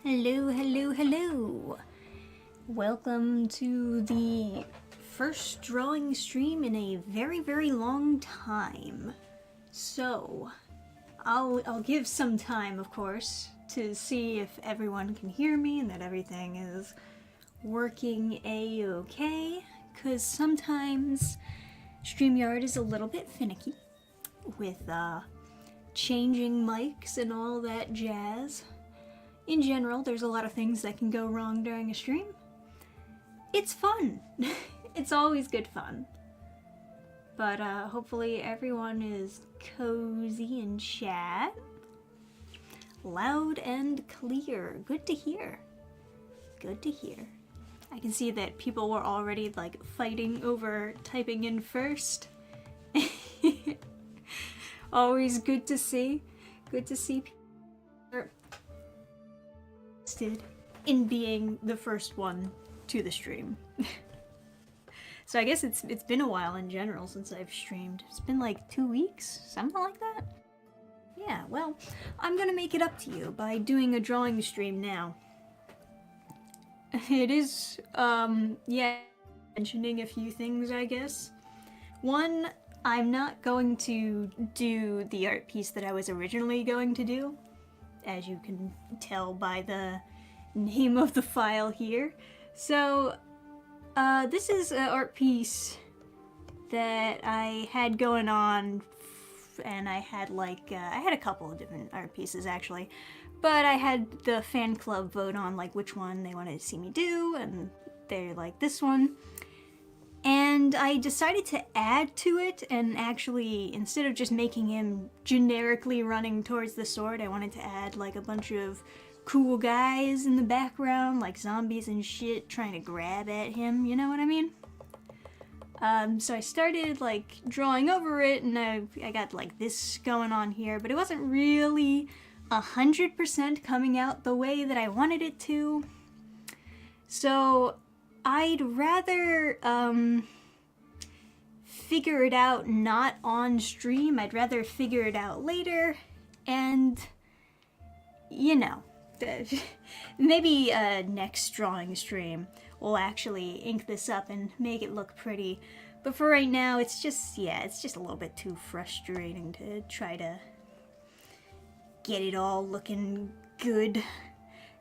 Hello, hello, hello! Welcome to the first drawing stream in a very, very long time. So, I'll give some time, of course, to see if everyone can hear me and that everything is working a-okay, because sometimes StreamYard is a little bit finicky with changing mics and all that jazz. In general, there's a lot of things that can go wrong during a stream. It's fun. It's always good fun. But hopefully everyone is cozy in chat. Loud and clear. Good to hear. Good to hear. I can see that people were already like fighting over typing in first. Always good to see. Good to see people in being the first one to the stream. So I guess it's been a while in general since I've streamed. It's been like 2 weeks, something like that. Yeah, well, I'm gonna make it up to you by doing a drawing stream now. It is, yeah, mentioning a few things, I guess. One, I'm not going to do the art piece that I was originally going to do, as you can tell by the name of the file here. So, this is an art piece that I had going on, and I had like, I had a couple of different art pieces actually, but I had the fan club vote on like which one they wanted to see me do, and they're like this one. And I decided to add to it, and actually, instead of just making him generically running towards the sword, I wanted to add like a bunch of cool guys in the background, like zombies and shit, trying to grab at him, you know what I mean? So I started like drawing over it, and I got like this going on here, but it wasn't really 100% coming out the way that I wanted it to. So I'd rather figure it out not on stream. I'd rather figure it out later, and you know, maybe next drawing stream we'll actually ink this up and make it look pretty. But for right now, it's just, yeah, it's just a little bit too frustrating to try to get it all looking good.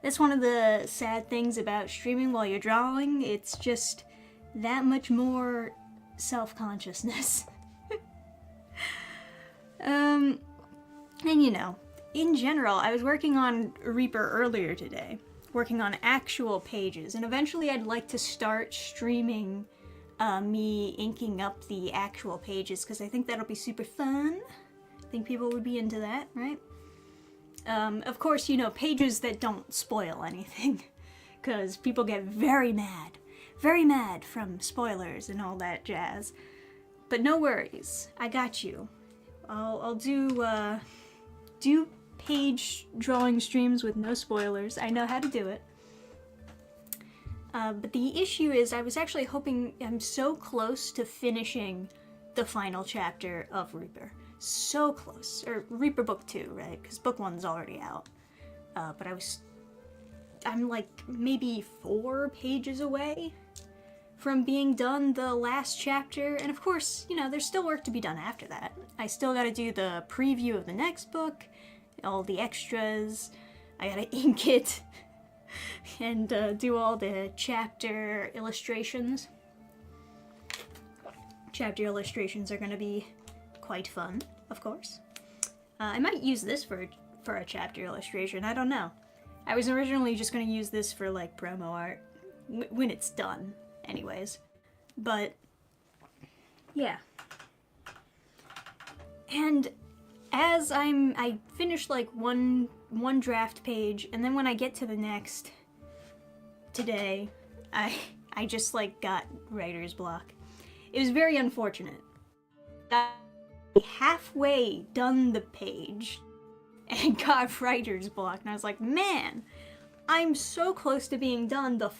That's one of the sad things about streaming while you're drawing. It's just that much more self-consciousness. And you know, in general, I was working on Reaper earlier today, working on actual pages, and eventually I'd like to start streaming me inking up the actual pages, because I think that'll be super fun. I think people would be into that, right? Of course, you know, pages that don't spoil anything, because people get very mad from spoilers and all that jazz. But no worries, I got you. I'll do page drawing streams with no spoilers. I know how to do it. But the issue is, I was actually hoping, I'm so close to finishing the final chapter of Reaper. So close. Or Reaper Book 2, right? Because Book 1's already out. But I'm like maybe 4 pages away from being done the last chapter. And of course, you know, there's still work to be done after that. I still gotta do the preview of the next book, all the extras, I gotta ink it, and do all the chapter illustrations. Chapter illustrations are gonna be quite fun, of course. I might use this for a chapter illustration, I don't know. I was originally just gonna use this for like promo art, when it's done, anyways. But, yeah. And as I finished like one draft page, and then when I get to the next today, I just like got writer's block. It was very unfortunate. I halfway done the page and got writer's block, and I was like, man, I'm so close to being done the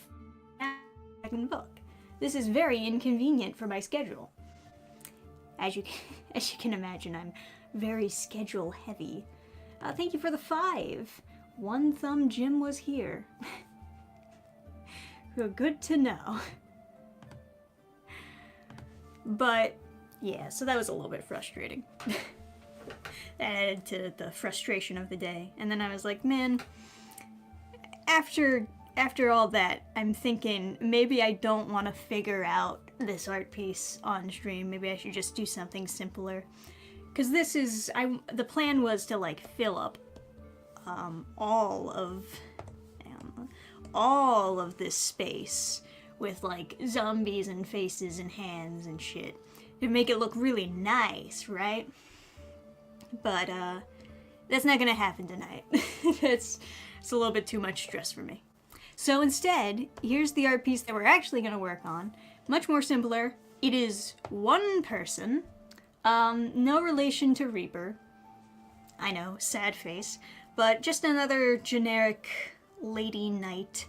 second book. This is very inconvenient for my schedule. As you can imagine, I'm very schedule heavy. Thank you for the 5. One Thumb Jim was here. Good to know. But, yeah, so that was a little bit frustrating. That added to the frustration of the day. And then I was like, man, after all that, I'm thinking maybe I don't want to figure out this art piece on stream. Maybe I should just do something simpler. Because this is, the plan was to like fill up all of this space with like zombies and faces and hands and shit to make it look really nice, right? But that's not gonna happen tonight. It's a little bit too much stress for me. So instead, here's the art piece that we're actually gonna work on. Much more simpler. It is one person, no relation to Reaper. I know, sad face, but just another generic lady knight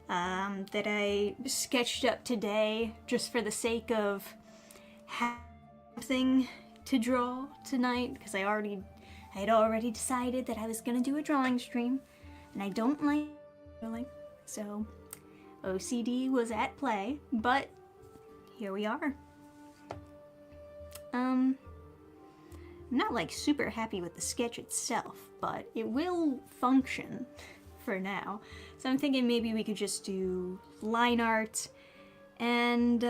that I sketched up today just for the sake of having something to draw tonight, because I had already decided that I was gonna do a drawing stream, and I don't like drawing, so OCD was at play, but here we are. I'm not like super happy with the sketch itself, but it will function for now. So I'm thinking maybe we could just do line art and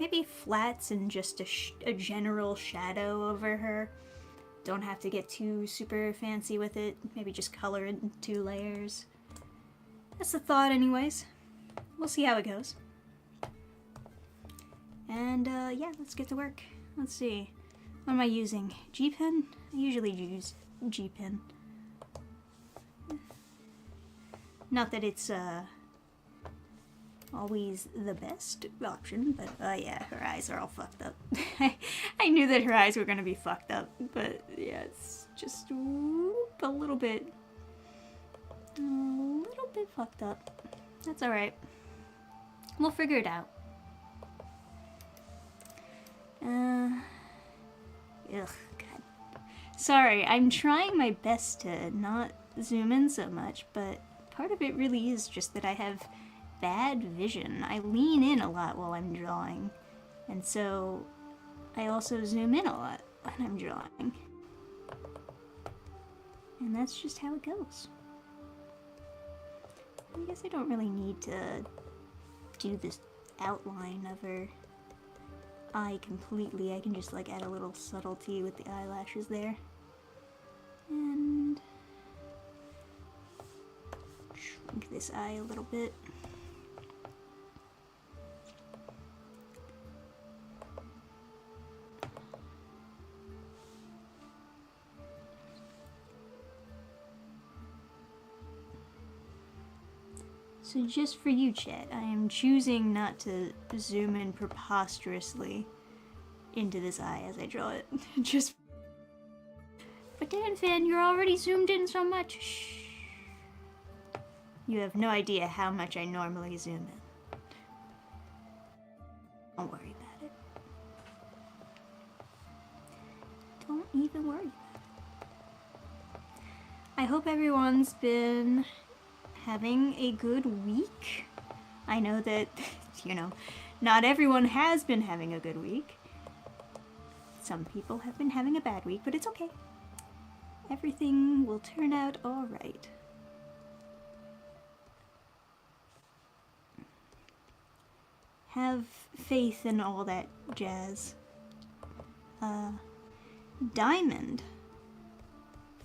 maybe flats and just a general shadow over her. Don't have to get too super fancy with it. Maybe just color it in 2 layers. That's the thought anyways. We'll see how it goes. And yeah, let's get to work. Let's see. What am I using? G-pen? I usually use G-pen. Not that it's always the best option, but yeah, her eyes are all fucked up. I knew that her eyes were gonna be fucked up, but yeah, it's just a little bit fucked up. That's alright. We'll figure it out. Ugh, God. Sorry, I'm trying my best to not zoom in so much, but part of it really is just that I have bad vision. I lean in a lot while I'm drawing, and so I also zoom in a lot when I'm drawing. And that's just how it goes. I guess I don't really need to do this outline of her eye completely. I can just like add a little subtlety with the eyelashes there. And shrink this eye a little bit. So just for you, chat, I am choosing not to zoom in preposterously into this eye as I draw it. Just. But Dannphan, you're already zoomed in so much. Shh. You have no idea how much I normally zoom in. Don't worry about it. Don't even worry about it. I hope everyone's been having a good week. I know that, you know, not everyone has been having a good week. Some people have been having a bad week, but it's okay. Everything will turn out all right. Have faith in all that jazz. Diamond.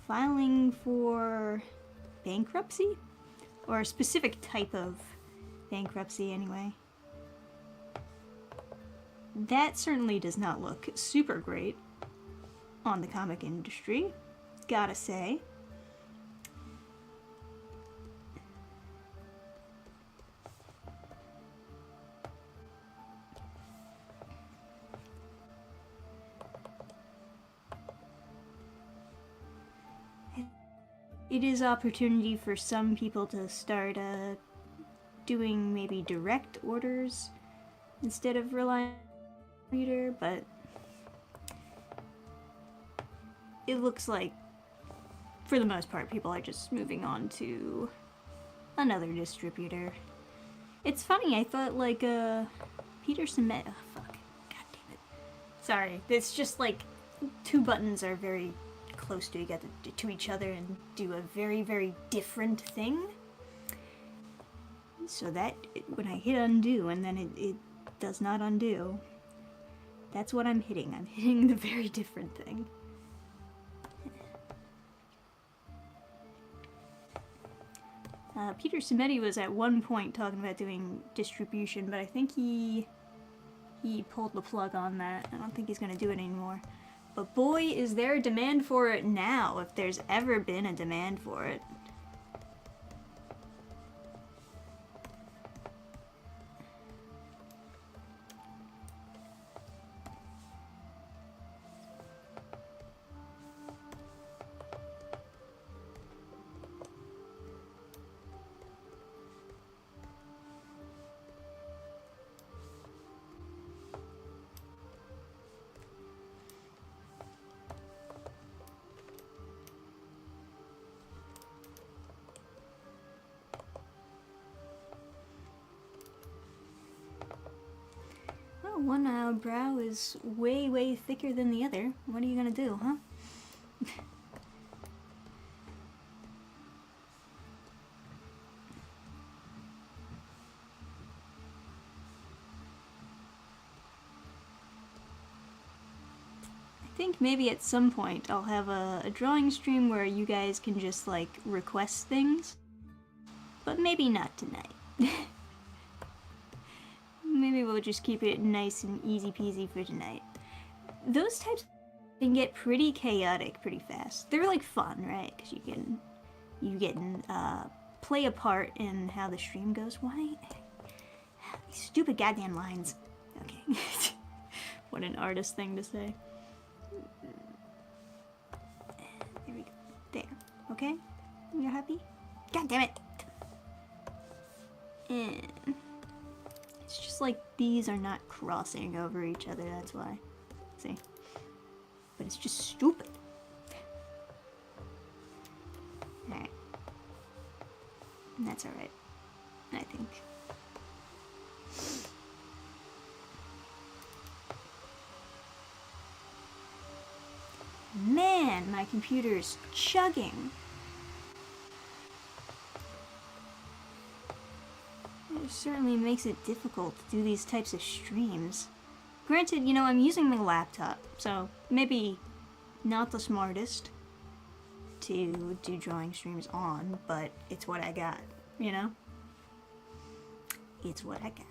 Filing for bankruptcy? Or a specific type of bankruptcy, anyway. That certainly does not look super great on the comic industry, gotta say. It is opportunity for some people to start doing maybe direct orders instead of relying on the reader, but it looks like for the most part, people are just moving on to another distributor. It's funny, I thought, like, Peterson met... Oh, fuck. God damn it. Sorry, it's just, like, two buttons are very close to each other and do a very, very different thing. So that, when I hit undo and then it does not undo, that's what I'm hitting. I'm hitting the very different thing. Peter Simetti was at one point talking about doing distribution, but I think he pulled the plug on that. I don't think he's going to do it anymore. But boy, is there a demand for it now, if there's ever been a demand for it. One eyebrow is way, way thicker than the other. What are you gonna do, huh? I think maybe at some point I'll have a drawing stream where you guys can just, like, request things. But maybe not tonight. Maybe we'll just keep it nice and easy peasy for tonight. Those types can get pretty chaotic pretty fast. They're like fun, right? Because you can play a part in how the stream goes. Why? These stupid goddamn lines. Okay. What an artist thing to say. There we go. There. Okay? You're happy? God damn it! And it's just like these are not crossing over each other, that's why. See? But it's just stupid. Alright. And that's alright, I think. Man, my computer's chugging. It certainly makes it difficult to do these types of streams. Granted, you know, I'm using my laptop, so maybe not the smartest to do drawing streams on, but it's what I got, you know? It's what I got.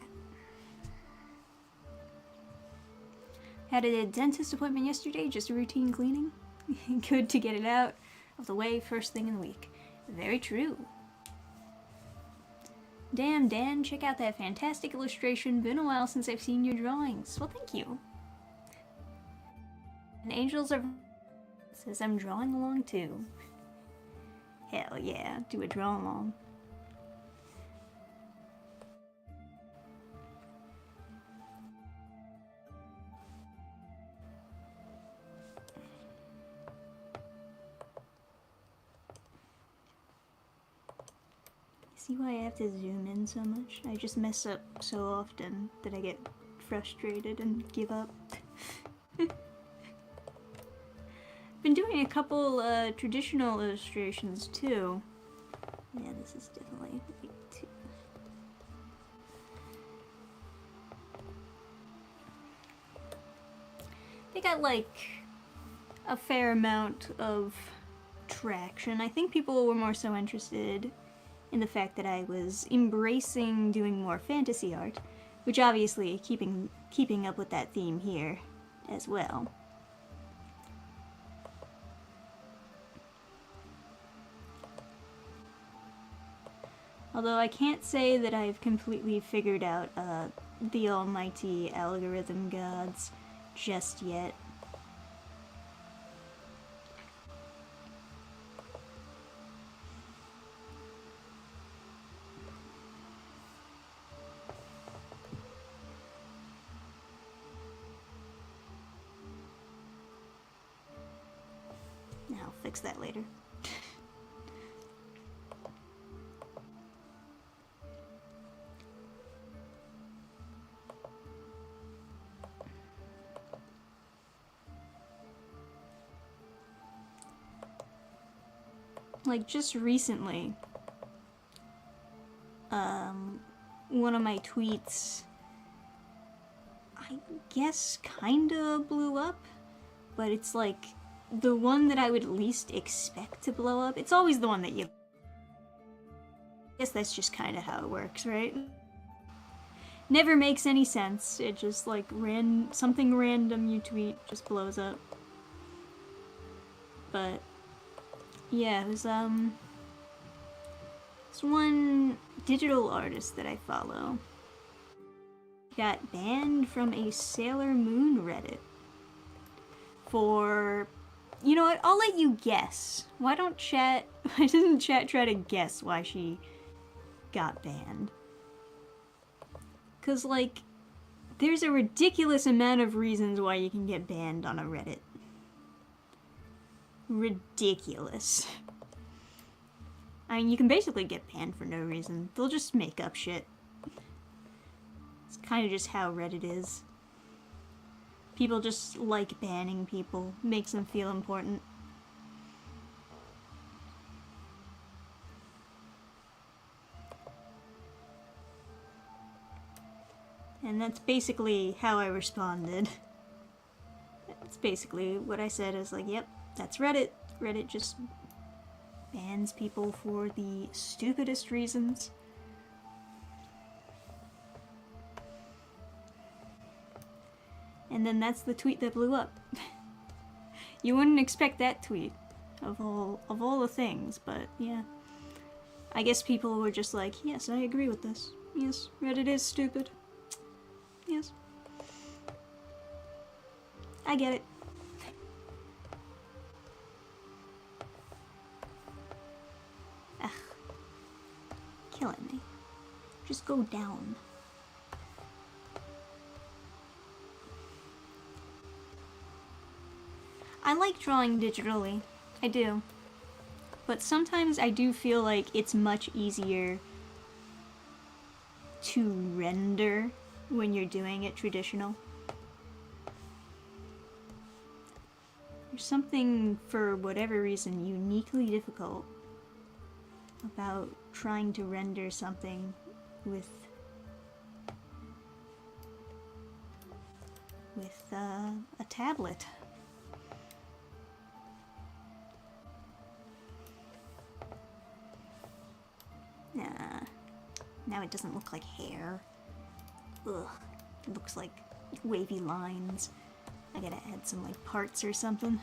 Had a dentist appointment yesterday, just a routine cleaning. Good to get it out of the way first thing in the week. Very true. Damn, Dan, check out that fantastic illustration. Been a while since I've seen your drawings. Well, thank you. And Angels are... says I'm drawing along too. Hell yeah, do a draw along. See why I have to zoom in so much? I just mess up so often that I get frustrated and give up. Been doing a couple traditional illustrations too. Yeah, this is definitely like too... They got like a fair amount of traction. I think people were more so interested in the fact that I was embracing doing more fantasy art, which obviously keeping up with that theme here as well. Although I can't say that I've completely figured out the almighty algorithm gods just yet. I'll fix that later. like, just recently, one of my tweets, I guess, kinda blew up, but it's like the one that I would least expect to blow up. It's always the one that you... I guess that's just kinda how it works, right? Never makes any sense. It just, like, something random you tweet just blows up. But, yeah, it was, it's one digital artist that I follow. Got banned from a Sailor Moon Reddit for... You know what? I'll let you guess. Why doesn't chat try to guess why she got banned? Cause, like, there's a ridiculous amount of reasons why you can get banned on a Reddit. Ridiculous. I mean, you can basically get banned for no reason. They'll just make up shit. It's kind of just how Reddit is. People just like banning people. Makes them feel important. And that's basically how I responded. That's basically what I said. I was like, yep, that's Reddit. Reddit just bans people for the stupidest reasons. And then that's the tweet that blew up. You wouldn't expect that tweet of all the things, but yeah. I guess people were just like, yes, I agree with this. Yes, Reddit is stupid. Yes. I get it. Ugh. Killing me. Just go down. I like drawing digitally. I do. But sometimes I do feel like it's much easier to render when you're doing it traditional. There's something, for whatever reason, uniquely difficult about trying to render something with a tablet. Nah, now it doesn't look like hair. Ugh, it looks like wavy lines. I gotta add some, like, parts or something.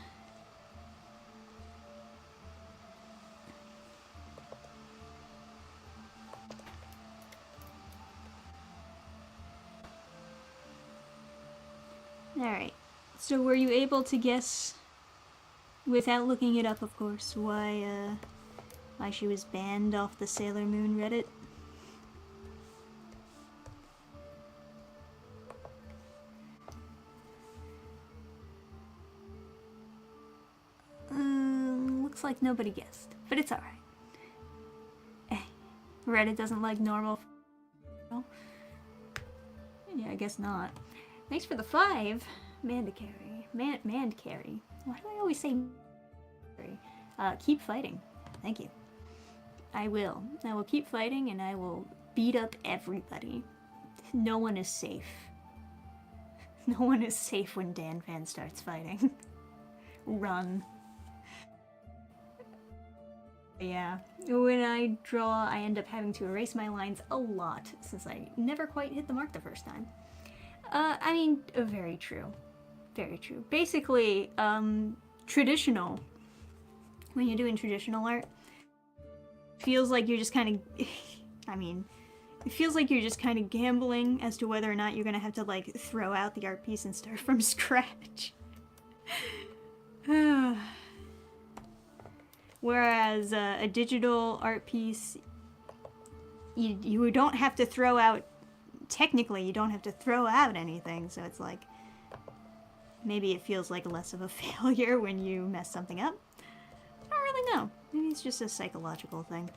Alright, so were you able to guess, without looking it up of course, why she was banned off the Sailor Moon Reddit? Looks like nobody guessed, but it's alright. Reddit doesn't like normal. Yeah, I guess not. Thanks for the 5, Manda carry. Mand carry. Why do I always say carry? Keep fighting. Thank you. I will. I will keep fighting and I will beat up everybody. No one is safe. No one is safe when Dannphan starts fighting. Run. Yeah, when I draw, I end up having to erase my lines a lot, since I never quite hit the mark the first time. I mean, very true. Very true. Basically, traditional, when you're doing traditional art, feels like you're just kind of, I mean, it feels like you're just kind of gambling as to whether or not you're gonna have to, like, throw out the art piece and start from scratch. Whereas a digital art piece, you don't have to throw out, technically you don't have to throw out anything, so it's like, maybe it feels like less of a failure when you mess something up. I don't really know. Maybe it's just a psychological thing.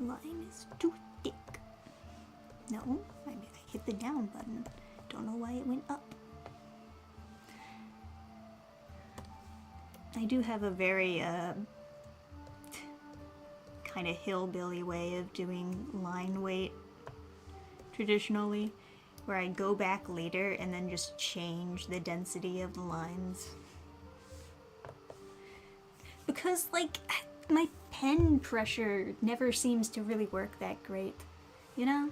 Line is too thick. No, I hit the down button. Don't know why it went up. I do have a very kind of hillbilly way of doing line weight traditionally, where I go back later and then just change the density of the lines. Because, like, my pen pressure never seems to really work that great, you know?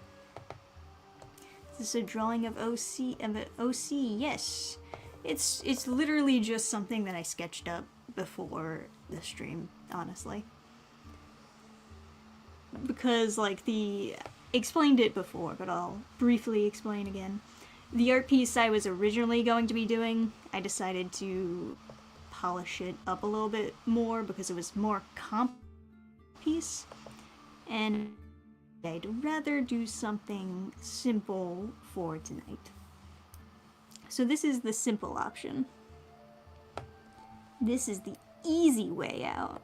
Is this a drawing of OC? Yes. It's literally just something that I sketched up before the stream, honestly. Because, like, explained it before, but I'll briefly explain again. The art piece I was originally going to be doing, I decided to polish it up a little bit more because it was more comp piece, and I'd rather do something simple for tonight. So this is the simple option. This is the easy way out.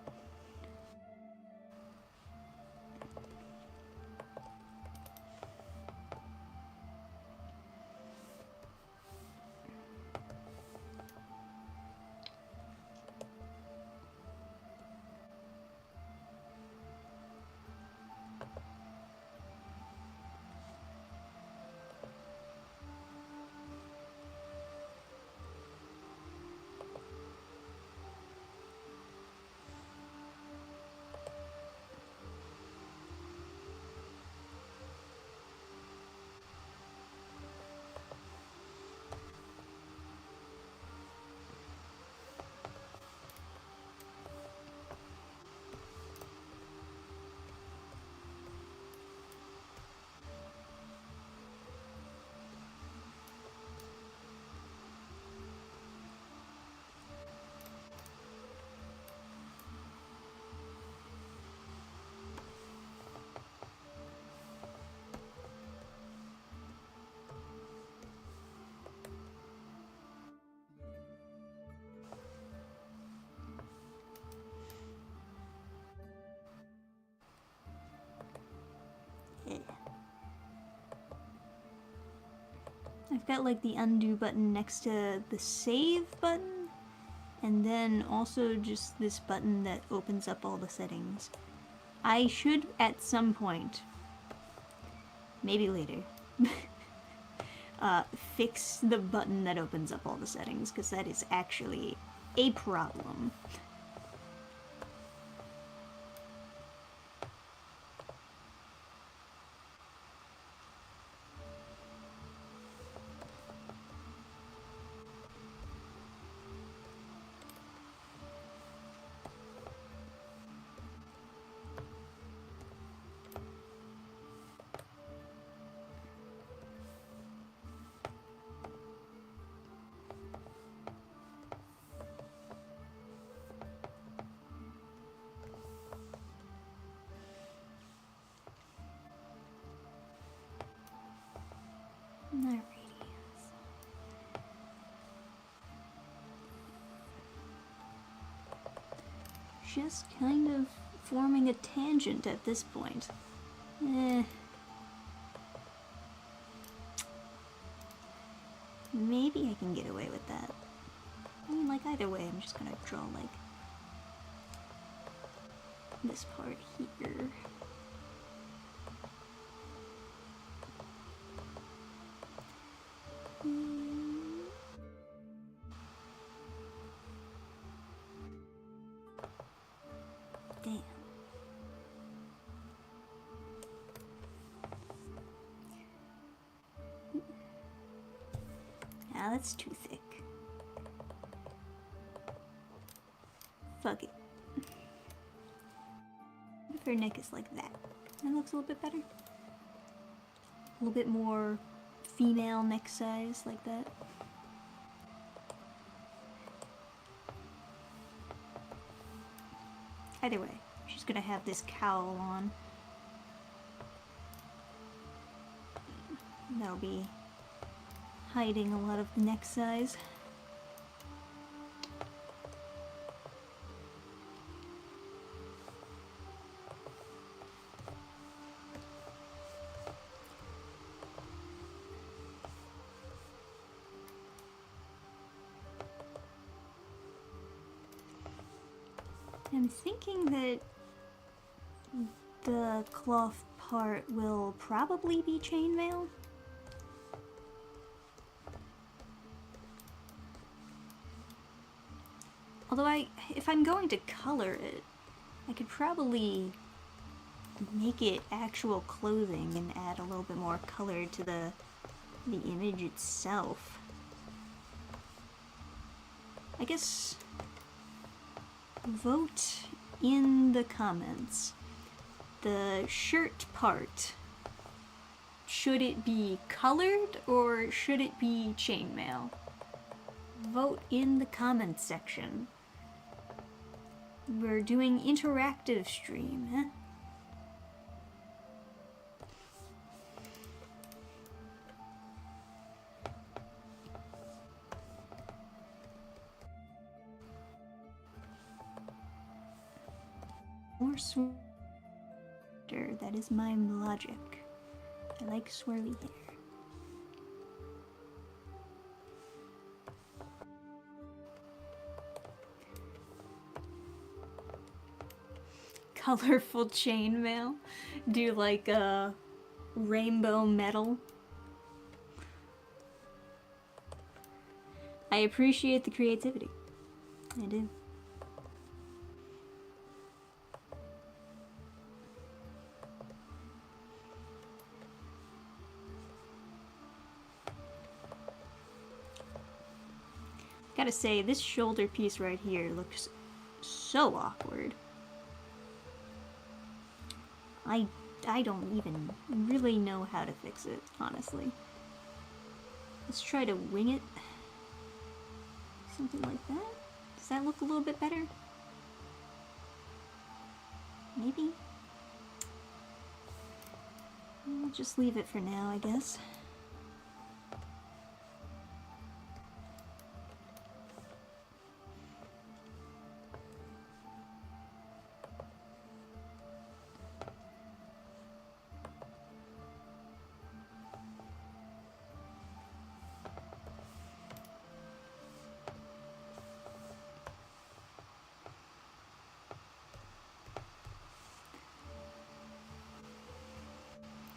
I've got like the undo button next to the save button, and then also just this button that opens up all the settings. I should at some point, maybe later, fix the button that opens up all the settings, because that is actually a problem. Alrighty. Just kind of forming a tangent at this point. Maybe I can get away with that. I mean, like, either way, I'm just gonna draw, like, this part here. Damn. Ah, that's too thick. Fuck it. What if her neck is like that? That looks a little bit better. A little bit more female neck size, like that. Either way, she's gonna have this cowl on. That'll be hiding a lot of the neck size. I'm thinking that the cloth part will probably be chainmail. Although if I'm going to color it, I could probably make it actual clothing and add a little bit more color to the image itself. I guess vote in the comments. The shirt part, should it be colored or should it be chainmail? Vote in the comments section. We're doing interactive stream, eh? More sweater, that is my logic. I like swirly hair. Colorful chainmail. Do like a rainbow metal. I appreciate the creativity. I do. Gotta say, this shoulder piece right here looks so awkward. I don't even really know how to fix it, honestly. Let's try to wing it. Something like that? Does that look a little bit better? Maybe? I'll just leave it for now, I guess.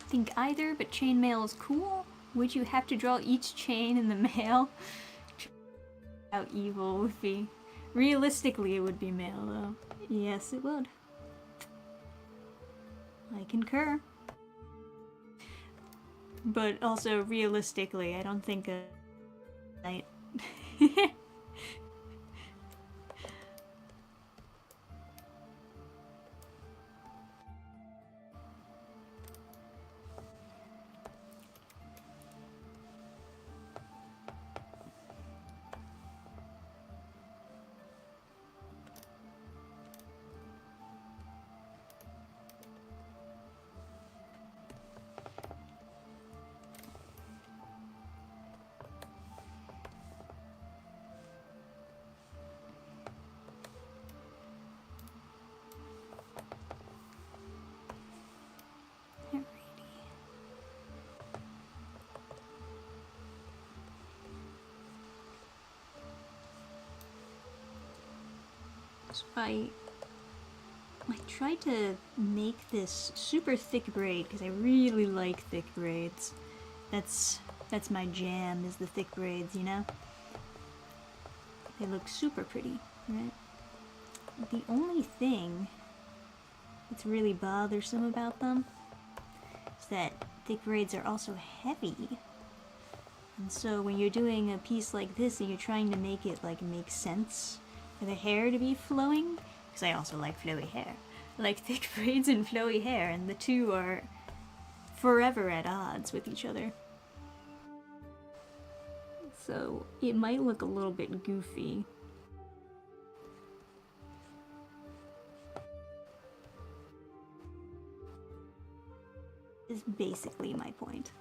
Think either, but chainmail is cool. Would you have to draw each chain in the mail? How evil it would be. Realistically, it would be mail, though. Yes, it would. I concur. But also, realistically, I don't think a night. So I tried to make this super thick braid because I really like thick braids. That's my jam, is the thick braids, you know? They look super pretty, right? The only thing that's really bothersome about them is that thick braids are also heavy. And so when you're doing a piece like this and you're trying to make it like make sense for the hair to be flowing, because I also like flowy hair. I like thick braids and flowy hair, and the two are forever at odds with each other. So it might look a little bit goofy. Is basically my point.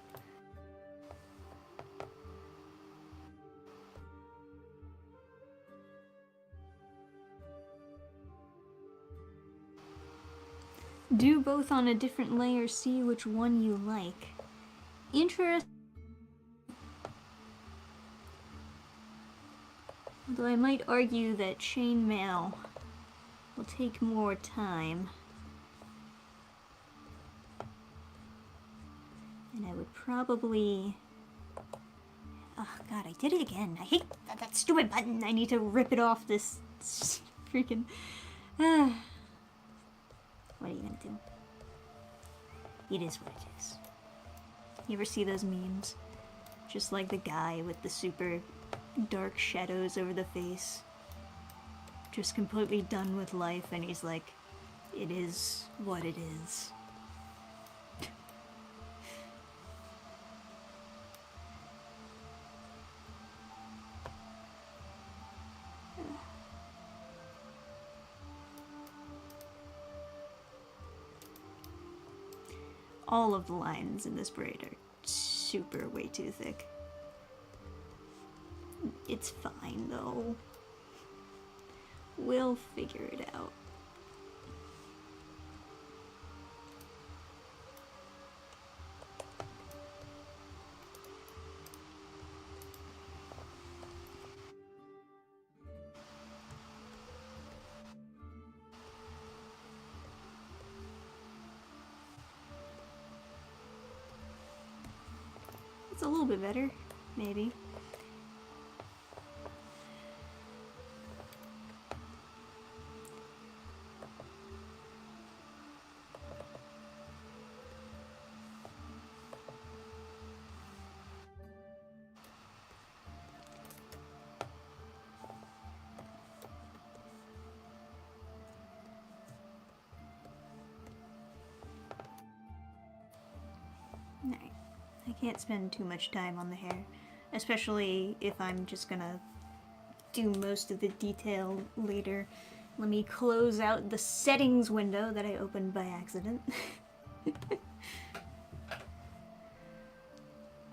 Do both on a different layer, see which one you like. Interesting. Although I might argue that chainmail will take more time. And I would probably... Oh god, I did it again. I hate that stupid button. I need to rip it off this freaking... What are you gonna do? It is what it is. You ever see those memes? Just like the guy with the super dark shadows over the face. Just completely done with life, and he's like, it is what it is. All of the lines in this braid are super way too thick. It's fine though. We'll figure it out. It's a little bit better, maybe. Alright. I can't spend too much time on the hair, especially if I'm just gonna do most of the detail later. Let me close out the settings window that I opened by accident.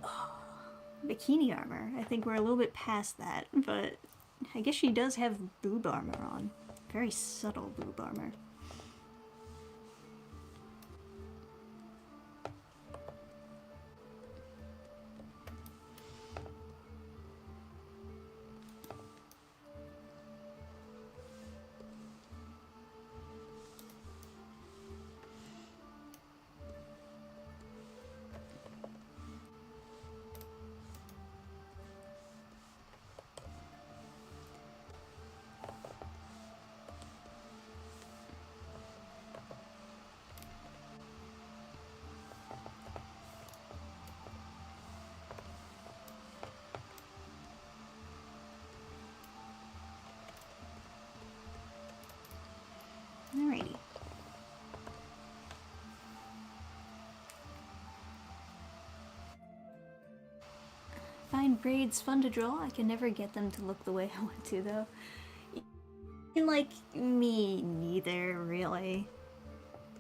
Oh, bikini armor. I think we're a little bit past that, but I guess she does have boob armor on. Very subtle boob armor. Alrighty. Find braids fun to draw. I can never get them to look the way I want to, though. And like, me neither, really.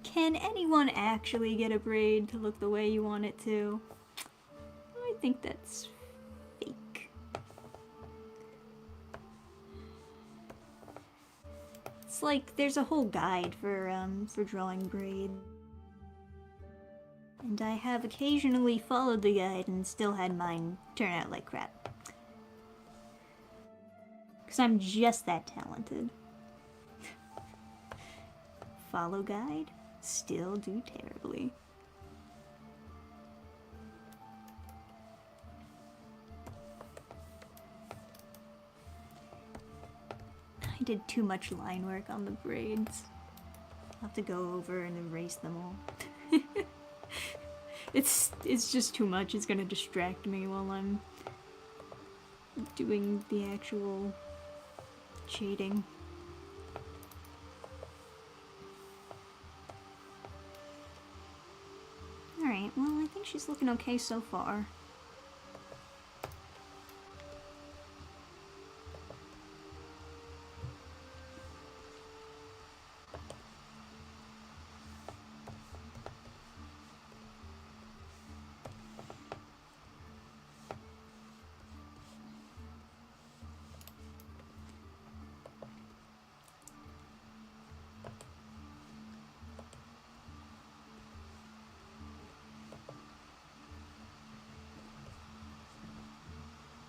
Can anyone actually get a braid to look the way you want it to? I think that's fake. It's like there's a whole guide for drawing braid. And I have occasionally followed the guide and still had mine turn out like crap. Because I'm just that talented. Follow guide, still do terribly. I did too much line work on the braids. I'll have to go over and erase them all. It's just too much. It's gonna distract me while I'm doing the actual shading. Alright, well, I think she's looking okay so far.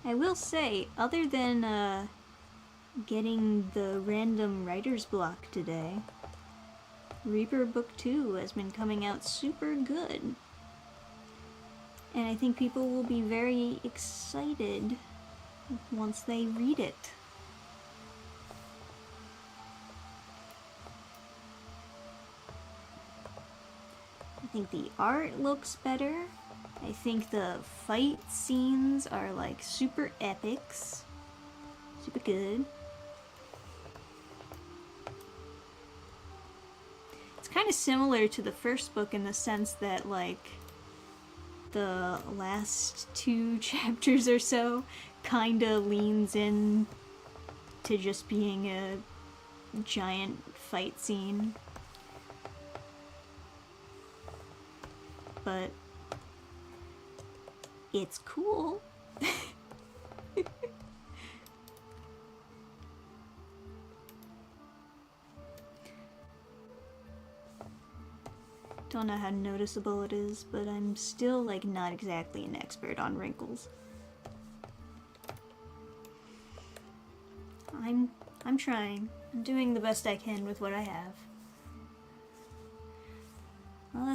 I will say, other than getting the random writer's block today. Reaper Book 2 has been coming out super good. And I think people will be very excited once they read it. I think the art looks better. I think the fight scenes are like super epics. Super good. It's kind of similar to the first book in the sense that like the last 2 chapters or so kind of leans in to just being a giant fight scene. But it's cool. Don't know how noticeable it is, but I'm still like not exactly an expert on wrinkles. I'm trying. I'm doing the best I can with what I have.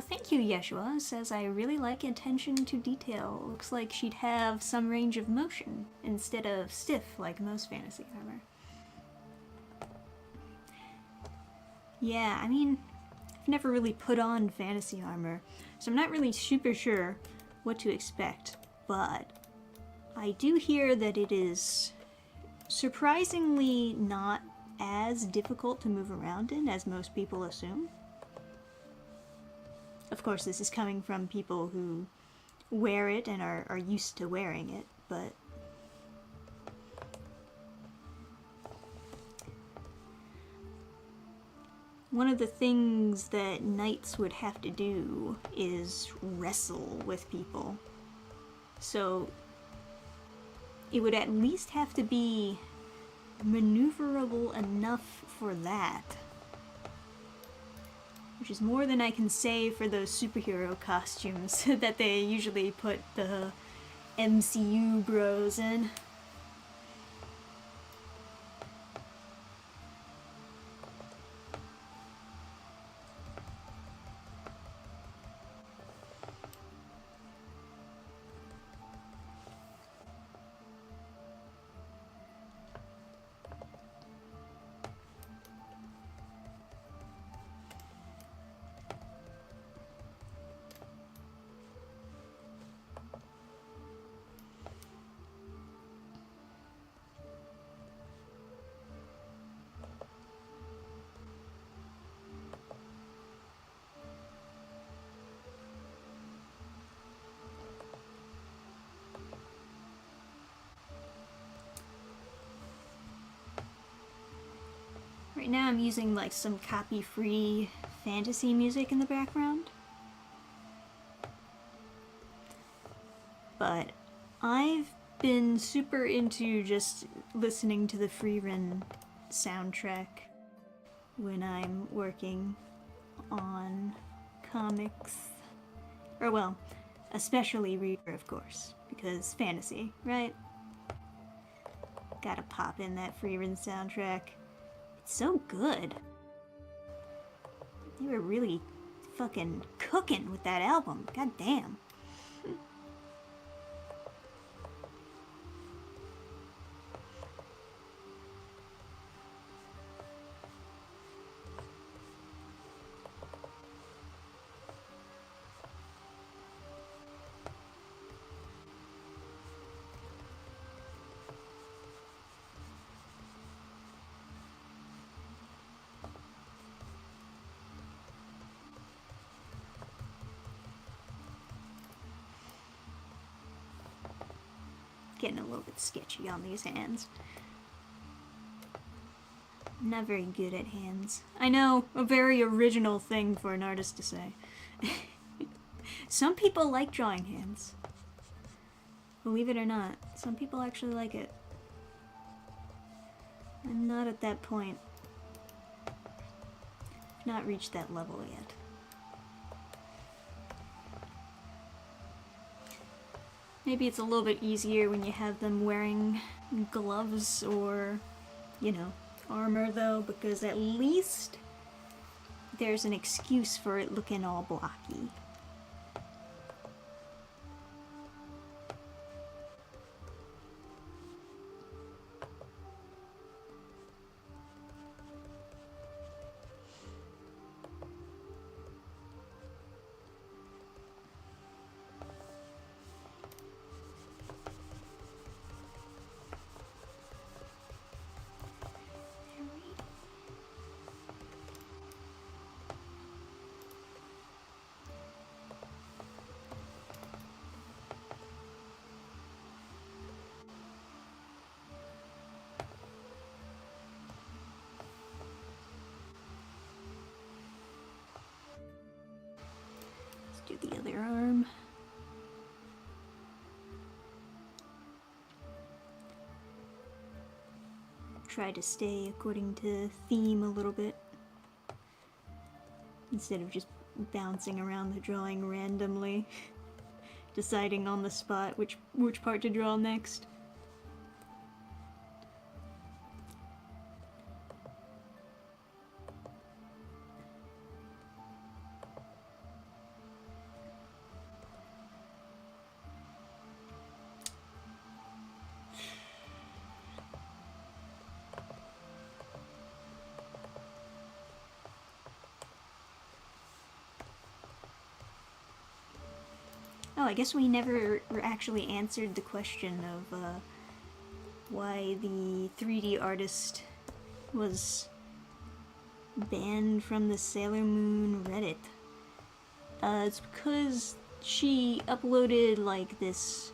Thank you, Yeshua. Says I really like attention to detail. Looks like she'd have some range of motion instead of stiff like most fantasy armor. Yeah, I mean, I've never really put on fantasy armor, so I'm not really super sure what to expect, but I do hear that it is surprisingly not as difficult to move around in as most people assume. Of course, this is coming from people who wear it and are used to wearing it, but one of the things that knights would have to do is wrestle with people. So it would at least have to be maneuverable enough for that. Which is more than I can say for those superhero costumes that they usually put the MCU bros in. Right now I'm using like some copy-free fantasy music in the background. But I've been super into just listening to the Freerun soundtrack when I'm working on comics. Or well, especially Reaper, of course, because fantasy, right? Gotta pop in that Freerun soundtrack. It's so good. They were really fucking cooking with that album. God damn. Getting a little bit sketchy on these hands. I'm not very good at hands. I know, a very original thing for an artist to say. Some people like drawing hands. Believe it or not, some people actually like it. I'm not at that point. I've not reached that level yet. Maybe it's a little bit easier when you have them wearing gloves or armor though, because at least there's an excuse for it looking all blocky. Do the other arm. Try to stay according to theme a little bit, instead of just bouncing around the drawing randomly, deciding on the spot which part to draw next. Oh, I guess we never actually answered the question of why the 3D artist was banned from the Sailor Moon Reddit. It's because she uploaded like this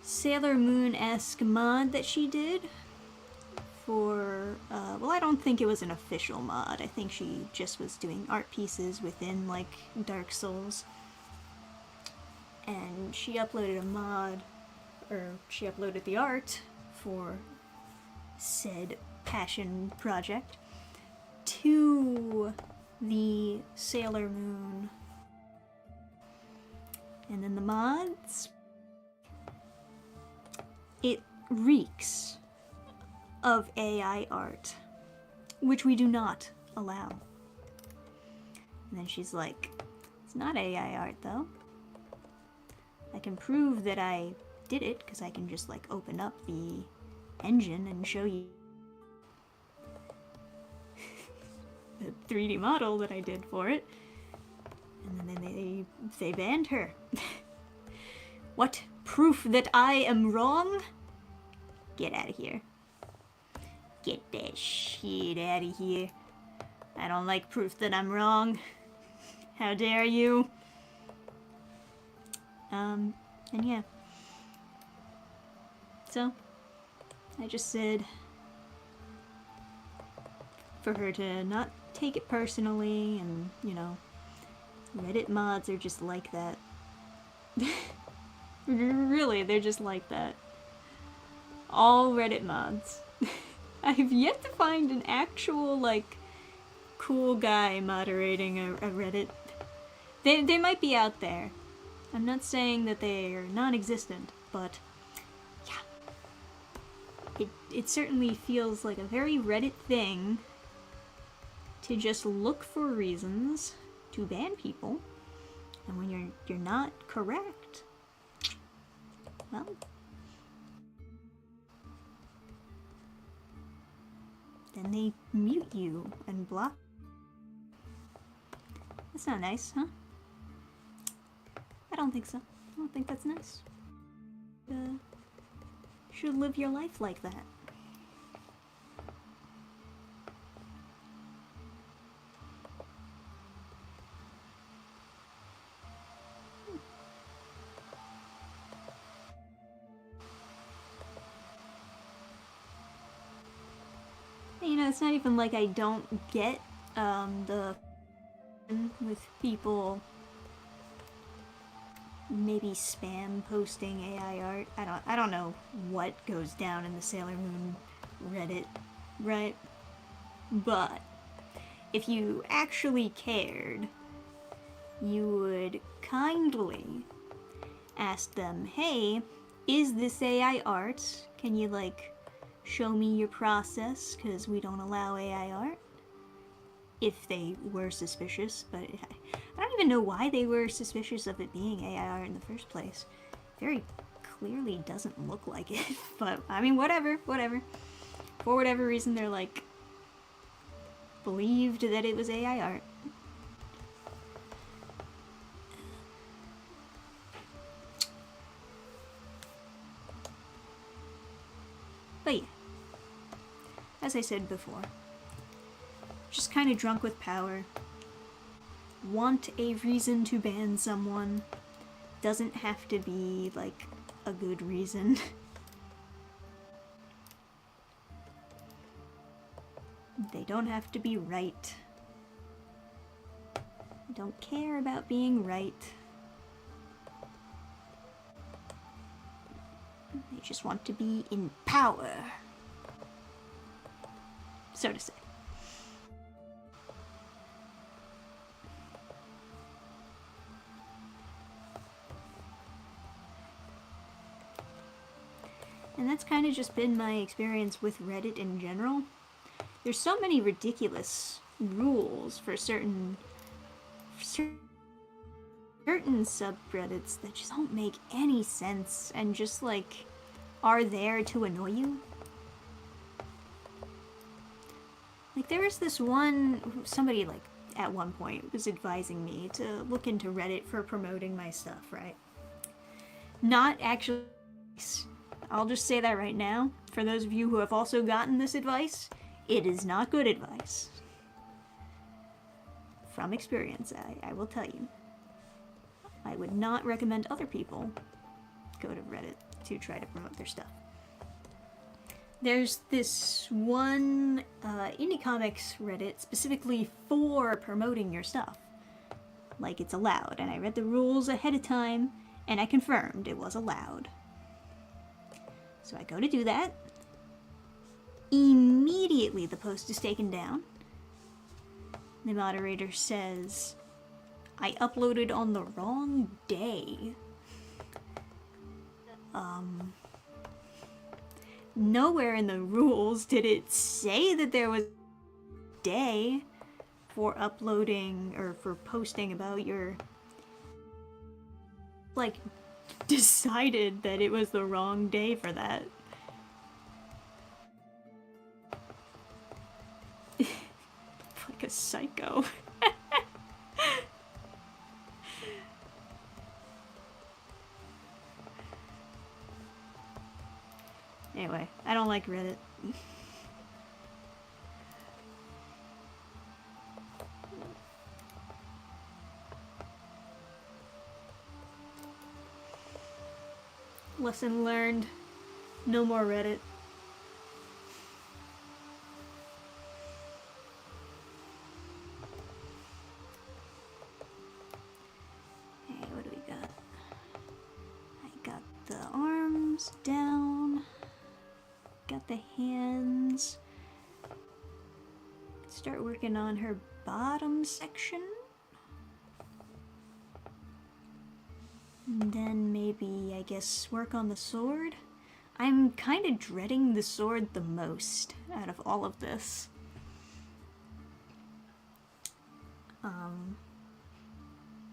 Sailor Moon-esque mod that she did for, well, I don't think it was an official mod. I think she just was doing art pieces within like Dark Souls. And she uploaded a mod, or she uploaded the art for said passion project to the Sailor Moon. And then the mods, it reeks of AI art, which we do not allow. And then she's like, it's not AI art though. I can prove that I did it because I can just like open up the engine and show you the 3D model that I did for it. And then they banned her. What? Proof that I am wrong? Get out of here. Get that shit out of here. I don't like proof that I'm wrong. How dare you? And yeah. So, I just said for her to not take it personally, and, Reddit mods are just like that. Really, they're just like that. All Reddit mods. I've yet to find an actual, like, cool guy moderating a Reddit. They might be out there. I'm not saying that they are non-existent, but yeah. It certainly feels like a very Reddit thing to just look for reasons to ban people, and when you're not correct, well, then they mute you and block. That's not nice, huh? I don't think so. I don't think that's nice. Should live your life like that. It's not even like I don't get the with people maybe spam posting AI art. I don't know what goes down in the Sailor Moon Reddit, right? But if you actually cared, you would kindly ask them, hey, is this AI art? Can you, like, show me your process, because we don't allow AI art. If they were suspicious, but I don't even know why they were suspicious of it being AI art in the first place. Very clearly doesn't look like it, but I mean, whatever. For whatever reason, they're like, believed that it was AI art. But yeah, as I said before, just kind of drunk with power. Want a reason to ban someone. Doesn't have to be, like, a good reason. They don't have to be right. I don't care about being right. They just want to be in power. So to say. And that's kind of just been my experience with Reddit in general. There's so many ridiculous rules for certain subreddits that just don't make any sense and just like are there to annoy you. Like there was this one, somebody like at one point was advising me to look into Reddit for promoting my stuff, right? Not actually. I'll just say that right now. For those of you who have also gotten this advice, it is not good advice. From experience, I will tell you. I would not recommend other people go to Reddit to try to promote their stuff. There's this one indie comics Reddit specifically for promoting your stuff. Like it's allowed, and I read the rules ahead of time, and I confirmed it was allowed. So I go to do that. Immediately the post is taken down. The moderator says, I uploaded on the wrong day. Nowhere in the rules did it say that there was a day for uploading or for posting about your... Like, decided that it was the wrong day for that. Like a psycho. Anyway, I don't like Reddit. Lesson learned. No more Reddit. Hey, what do we got? I got the arms down. Got the hands. Start working on her bottom section. And then maybe, I guess, work on the sword. I'm kind of dreading the sword the most out of all of this.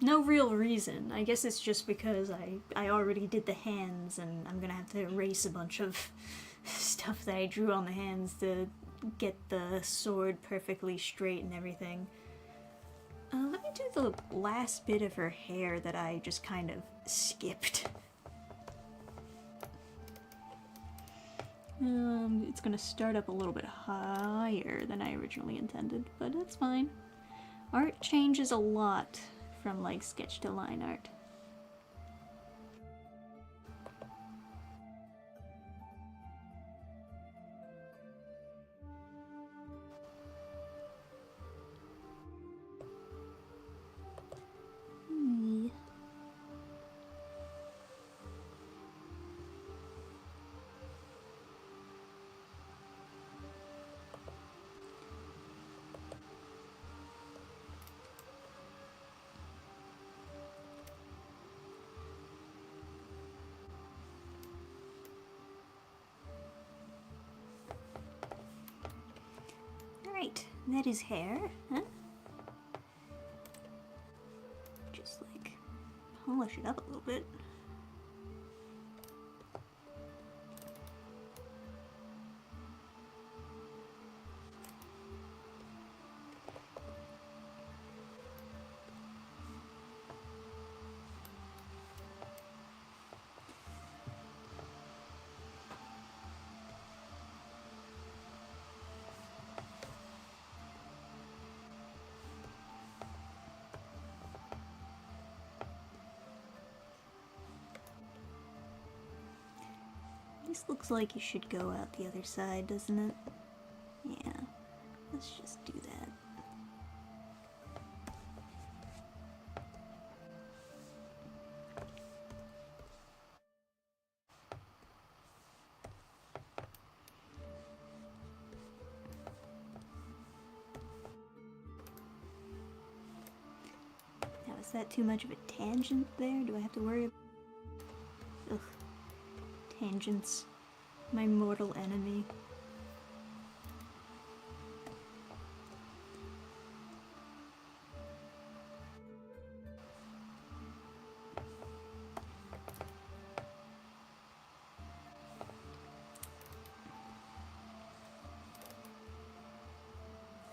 No real reason. I guess it's just because I already did the hands and I'm gonna have to erase a bunch of stuff that I drew on the hands to get the sword perfectly straight and everything. Let me do the last bit of her hair that I just kind of skipped. It's gonna start up a little bit higher than I originally intended, but that's fine. Art changes a lot from like sketch to line art. Alright, that is hair, huh? Just like polish it up a little bit. This looks like it should go out the other side, doesn't it? Yeah, let's just do that. Now, is that too much of a tangent there? Do I have to worry about... Ugh. Tangents. My mortal enemy.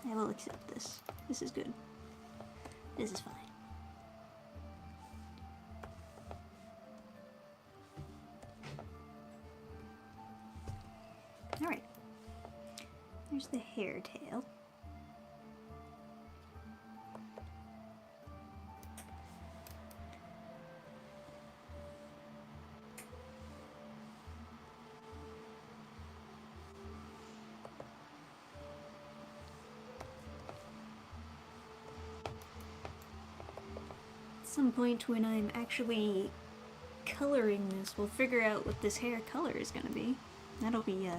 I will accept this. This is good. This is fine. Alright. There's the hair tail. At some point when I'm actually coloring this, we'll figure out what this hair color is gonna be. That'll be a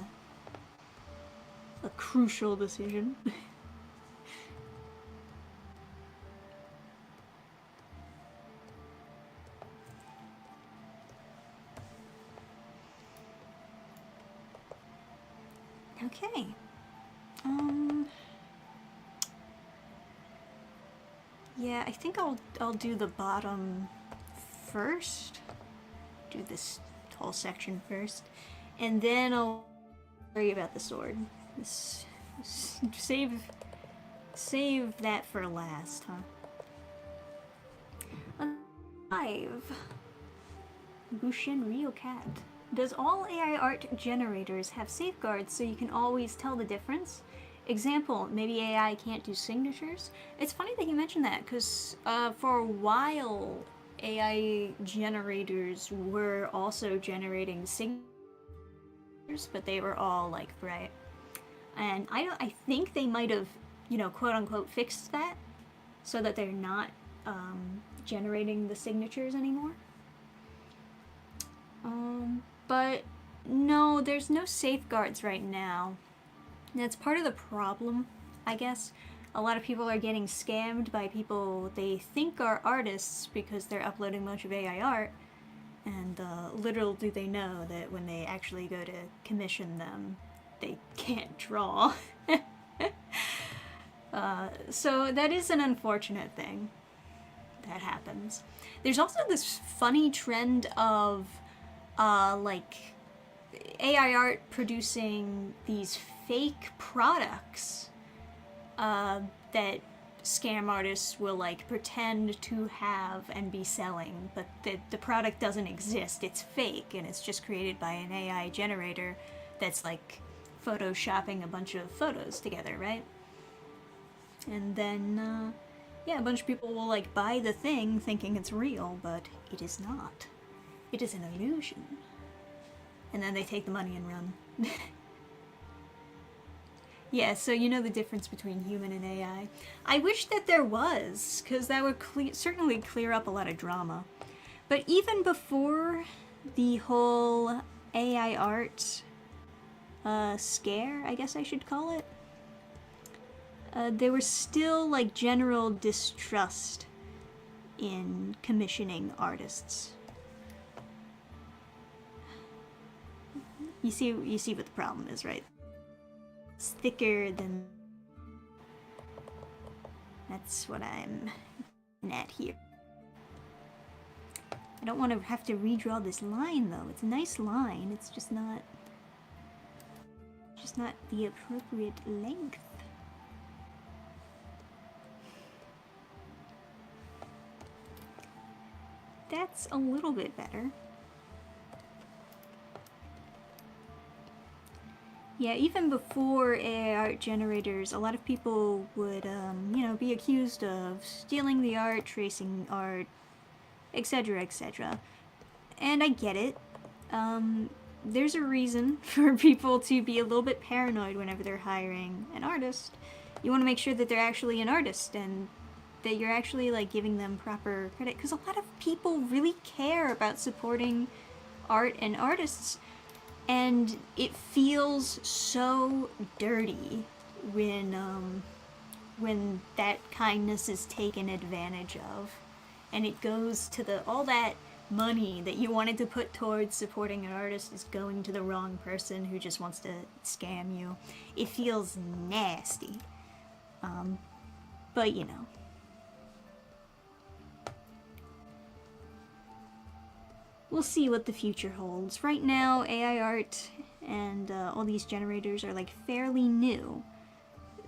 crucial decision. Okay. Yeah, I think I'll do the bottom first. Do this whole section first, and then I'll worry about the sword. Save that for last, huh? 5. Bushin Ryo Cat. Does all AI art generators have safeguards so you can always tell the difference? Example, maybe AI can't do signatures? It's funny that you mentioned that, because for a while AI generators were also generating signatures, but they were all like bright. And I think they might have, you know, quote unquote fixed that so that they're not generating the signatures anymore. But no, there's no safeguards right now. That's part of the problem, I guess. A lot of people are getting scammed by people they think are artists because they're uploading a bunch of AI art, and little do they know that when they actually go to commission them, they can't draw. So that is an unfortunate thing that happens. There's also this funny trend of like AI art producing these fake products that scam artists will like pretend to have and be selling, but the product doesn't exist. It's fake, and it's just created by an AI generator that's like photoshopping a bunch of photos together, right? And then yeah, a bunch of people will like buy the thing thinking it's real, but it is not. It is an illusion. And then they take the money and run. Yeah, so you know the difference between human and AI. I wish that there was, because that would certainly clear up a lot of drama. But even before the whole AI art scare, I guess I should call it, there was still like general distrust in commissioning artists. You see what the problem is, right? It's thicker than That's what I'm at here. I don't want to have to redraw this line though. It's a nice line. It's just not the appropriate length. That's a little bit better. Yeah, even before AI art generators, a lot of people would, you know, be accused of stealing the art, tracing art, etc., etc. And I get it. There's a reason for people to be a little bit paranoid whenever they're hiring an artist. You want to make sure that they're actually an artist and that you're actually, like, giving them proper credit. Because a lot of people really care about supporting art and artists. And it feels so dirty when that kindness is taken advantage of, and it goes to all that money that you wanted to put towards supporting an artist is going to the wrong person who just wants to scam you. It feels nasty, but you know. We'll see what the future holds. Right now, AI art and all these generators are like fairly new.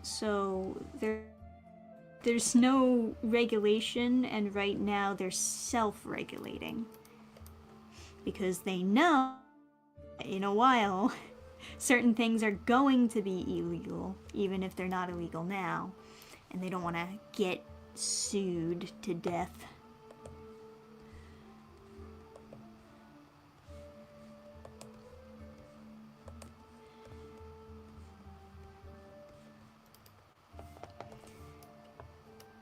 So there's no regulation, and right now they're self-regulating. Because they know in a while certain things are going to be illegal, even if they're not illegal now. And they don't want to get sued to death.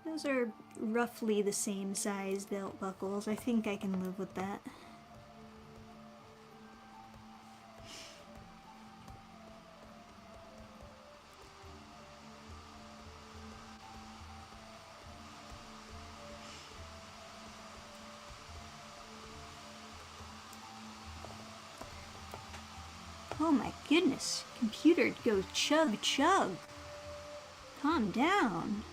Those are roughly the same size belt buckles. I think I can live with that. Oh my goodness, computer goes chug chug. Calm down.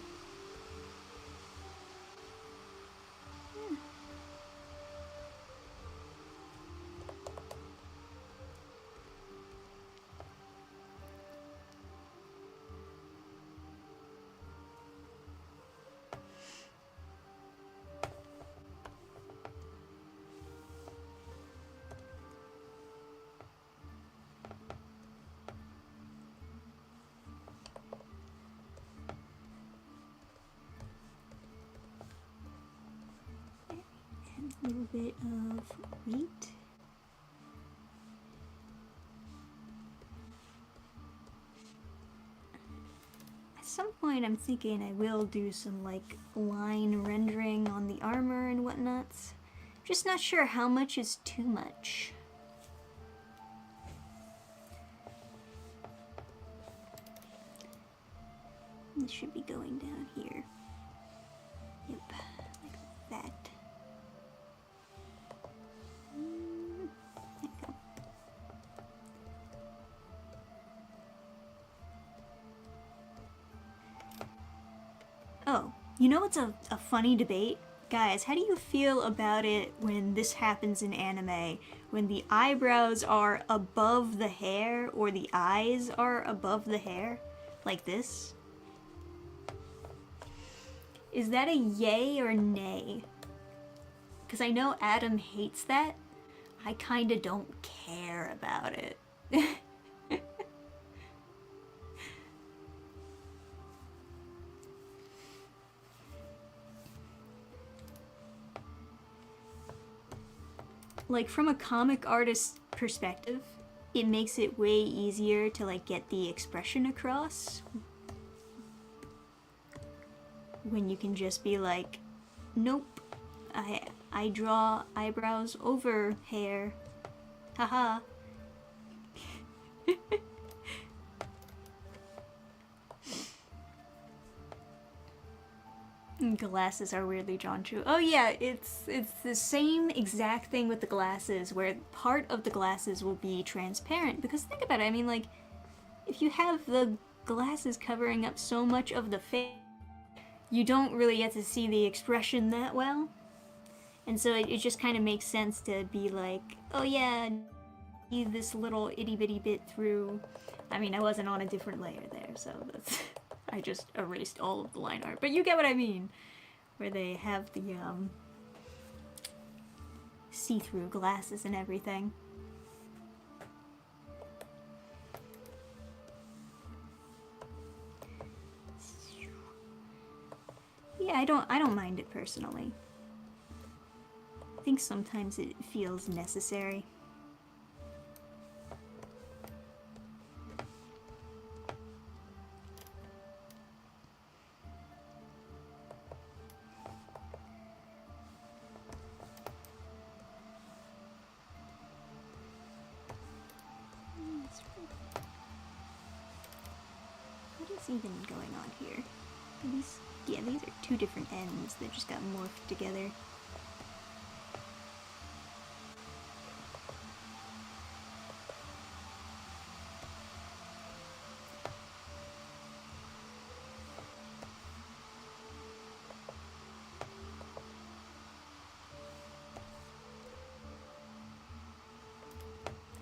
A little bit of wheat. At some point I'm thinking I will do some like line rendering on the armor and whatnot. Just not sure how much is too much. This should be going down here. Yep, like that. There you go. Oh, you know what's a funny debate? Guys, how do you feel about it when this happens in anime? When the eyebrows are above the hair or the eyes are above the hair? Like this? Is that a yay or nay? Because I know Adam hates that. I kinda don't care about it. Like, from a comic artist's perspective, it makes it way easier to like get the expression across when you can just be like, nope, I draw eyebrows over hair. Haha. Glasses are weirdly drawn too. Oh yeah, it's the same exact thing with the glasses, where part of the glasses will be transparent. Because think about it, I mean, like, if you have the glasses covering up so much of the face, you don't really get to see the expression that well. And so it just kind of makes sense to be like, oh yeah, this little itty bitty bit through. I mean, I wasn't on a different layer there, so that's I just erased all of the line art. But you get what I mean, where they have the see-through glasses and everything. Yeah, I don't mind it personally. I think sometimes it feels necessary. What is even going on here? Are these, yeah, these are two different ends that just got morphed together.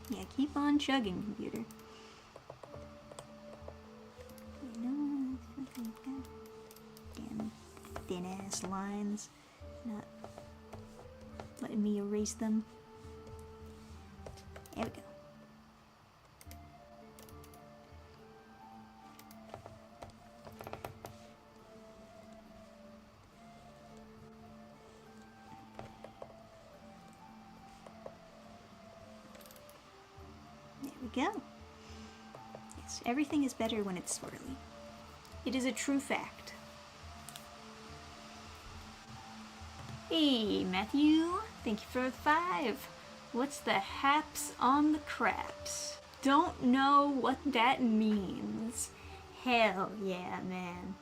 Yeah, keep on chugging, computer. No, damn thin-ass lines. Not letting me erase them. There we go. There we go. Yes, everything is better when it's swirly. It is a true fact. Hey, Matthew. Thank you for the 5. What's the haps on the craps? Don't know what that means. Hell yeah, man.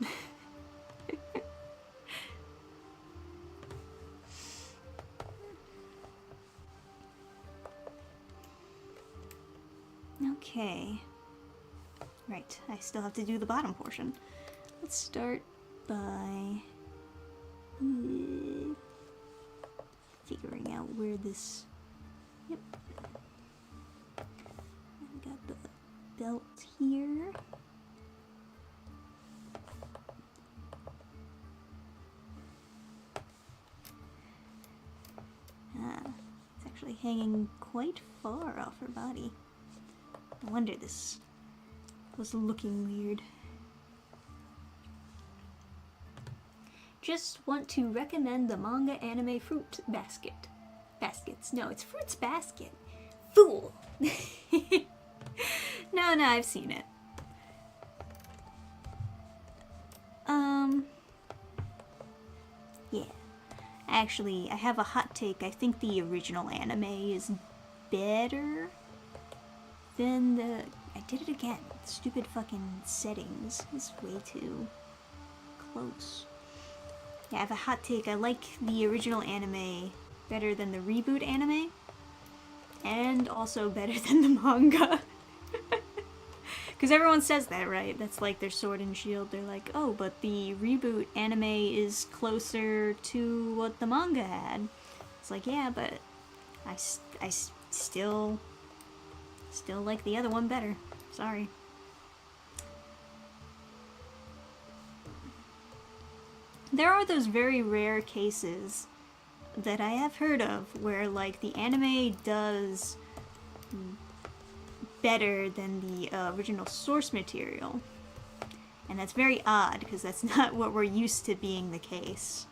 Okay. Right, I still have to do the bottom portion. Let's start by figuring out where this... Yep. I got the belt here. It's actually hanging quite far off her body. No wonder this was looking weird. Just want to recommend the manga anime Fruit Basket. Baskets. No, it's Fruits Basket. Fool! No, I've seen it. Yeah. Actually, I have a hot take. I think the original anime is better than the... I did it again. Stupid fucking settings. It's way too close. Yeah, I have a hot take. I like the original anime better than the reboot anime. And also better than the manga. Because everyone says that, right? That's like their sword and shield. They're like, oh, but the reboot anime is closer to what the manga had. It's like, yeah, but I still like the other one better. Sorry. There are those very rare cases that I have heard of where, like, the anime does better than the original source material. And that's very odd, because that's not what we're used to being the case.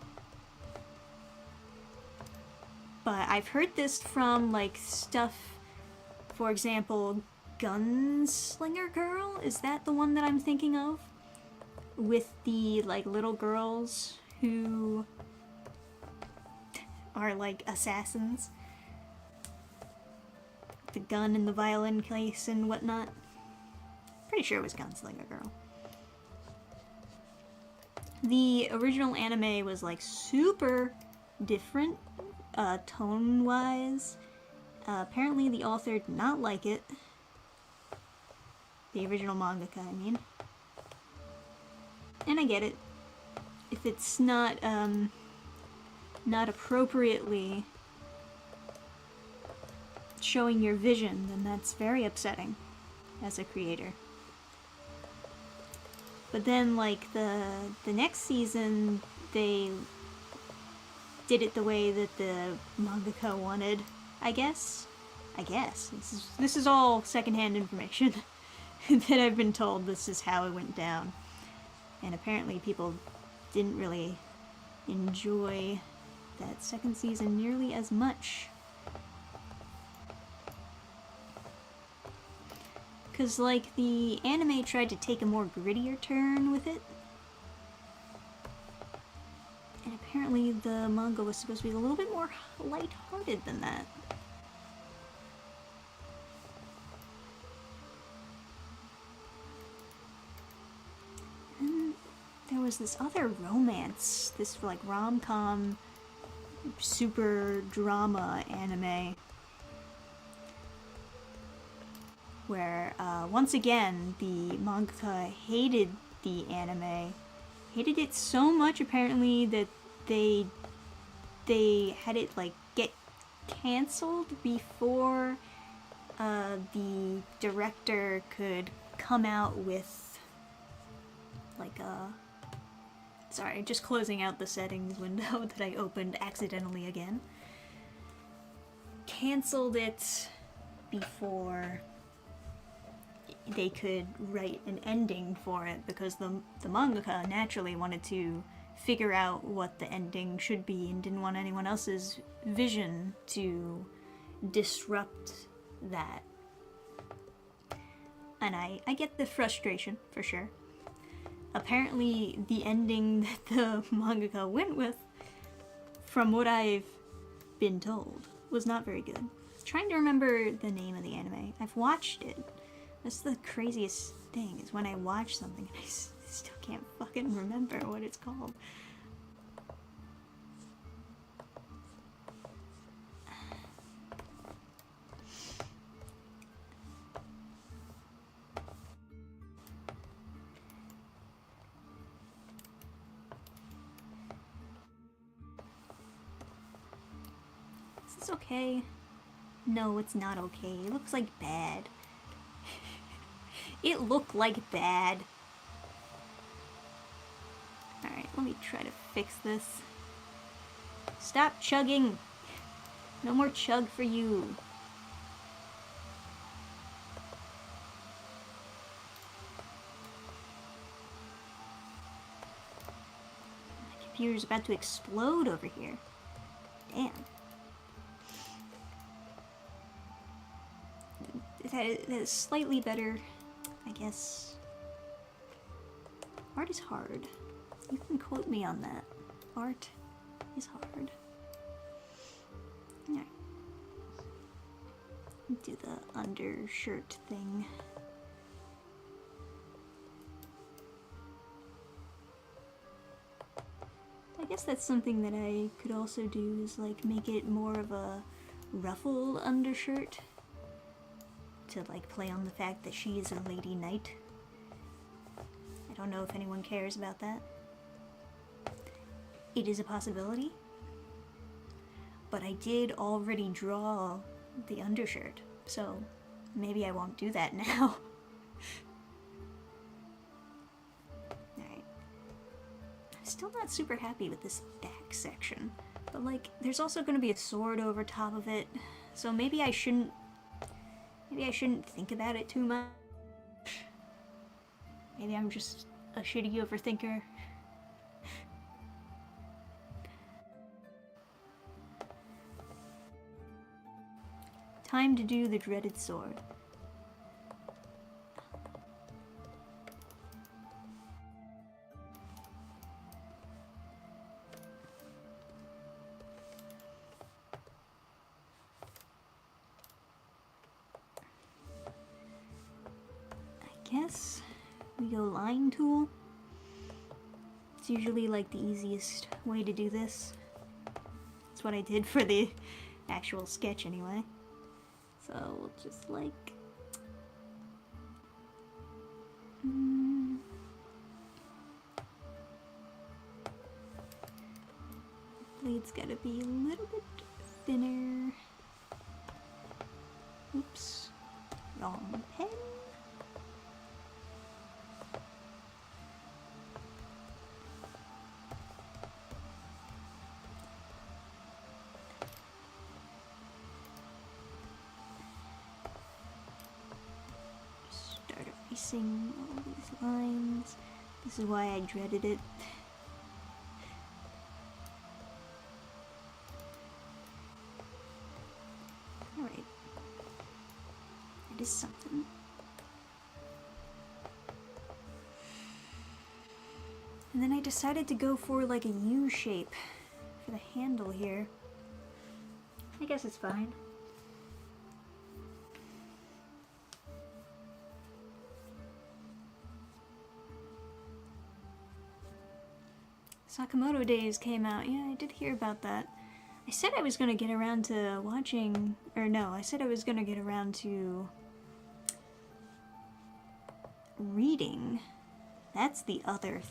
But I've heard this from, like, stuff, for example, Gunslinger Girl? Is that the one that I'm thinking of? With the, like, little girls who are, like, assassins. The gun and the violin case and whatnot. Pretty sure it was Gunslinger Girl. The original anime was, like, super different, tone-wise. Apparently the author did not like it. The original mangaka, I mean. And I get it. if it's not appropriately showing your vision, then that's very upsetting as a creator. But then, like, the next season, they did it the way that the mangaka wanted, I guess. This is all secondhand information that I've been told this is how it went down. And apparently people didn't really enjoy that second season nearly as much. Because, like, the anime tried to take a more grittier turn with it. And apparently the manga was supposed to be a little bit more lighthearted than that. And there was this other romance, this, like, rom-com, super drama anime, where, once again, the mangaka hated the anime. Hated it so much, apparently, that they had it, like, get canceled before the director could come out with, like, sorry, just closing out the settings window that I opened accidentally again. Canceled it before they could write an ending for it, because the mangaka naturally wanted to figure out what the ending should be and didn't want anyone else's vision to disrupt that. And I get the frustration, for sure. Apparently the ending that the mangaka went with, from what I've been told, was not very good. I'm trying to remember the name of the anime. I've watched it. That's the craziest thing, is when I watch something and I still can't fucking remember what it's called. Is this okay? No, it's not okay. It looks like bad. It looked like bad. Alright, let me try to fix this. Stop chugging! No more chug for you. My computer's about to explode over here. Damn. That is slightly better, I guess. Art is hard. You can quote me on that. Art is hard. Alright. Do the undershirt thing. I guess that's something that I could also do, is like make it more of a ruffle undershirt. To like play on the fact that she is a lady knight. I don't know if anyone cares about that. It is a possibility. But I did already draw the undershirt, so maybe I won't do that now. Alright. I'm still not super happy with this back section. But like, there's also going to be a sword over top of it, so maybe I shouldn't think about it too much. Maybe I'm just a shitty overthinker. Time to do the dreaded sword. Guess we go line tool. It's usually like the easiest way to do this. That's what I did for the actual sketch anyway. So we'll just like blade's gotta be a little bit thinner. Oops, wrong pen. Start erasing all these lines. This is why I dreaded it. Alright. That is something. And then I decided to go for like a U shape for the handle here. I guess it's fine. Sakamoto Days came out. Yeah, I did hear about that. I said I was gonna get around to watching, or no, I said I was gonna get around to reading. That's the other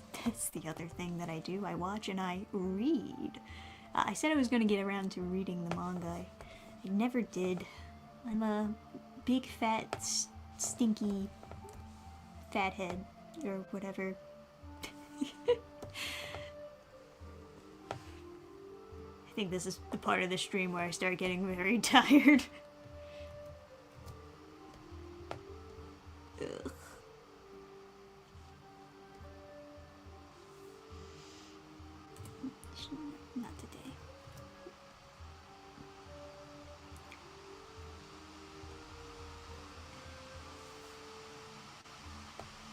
thing that I do. I watch and I read. I said I was gonna get around to reading the manga. I never did. I'm a big fat stinky fathead or whatever. I think this is the part of the stream where I start getting very tired. Ugh. Not today.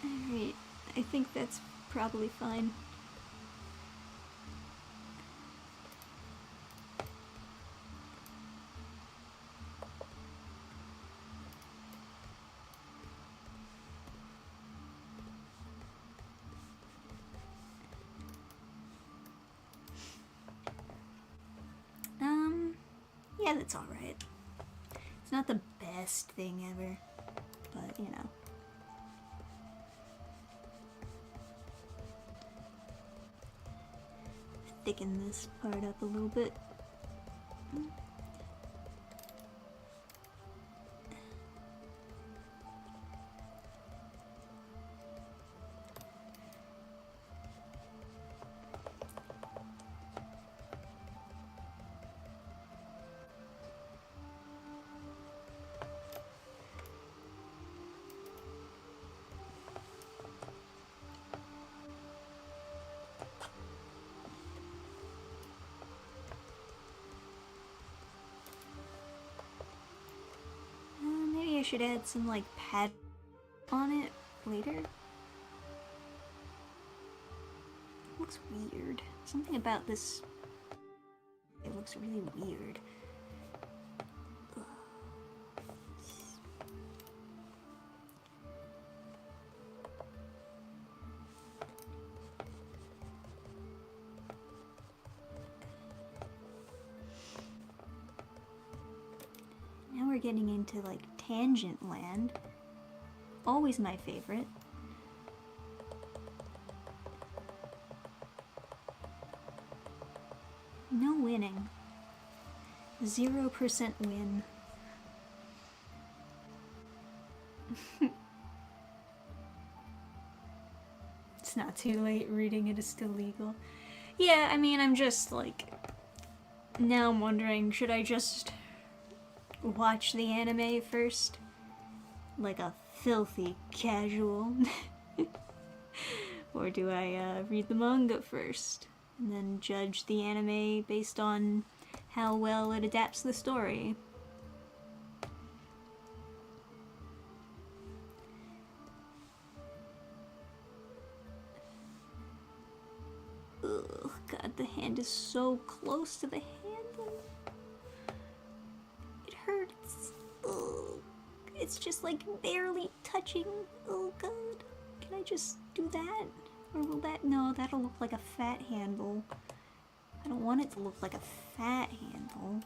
Alright, I think that's probably fine. Yeah, that's alright. It's not the best thing ever, but you know. Thicken this part up a little bit. Maybe I should add some like pad on it later. It looks weird. Something about this, it looks really weird. Ugh. Now we're getting into like tangent land. Always my favorite. No winning. 0% win. It's not too late, reading it is still legal. Yeah, I mean, I'm just like... Now I'm wondering, should I just watch the anime first? Like a filthy casual? Or do I read the manga first? And then judge the anime based on how well it adapts the story? Ugh, God, the hand is so close to the handle. It hurts. Ugh. It's just like barely touching. Oh God. Can I just do that? Or will that? No, that'll look like a fat handle. I don't want it to look like a fat handle.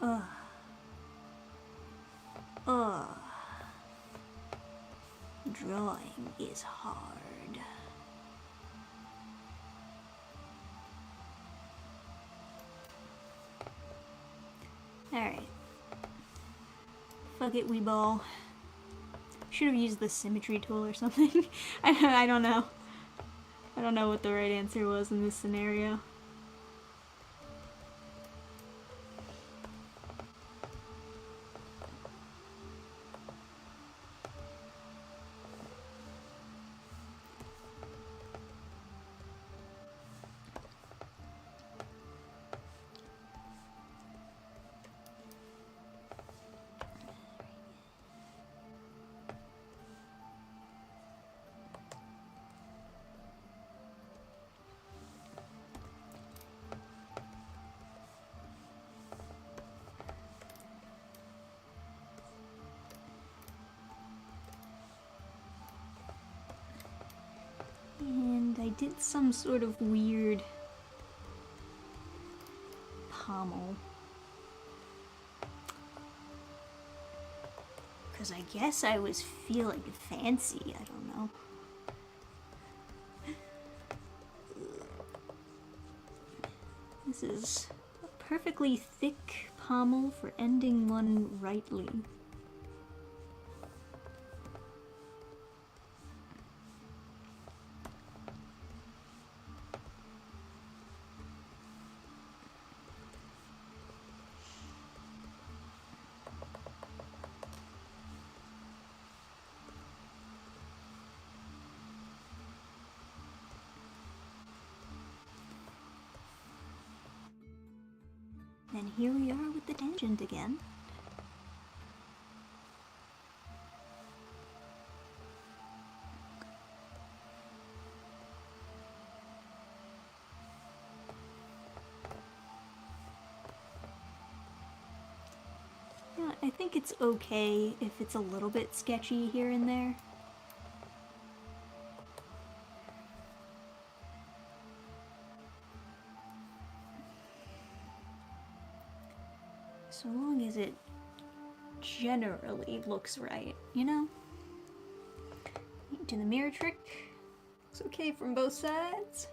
Ugh. Ugh. Drawing is hard. Alright. Fuck it, we ball. Should have used the symmetry tool or something. I don't know. I don't know what the right answer was in this scenario. And I did some sort of weird pommel. Because I guess I was feeling fancy, I don't know. This is a perfectly thick pommel for ending one rightly. And here we are with the tangent again. Yeah, I think it's okay if it's a little bit sketchy here and there. So long as it generally looks right, you know? Do the mirror trick. Looks okay from both sides.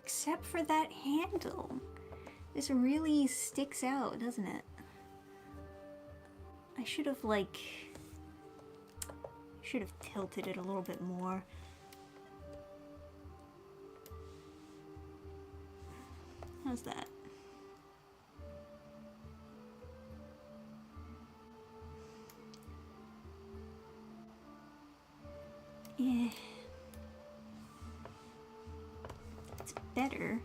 Except for that handle. This really sticks out, doesn't it? I should have, like... should have tilted it a little bit more. How's that? Yeah. It's better.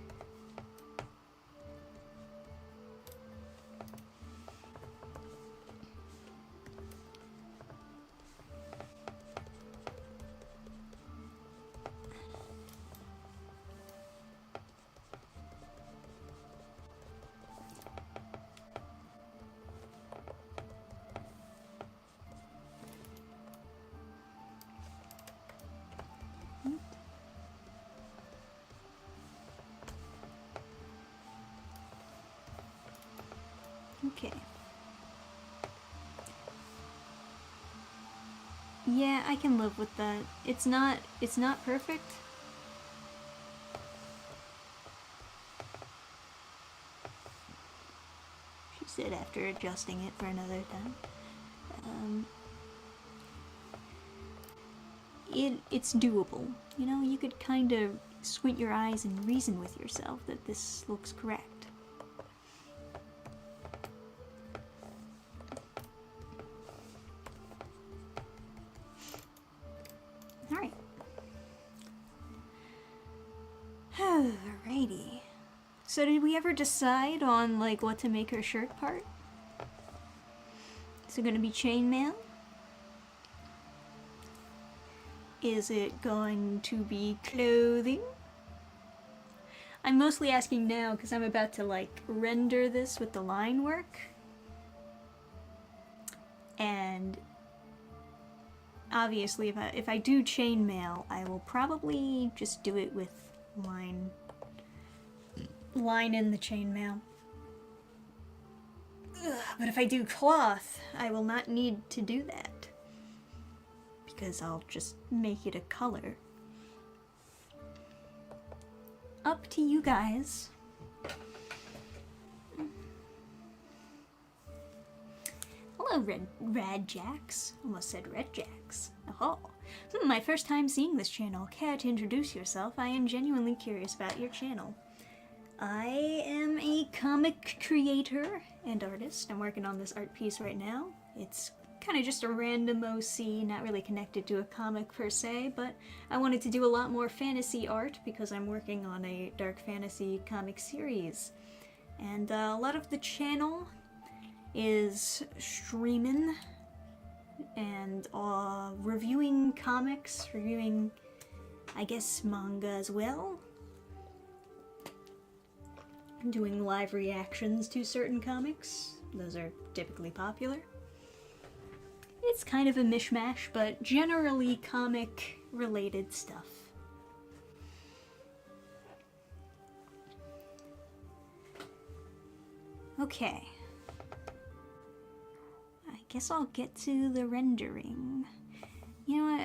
Okay. Yeah, I can live with that. It's not perfect. She said after adjusting it for another time. It's doable. You know, you could kind of squint your eyes and reason with yourself that this looks correct. Alright. Alrighty. So did we ever decide on, like, what to make her shirt part? Is it gonna be chainmail? Is it going to be clothing? I'm mostly asking now because I'm about to, like, render this with the line work. And obviously if I do chainmail, I will probably just do it with line in the chainmail. But if I do cloth, I will not need to do that. Because I'll just make it a color. Up to you guys. Hello, Radjacks. Almost said Redjacks. Oh, my first time seeing this channel. Care to introduce yourself? I am genuinely curious about your channel. I am a comic creator and artist. I'm working on this art piece right now. It's kind of just a random OC, not really connected to a comic per se, but I wanted to do a lot more fantasy art because I'm working on a dark fantasy comic series. And a lot of the channel is streaming and reviewing comics, reviewing, I guess, manga as well. Doing live reactions to certain comics. Those are typically popular. It's kind of a mishmash, but generally comic-related stuff. Okay. I guess I'll get to the rendering. You know what,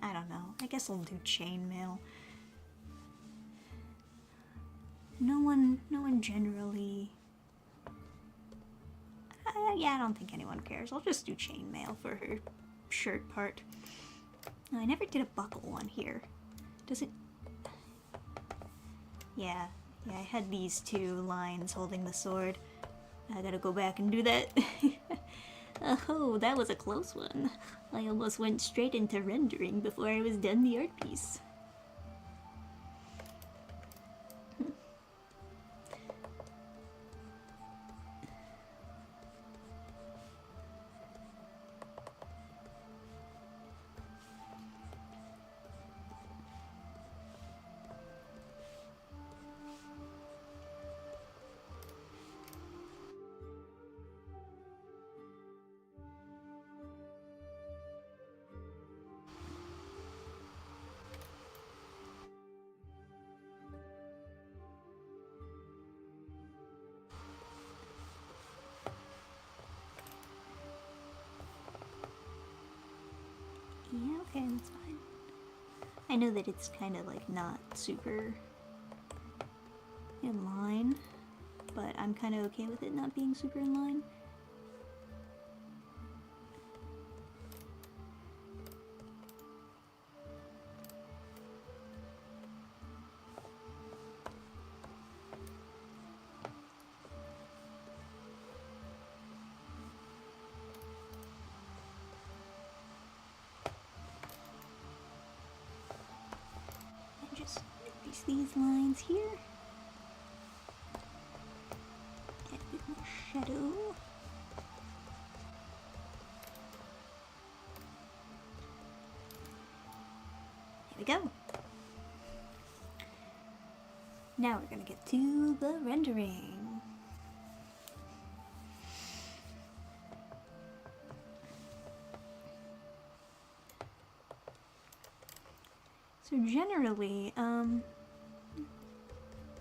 I don't know. I guess I'll do chainmail. No one generally... yeah, I don't think anyone cares. I'll just do chainmail for her shirt part. I never did a buckle on here. Does it... Yeah, I had these two lines holding the sword. I gotta go back and do that. Oh, that was a close one. I almost went straight into rendering before I was done the art piece. Yeah, okay, that's fine. I know that it's kind of like not super in line, but I'm kind of okay with it not being super in line. Just increase these lines here. Add a bit more shadow. There we go. Now we're gonna get to the rendering. So generally,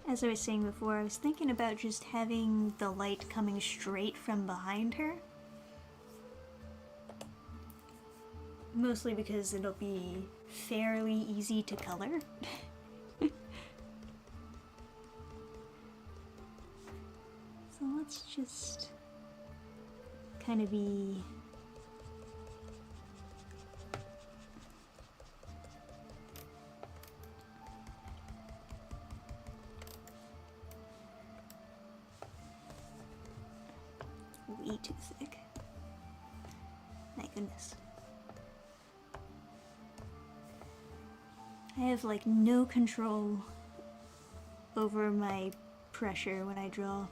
as I was saying before, I was thinking about just having the light coming straight from behind her. Mostly because it'll be fairly easy to color. So let's just kind of be... way too thick. My goodness. I have like no control over my pressure when I draw.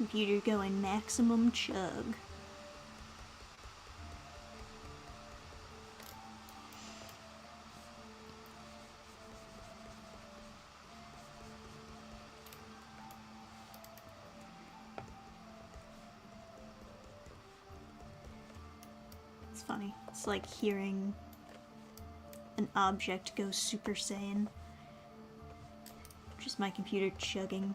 Computer going maximum chug. It's funny. It's like hearing an object go Super Saiyan. Just my computer chugging.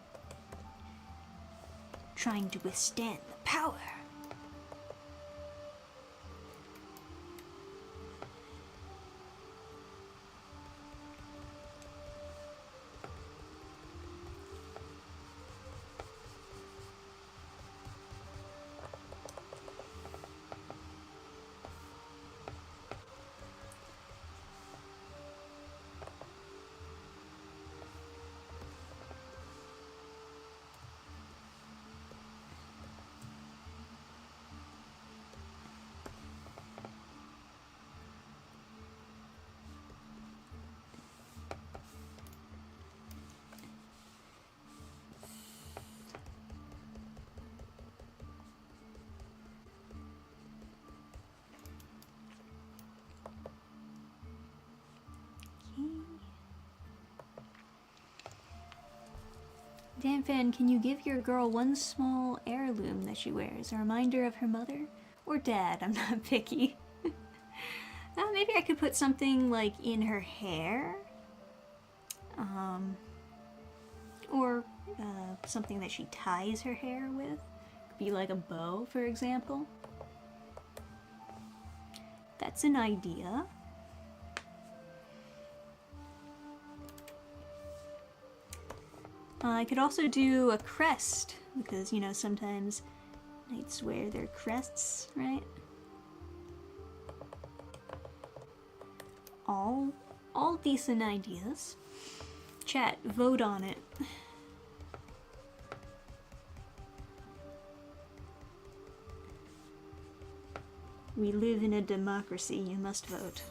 Trying to withstand the power. Dannphan, can you give your girl one small heirloom that she wears, a reminder of her mother? Or dad, I'm not picky. Maybe I could put something like in her hair? Or something that she ties her hair with. Could be like a bow, for example. That's an idea. I could also do a crest, because, you know, sometimes knights wear their crests, right? All decent ideas. Chat, vote on it. We live in a democracy, you must vote.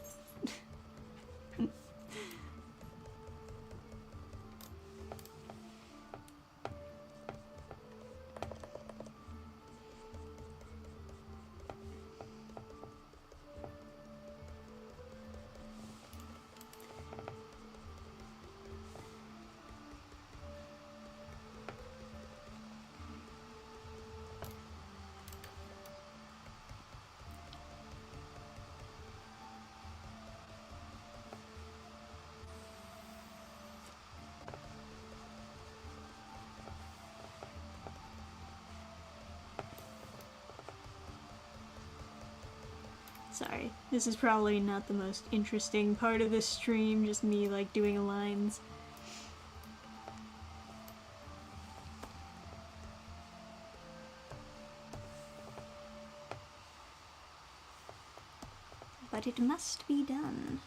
Sorry, this is probably not the most interesting part of this stream, just me like doing lines. But it must be done.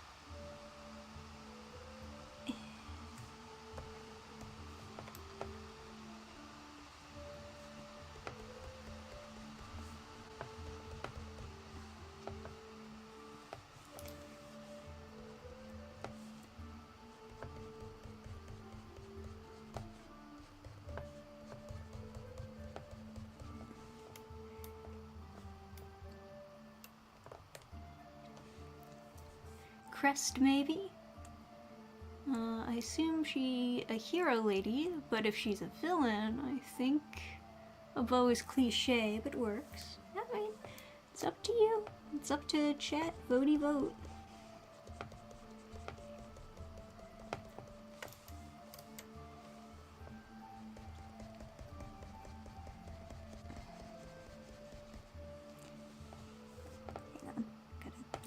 Crest, maybe? I assume she a hero lady, but if she's a villain, I think a bow is cliche, but works. I mean, it's up to you. It's up to chat. Votey vote.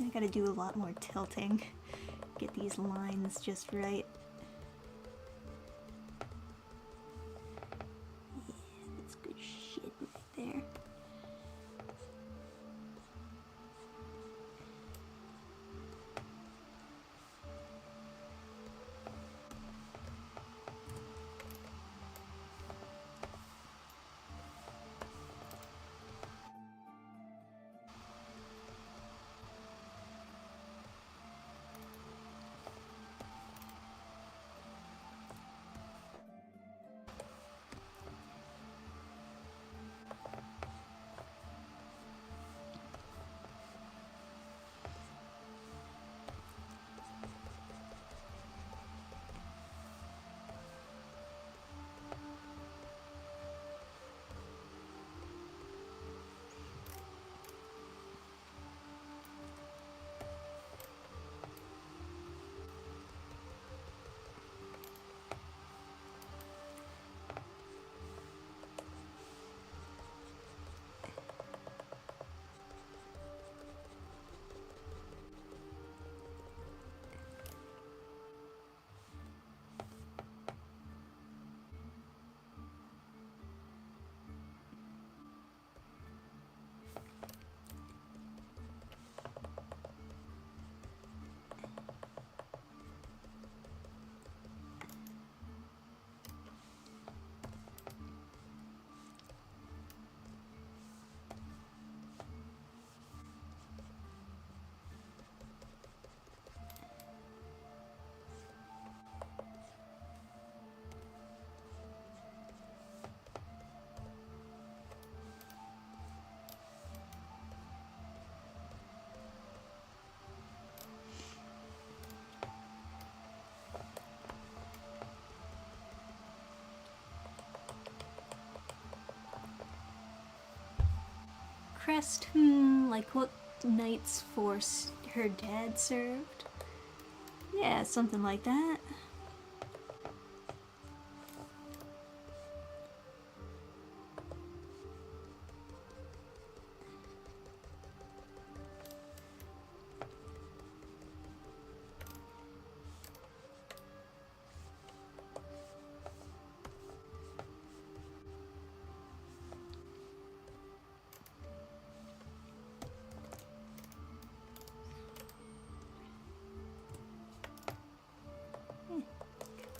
I gotta do a lot more tilting. Get these lines just right. Yeah, that's good shit right there. crest? Like what knight's force her dad served? Yeah, something like that.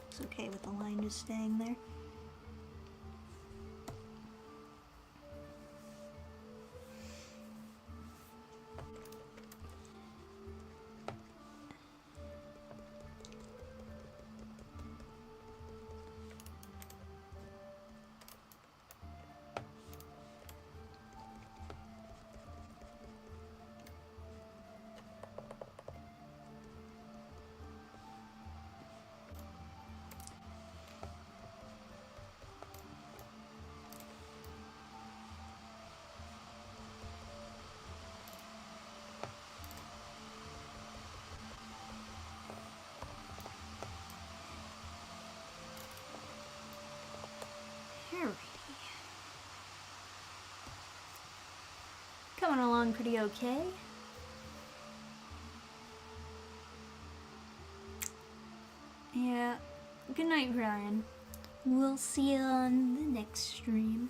It's okay with the line just staying there. Coming along pretty okay. Yeah. Good night, Brian. We'll see you on the next stream.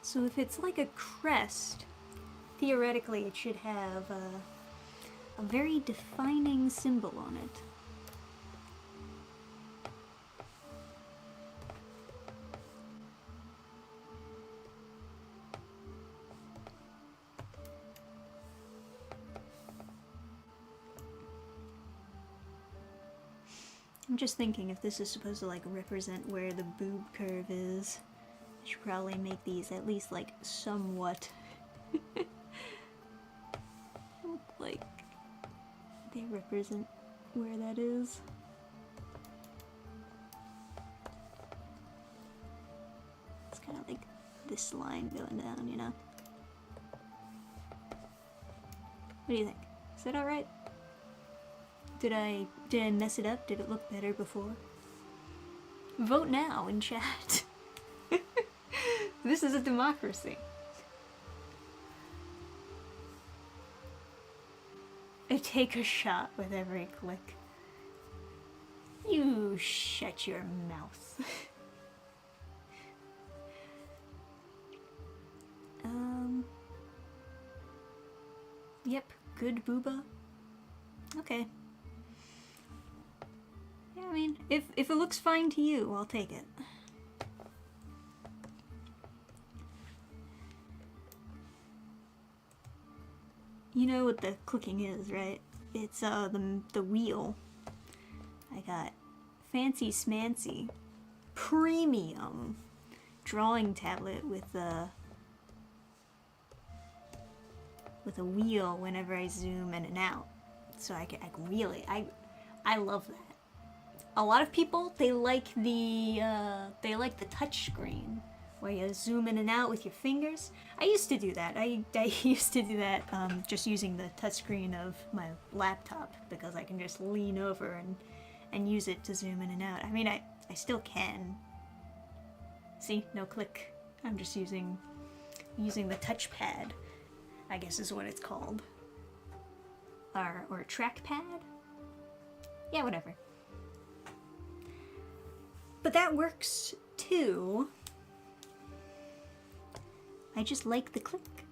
So if it's like a crest, theoretically it should have a very defining symbol on it. I'm just thinking if this is supposed to like represent where the boob curve is, I should probably make these at least like somewhat like they represent where that is. It's kind of like this line going down, you know? What do you think? Is that alright? Did I mess it up? Did it look better before? Vote now in chat. This is a democracy. I take a shot with every click. You shut your mouth. Yep, good booba. Okay. Yeah, I mean, if it looks fine to you, I'll take it. You know what the clicking is, right? It's the wheel. I got fancy smancy premium drawing tablet with a wheel whenever I zoom in and out. So I love that. A lot of people, they like the touch screen where you zoom in and out with your fingers. I used to do that. I used to do that just using the touchscreen of my laptop because I can just lean over and use it to zoom in and out. I mean, I still can. See, no click. I'm just using the touchpad, I guess is what it's called. Or a trackpad? Yeah, whatever. But that works too. I just like the click.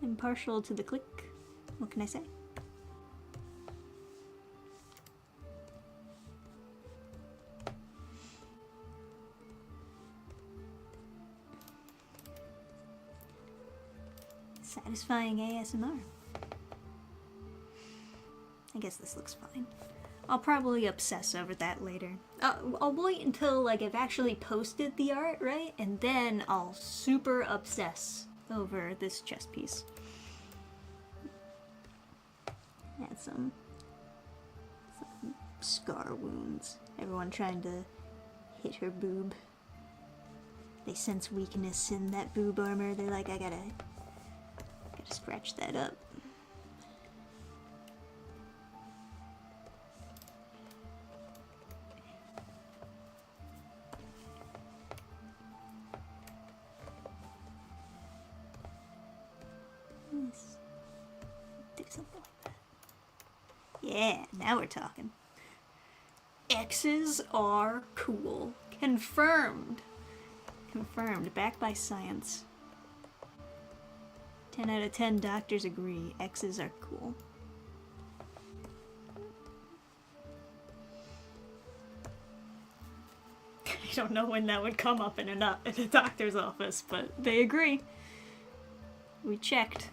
I'm partial to the click. What can I say? Satisfying ASMR. I guess this looks fine. I'll probably obsess over that later. I'll wait until like I've actually posted the art, right? And then I'll super obsess over this chest piece. Had some scar wounds. Everyone trying to hit her boob. They sense weakness in that boob armor. They're like, I gotta scratch that up. Let's do something like that. Yeah, now we're talking. X's are cool. Confirmed. Confirmed. Backed by science. 10 out of 10 doctors agree. X's are cool. I don't know when that would come up in a doctor's office, but they agree. We checked.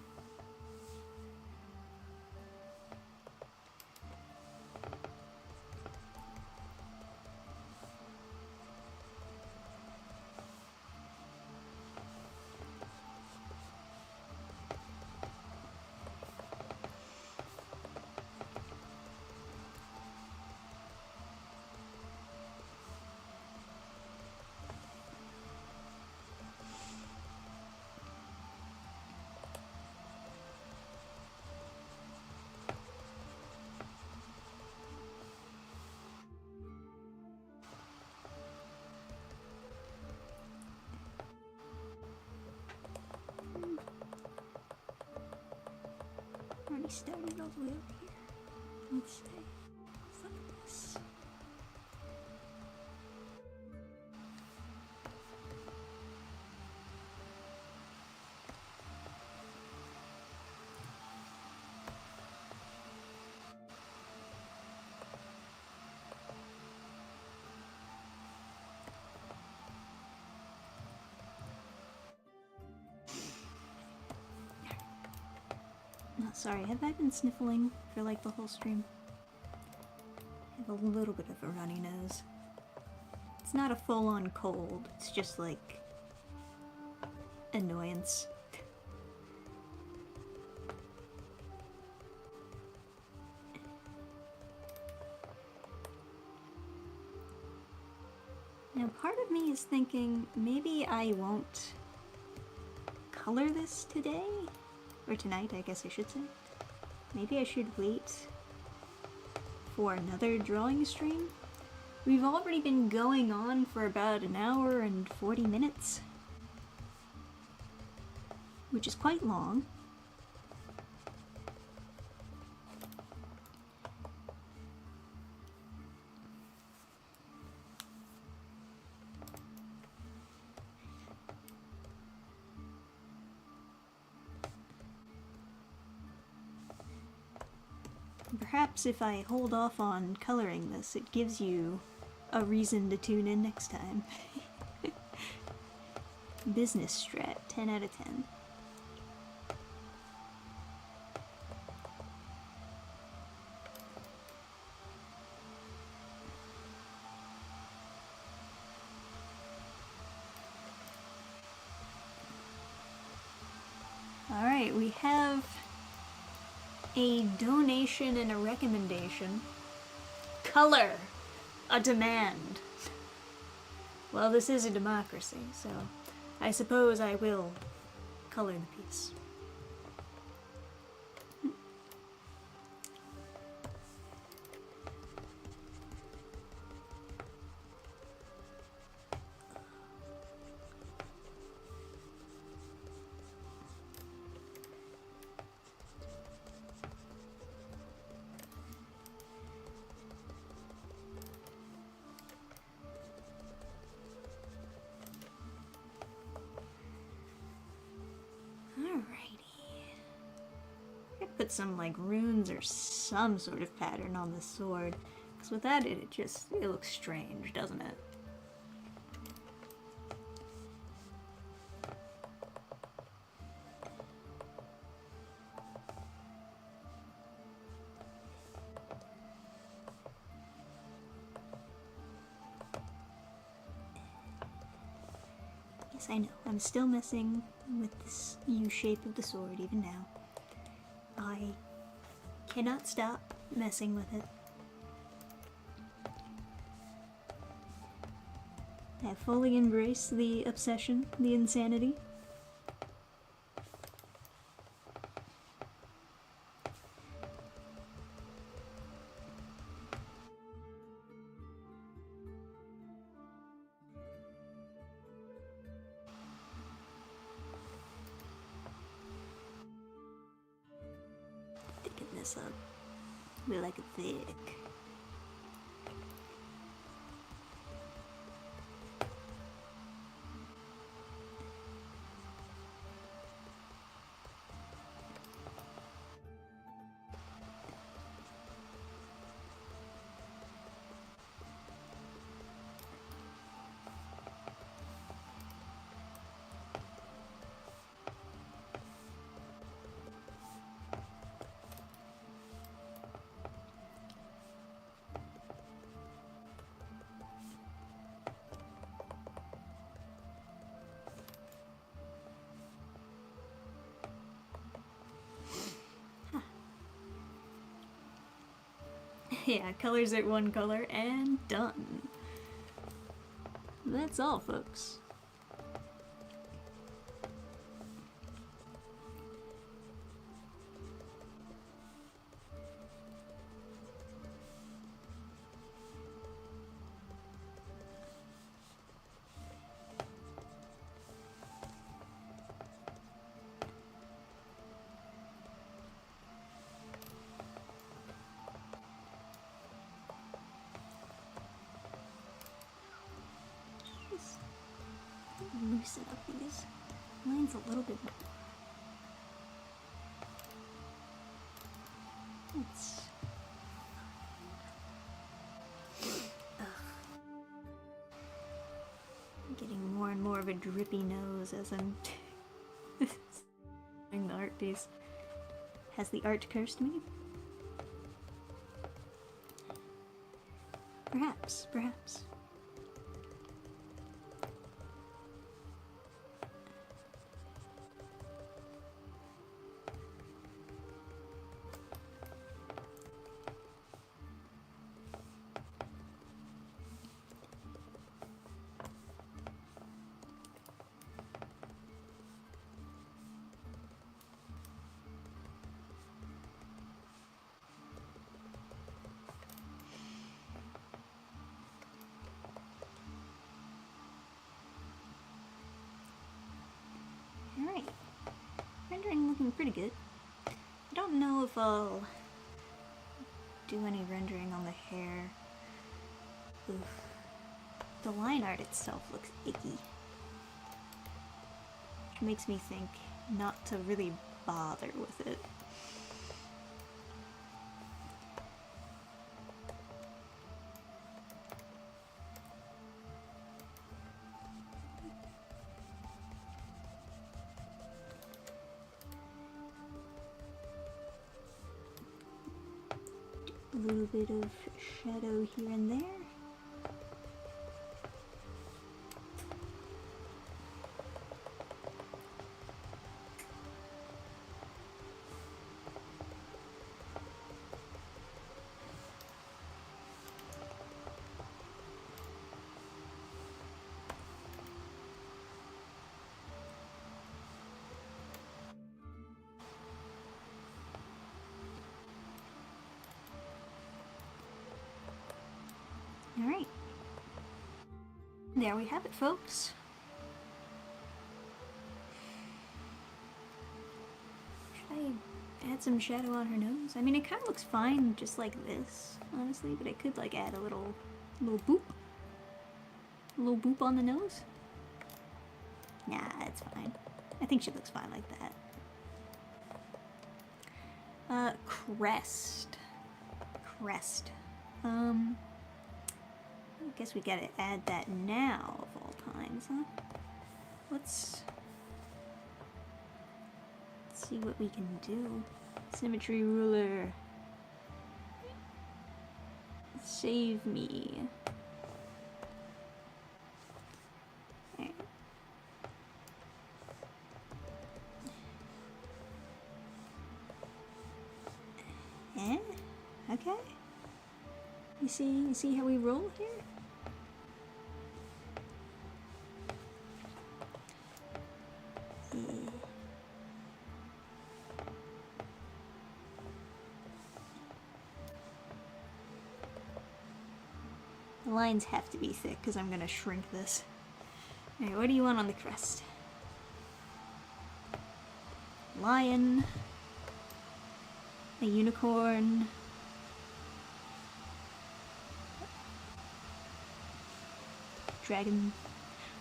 Already started all the way over here. Let's see. Let's look at this. No, sorry, have I been sniffling for like the whole stream? I have a little bit of a runny nose. It's not a full-on cold, it's just like annoyance. Now part of me is thinking maybe I won't color this today? Or tonight, I guess I should say. Maybe I should wait for another drawing stream. We've already been going on for about an hour and 40 minutes. Which is quite long. Perhaps if I hold off on coloring this, it gives you a reason to tune in next time. Business strat, 10 out of 10. Alright, we have a donation and a recommendation. Color! A demand. Well, this is a democracy, so I suppose I will color the piece. Alrighty. I could put some like runes or some sort of pattern on the sword, because without it, it looks strange, doesn't it? Yes, I know. I'm still messing with this U shape of the sword even now. I cannot stop messing with it. I have fully embraced the obsession, the insanity. Thicken this up. We like it thick. Yeah, colors it one color and done. That's all, folks. Loosen up these lines a little bit more. It's... I'm getting more and more of a drippy nose as I'm doing the art piece. Has the art cursed me? Perhaps, perhaps. Alright. Rendering looking pretty good. I don't know if I'll do any rendering on the hair. Oof. The line art itself looks icky. Which makes me think not to really bother with it. A little bit of shadow here and there. Alright. There we have it, folks. Should I add some shadow on her nose? I mean, it kind of looks fine just like this, honestly, but I could like add a little boop. A little boop on the nose. Nah, it's fine. I think she looks fine like that. Crest. Crest. I guess we gotta add that now of all times, huh? Let's see what we can do. Symmetry ruler. Save me. Alright. Okay. You see how we roll here? The lines have to be thick because I'm gonna shrink this. Alright, what do you want on the crest? Lion. A unicorn. Dragon.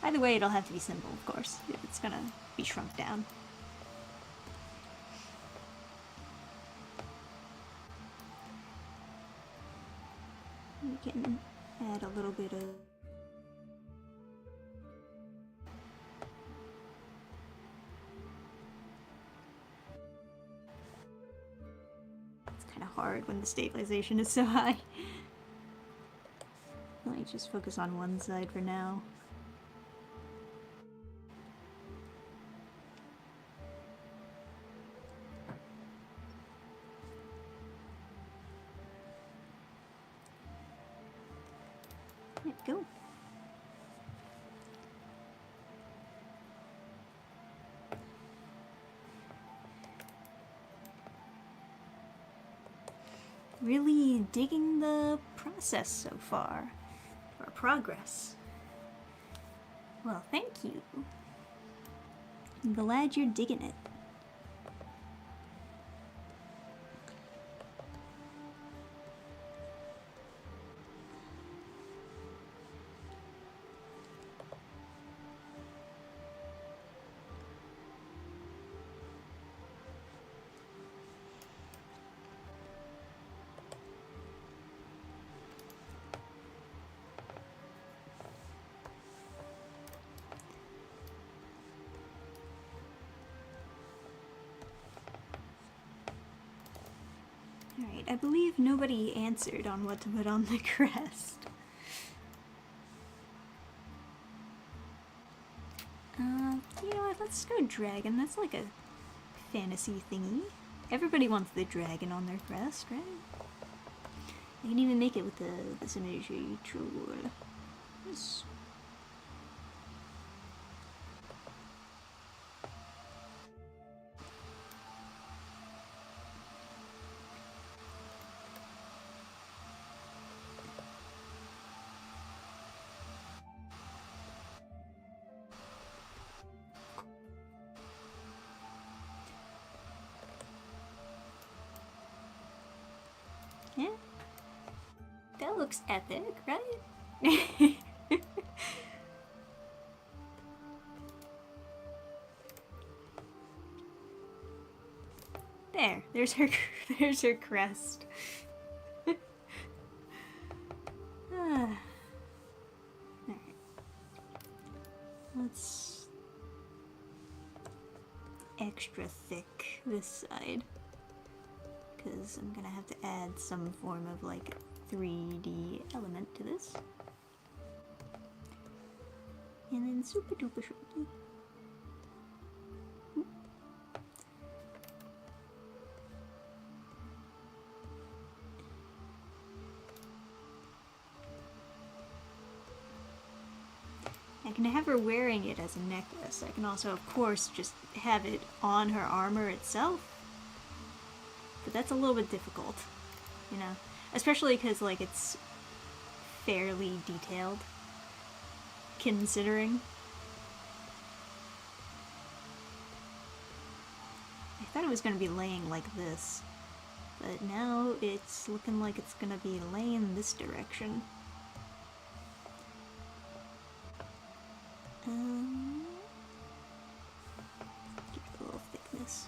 Either way, it'll have to be simple, of course. It's gonna be shrunk down. We can add a little bit of... It's kind of hard when the stabilization is so high. Let me just focus on one side for now. There we go. Really digging the process so far. Our progress. Well, thank you. I'm glad you're digging it. Alright, I believe nobody answered on what to put on the crest. You know what, let's go dragon. That's like a fantasy thingy. Everybody wants the dragon on their crest, right? I can even make it with the symmetry tool. Yes. Yeah. That looks epic, right? there's her crest. Alright. Let's extra thick this side. Because I'm gonna have to add some form of like 3D element to this. And then super duper shrinky. I can have her wearing it as a necklace. I can also, of course, just have it on her armor itself. But that's a little bit difficult, you know? Especially because, like, it's fairly detailed, considering. I thought it was going to be laying like this, but now it's looking like it's going to be laying this direction. Give it a little thickness.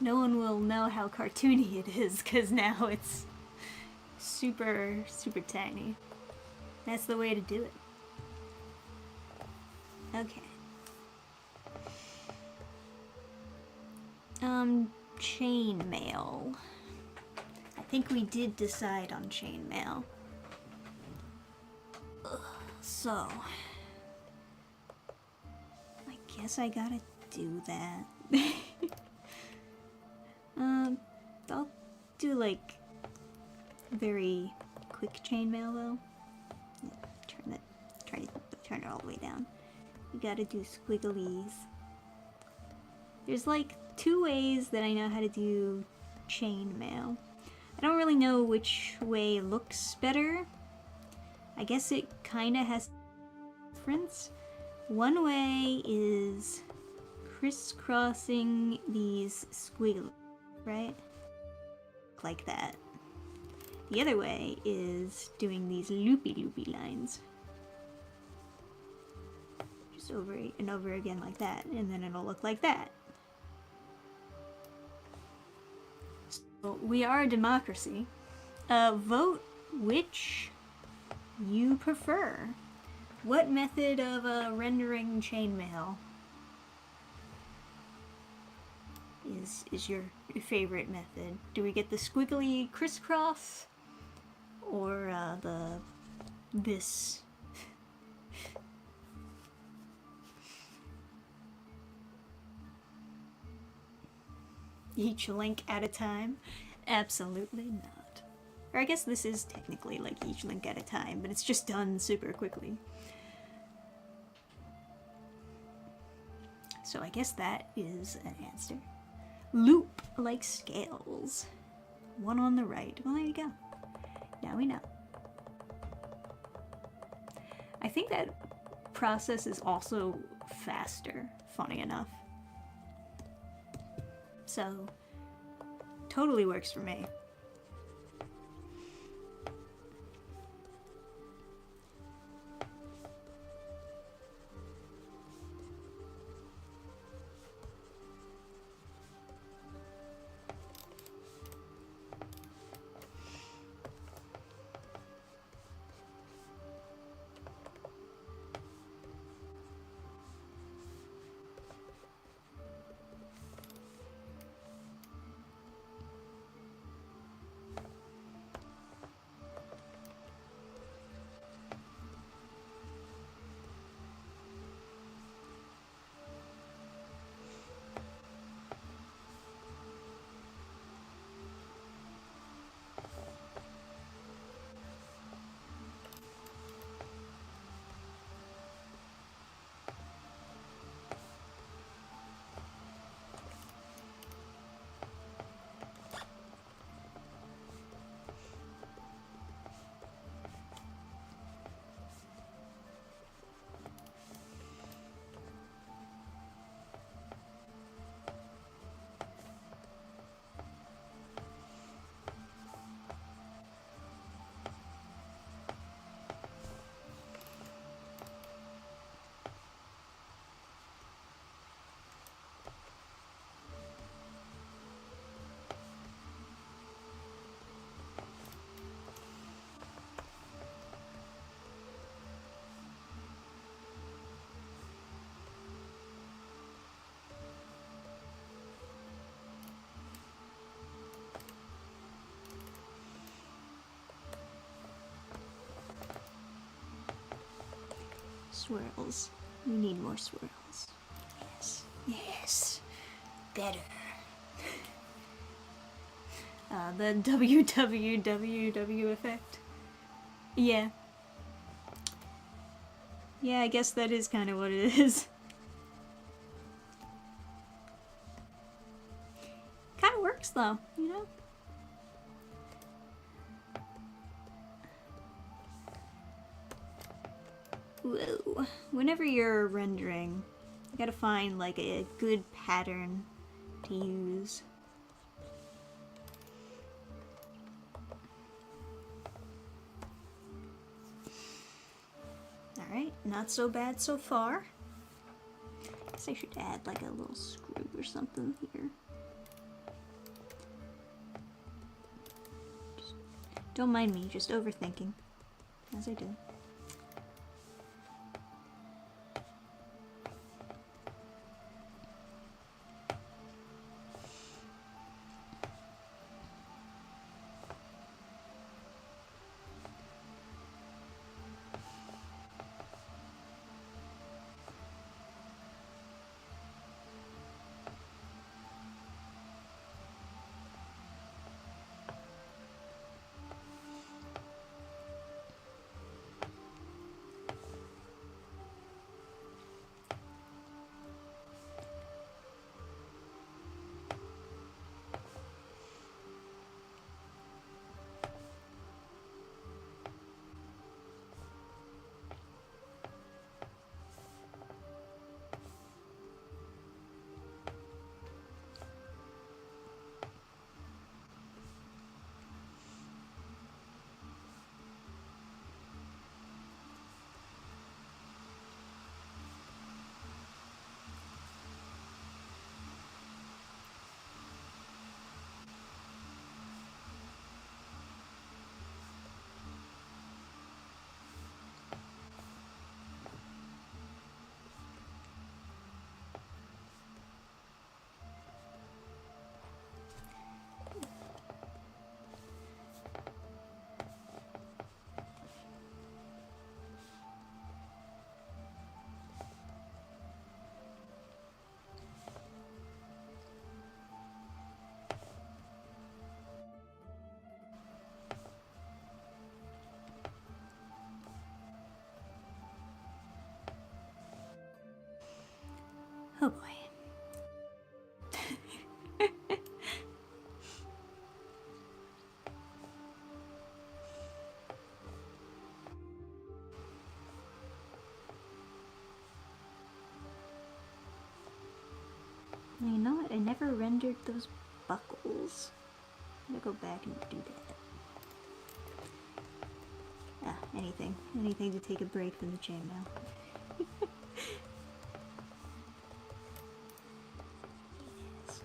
no one will know how cartoony it is, because now it's super, super tiny. That's the way to do it. Okay. Chainmail. I think we did decide on chainmail. So, I guess I gotta do that. I'll do like very quick chainmail though. Turn it all the way down. You gotta do squigglies. There's like 2 ways that I know how to do chainmail. I don't really know which way looks better. I guess it kinda has difference. One way is crisscrossing these squiggles, right? Like that. The other way is doing these loopy lines. Just over and over again like that, and then it'll look like that. So we are a democracy. Vote which you prefer. What method of rendering chainmail is your favorite method? Do we get the squiggly crisscross or this? Each link at a time? Absolutely not. Or I guess this is technically like each link at a time, but it's just done super quickly. So I guess that is an answer. Loop like scales. One on the right. Well, there you go. Now we know. I think that process is also faster, funny enough. So, totally works for me. Swirls. We need more swirls. Yes. Yes. Better. The WWWW effect. Yeah. Yeah, I guess that is kind of what it is. Kind of works though, you know? Whoa. Whenever you're rendering, you gotta find like a good pattern to use. Alright, not so bad so far. Guess I should add like a little screw or something here. Don't mind me, just overthinking. As I do. Oh boy. You know what? I never rendered those buckles. I'm gonna go back and do that. Ah, anything. Anything to take a break from the chainmail. Yes.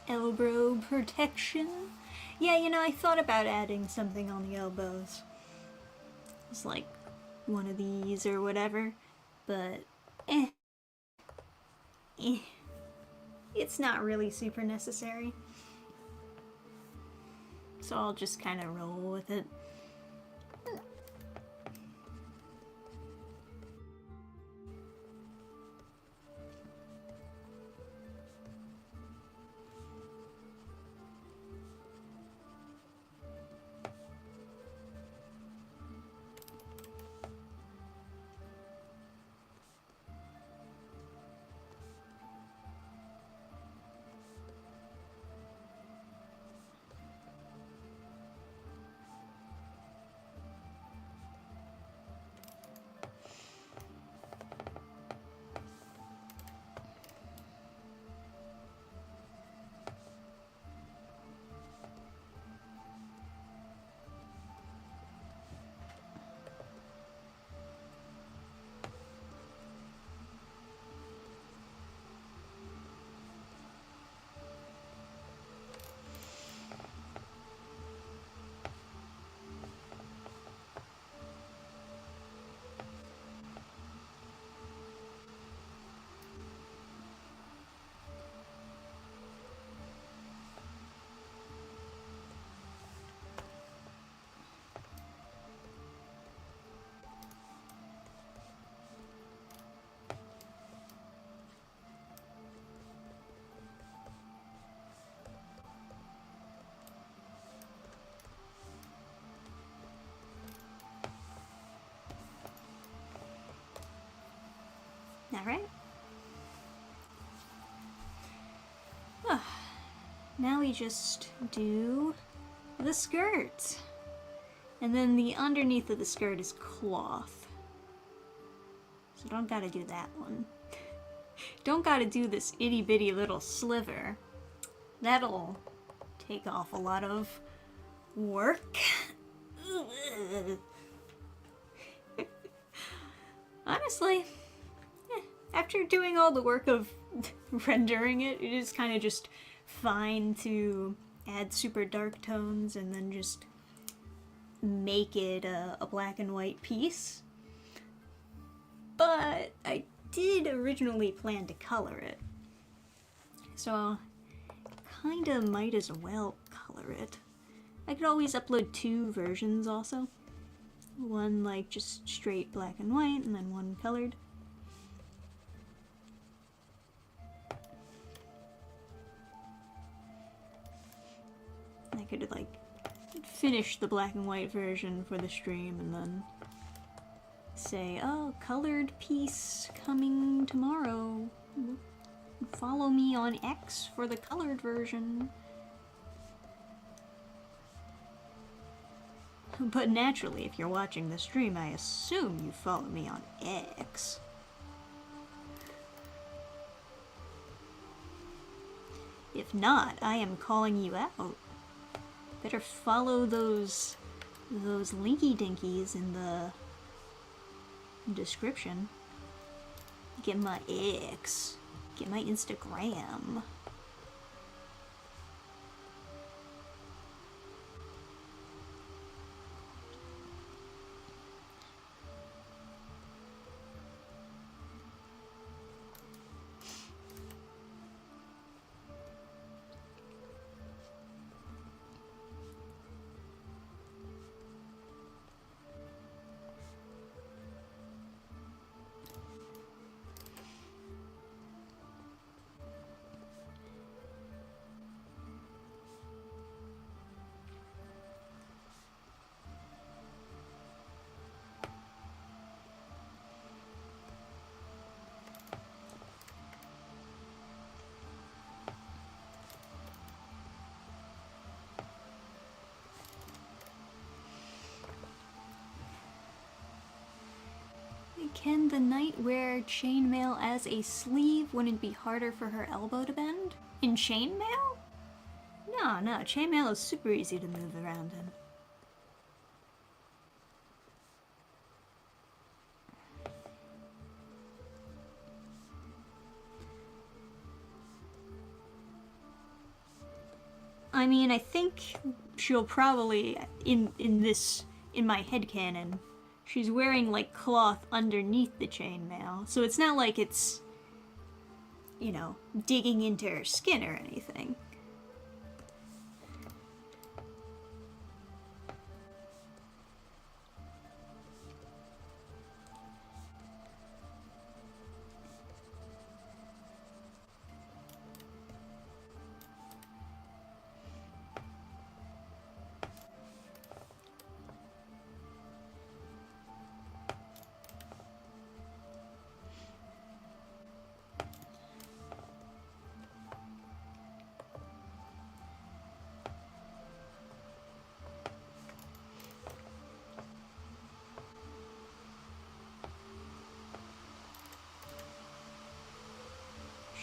Elbow protection. Yeah, you know, I thought about adding something on the elbows. It's like one of these or whatever, but it's not really super necessary. So I'll just kind of roll with it. Alright. Now we just do the skirt. And then the underneath of the skirt is cloth. So don't gotta do that one. Don't gotta do this itty bitty little sliver. That'll take off a lot of work. Honestly, after doing all the work of rendering it, it is kind of just fine to add super dark tones and then just make it a black and white piece. But I did originally plan to color it, so kinda might as well color it. I could always upload 2 versions also. One like just straight black and white, and then one colored. I could like finish the black and white version for the stream and then say, oh, colored piece coming tomorrow. Follow me on X for the colored version. But naturally, if you're watching the stream, I assume you follow me on X. If not, I am calling you out. Better follow those linky dinkies in the description. Get my X. Get my Instagram. Can the knight wear chainmail as a sleeve? Wouldn't it be harder for her elbow to bend? In chainmail? No, chainmail is super easy to move around in. I mean, I think she'll probably, in my headcanon, she's wearing, like, cloth underneath the chainmail, so it's not like it's, you know, digging into her skin or anything.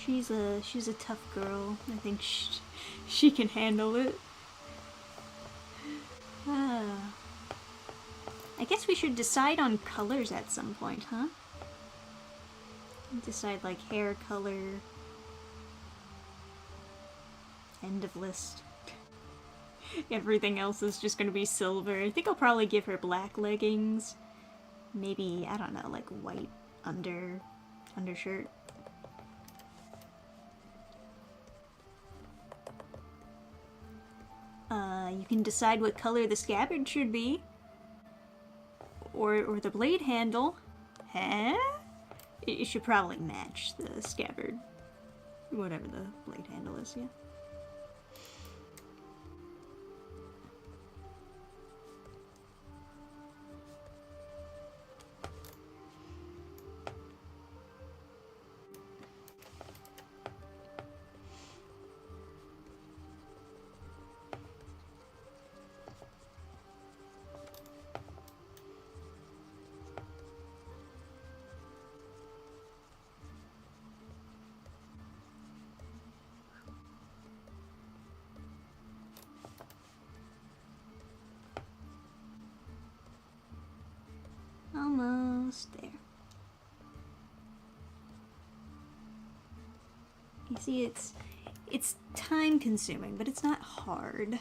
She's a tough girl. I think she can handle it. I guess we should decide on colors at some point, huh? Decide like hair color. End of list. Everything else is just gonna be silver. I think I'll probably give her black leggings. Maybe, I don't know, like white undershirt. You can decide what color the scabbard should be. Or the blade handle. Huh? It should probably match the scabbard. Whatever the blade handle is, yeah. almost there. You see, it's time consuming, but it's not hard.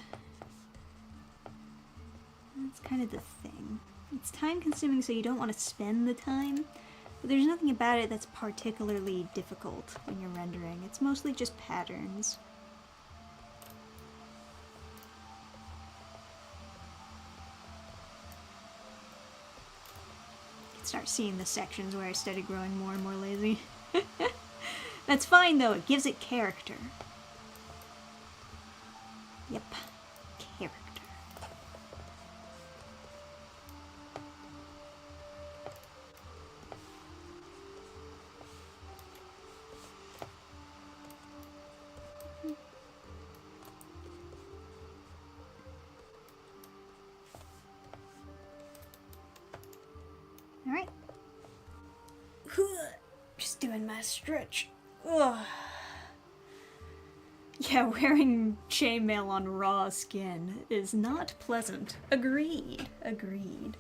That's kind of the thing. It's time consuming, so you don't want to spend the time, but there's nothing about it that's particularly difficult when you're rendering. It's mostly just patterns. You can start seeing the sections where I started growing more and more lazy. That's fine though, it gives it character. Yep, character. Alright. Just doing my stretch. Ugh. Yeah, wearing chainmail on raw skin is not pleasant. Agreed. Agreed.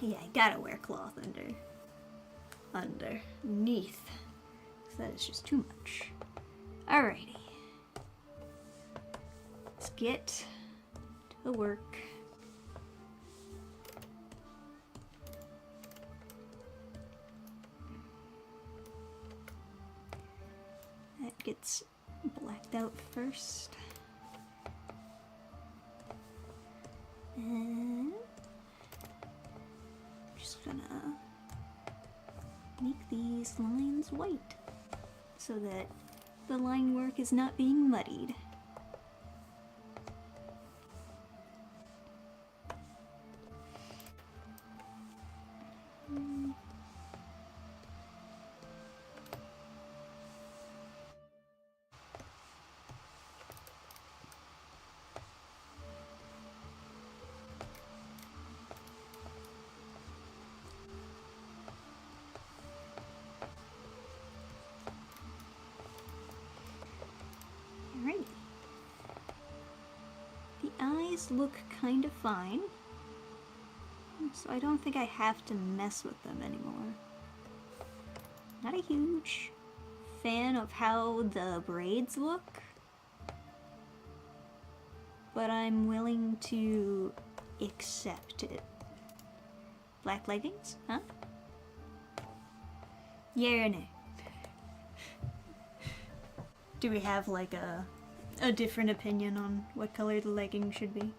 Yeah, I gotta wear cloth underneath. So that is just too much. Alrighty. Let's get to work. That gets blacked out first. And I'm just gonna make these lines white so that the line work is not being muddied. Alright. The eyes look kind of fine, so I don't think I have to mess with them anymore. Not a huge fan of how the braids look, but I'm willing to accept it. Black leggings, huh? Yeah or no? Do we have like a different opinion on what color the leggings should be?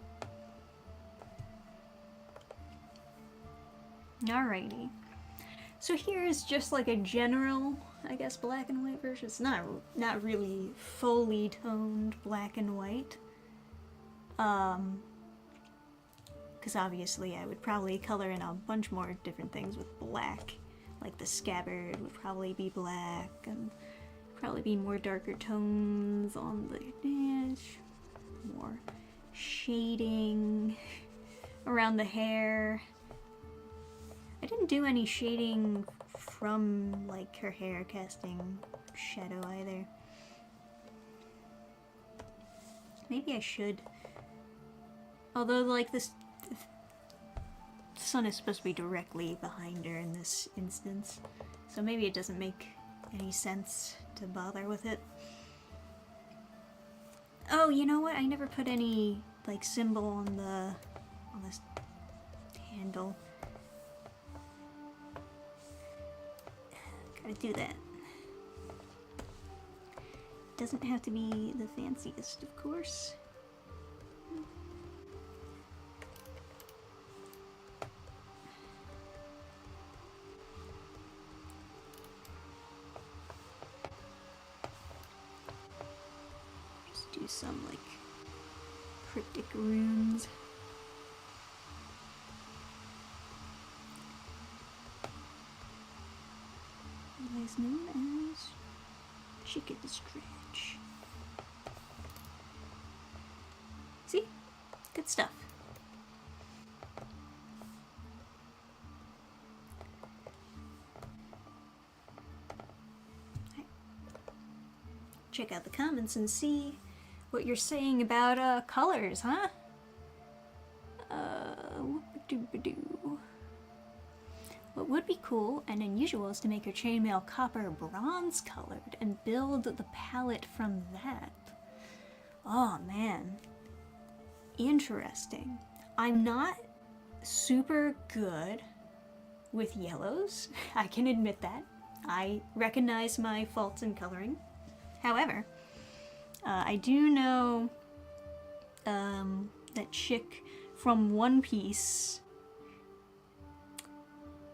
Alrighty. So here is just like a general, I guess, black and white version. It's not really fully toned black and white. Because obviously I would probably color in a bunch more different things with black. Like the scabbard would probably be black, and probably be more darker tones on the dash, more shading around the hair. I didn't do any shading from like her hair casting shadow either. Maybe I should. Although like the sun is supposed to be directly behind her in this instance, so maybe it doesn't make any sense to bother with it. Oh, you know what? I never put any like symbol on this handle. Gotta do that. Doesn't have to be the fanciest, of course. Do some like cryptic runes. Otherwise known as chicken stretch. See? Good stuff. Right. Check out the comments and see what you're saying about colors, huh? Whoop-a-doo-ba-doo. would be cool and unusual is to make her chainmail copper bronze colored and build the palette from that. Oh man. Interesting. I'm not super good with yellows. I can admit that. I recognize my faults in coloring. However, I do know that chick from One Piece,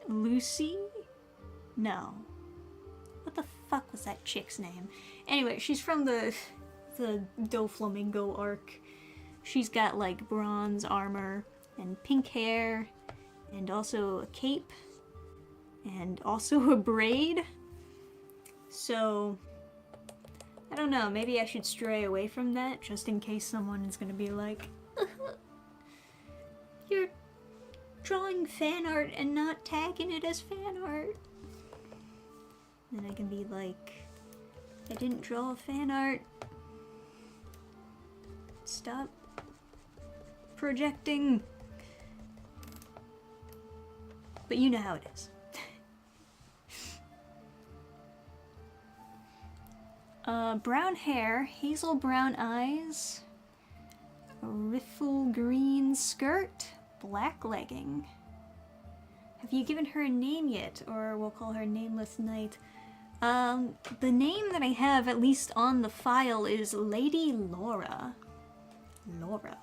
Lucy? No. What the fuck was that chick's name? Anyway, she's from the Doflamingo arc. She's got like bronze armor and pink hair and also a cape and also a braid. So I don't know, maybe I should stray away from that just in case someone is gonna be like, you're drawing fan art and not tagging it as fan art. Then I can be like, I didn't draw fan art. Stop projecting. But you know how it is. Brown hair, hazel brown eyes, a riffle green skirt, black legging. Have you given her a name yet? Or we'll call her Nameless Knight. The name that I have, at least on the file, is Lady Laura. Laura.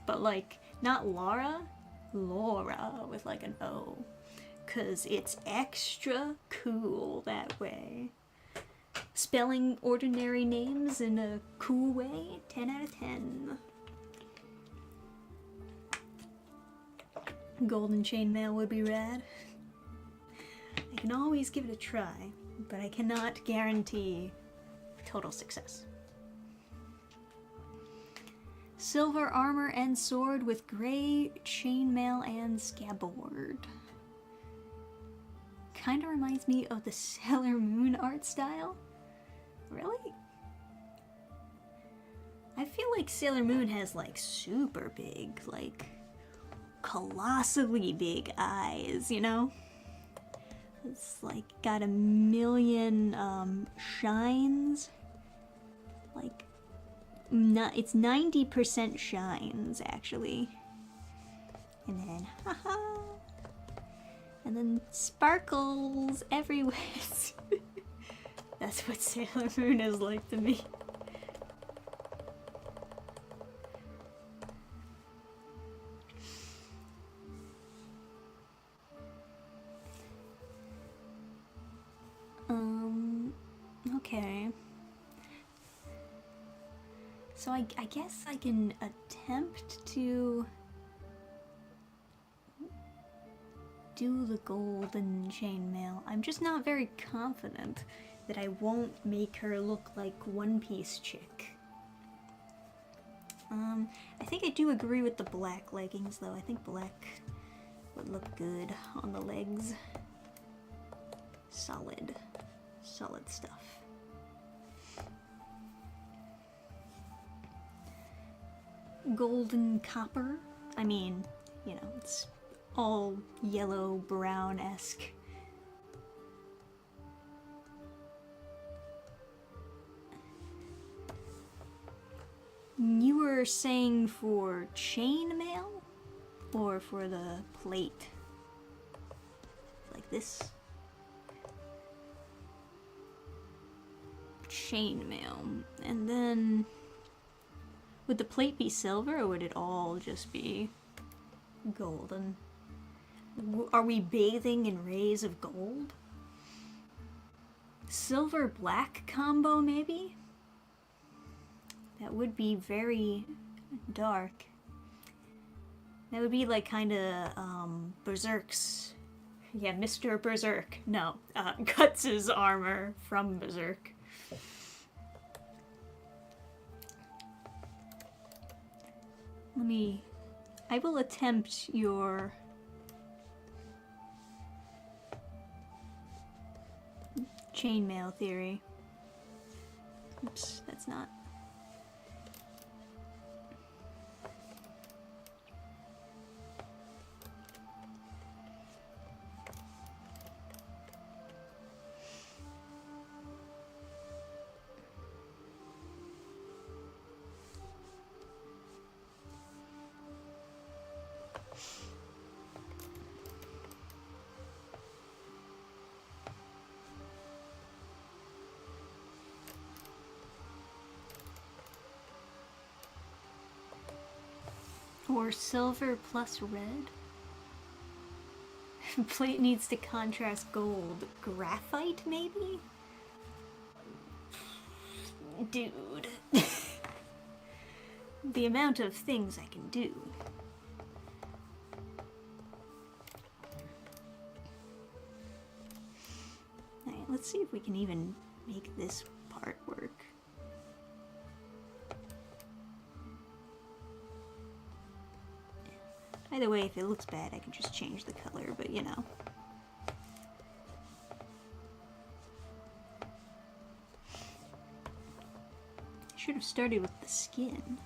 But like, not Laura, Laura with like an O. 'Cause it's extra cool that way. Spelling ordinary names in a cool way, 10 out of 10. Golden chainmail would be rad. I can always give it a try, but I cannot guarantee total success. Silver armor and sword with gray chainmail and scabbard. Kinda reminds me of the Sailor Moon art style. Really? I feel like Sailor Moon has like super big, like colossally big eyes, you know? It's like got a million shines. Like, it's 90% shines actually. And then, haha. And then sparkles everywhere. That's what Sailor Moon is like to me. Okay. So I guess I can attempt to do the golden chainmail. I'm just not very confident that I won't make her look like One Piece chick. I think I do agree with the black leggings though. I think black would look good on the legs. Solid stuff. Golden copper. I mean, you know, it's all yellow brown-esque. You were saying for chainmail or for the plate? Like this? Chainmail. And then would the plate be silver or would it all just be golden? Are we bathing in rays of gold? Silver black combo maybe? That would be very dark. That would be like kinda Berserk's. Yeah, Mr. Berserk. No, Guts' armor from Berserk. I will attempt your chainmail theory. Oops, that's not. Or silver plus red? Plate needs to contrast gold. Graphite, maybe? Dude. The amount of things I can do. Alright, let's see if we can even make this part work. Either way, if it looks bad, I can just change the color, but you know. I should have started with the skin.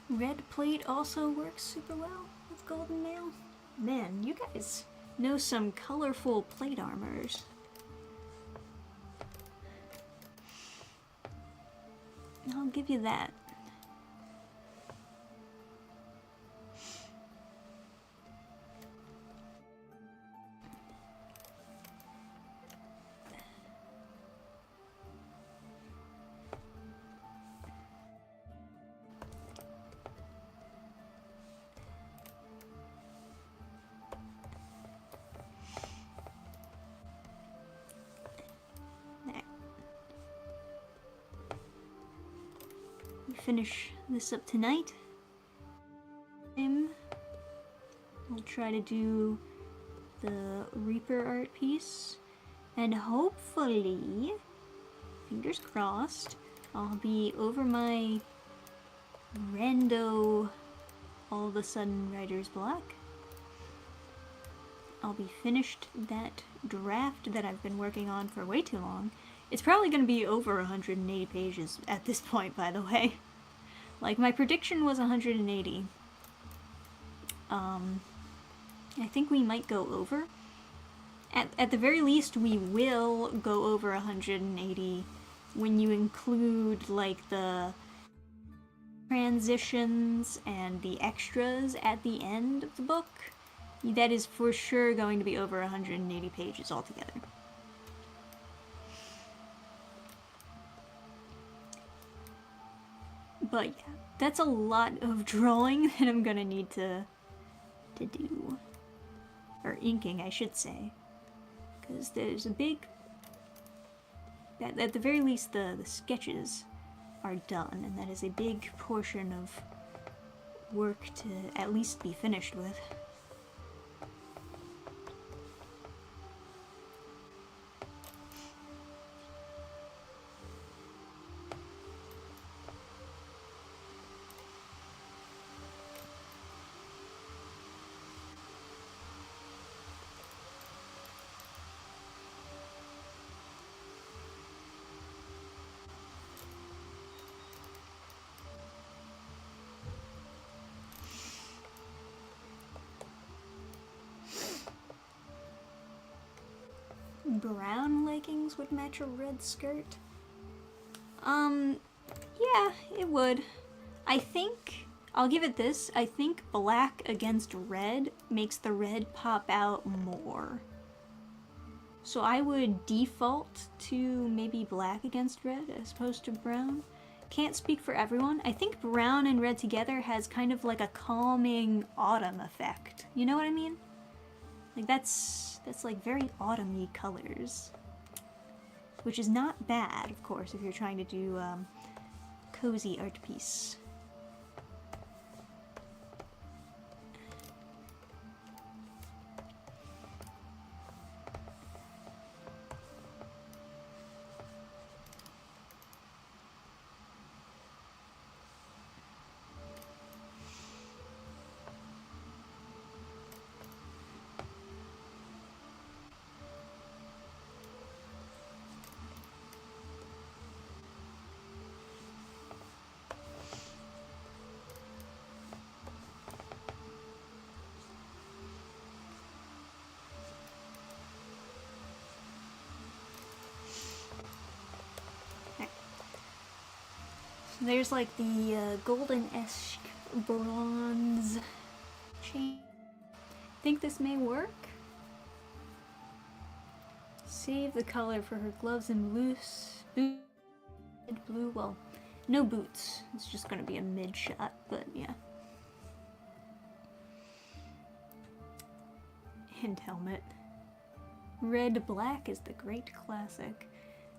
Red plate also works super well with golden mail. Man, you guys know some colorful plate armors. I'll give you that. Finish this up tonight. I'll try to do the Reaper art piece, and hopefully, fingers crossed, I'll be over my rando all of a sudden writer's block. I'll be finished that draft that I've been working on for way too long. It's probably going to be over 180 pages at this point, by the way. Like, my prediction was 180. I think we might go over. At the very least, we will go over 180 when you include, like, the transitions and the extras at the end of the book. That is for sure going to be over 180 pages altogether. But yeah, that's a lot of drawing that I'm gonna need to do. Or inking, I should say. Because there's a big... At the very least, the sketches are done, and that is a big portion of work to at least be finished with. Brown leggings would match a red skirt. Yeah, it would. I think, I'll give it this, I think black against red makes the red pop out more. So I would default to maybe black against red as opposed to brown. Can't speak for everyone. I think brown and red together has kind of like a calming autumn effect. You know what I mean? Like that's like very autumny colors. Which is not bad, of course, if you're trying to do cozy art piece. There's like the golden-esque bronze chain. Think this may work? Save the color for her gloves and loose boot. Blue, well, no boots. It's just gonna be a mid shot, but yeah. And helmet. Red black is the great classic.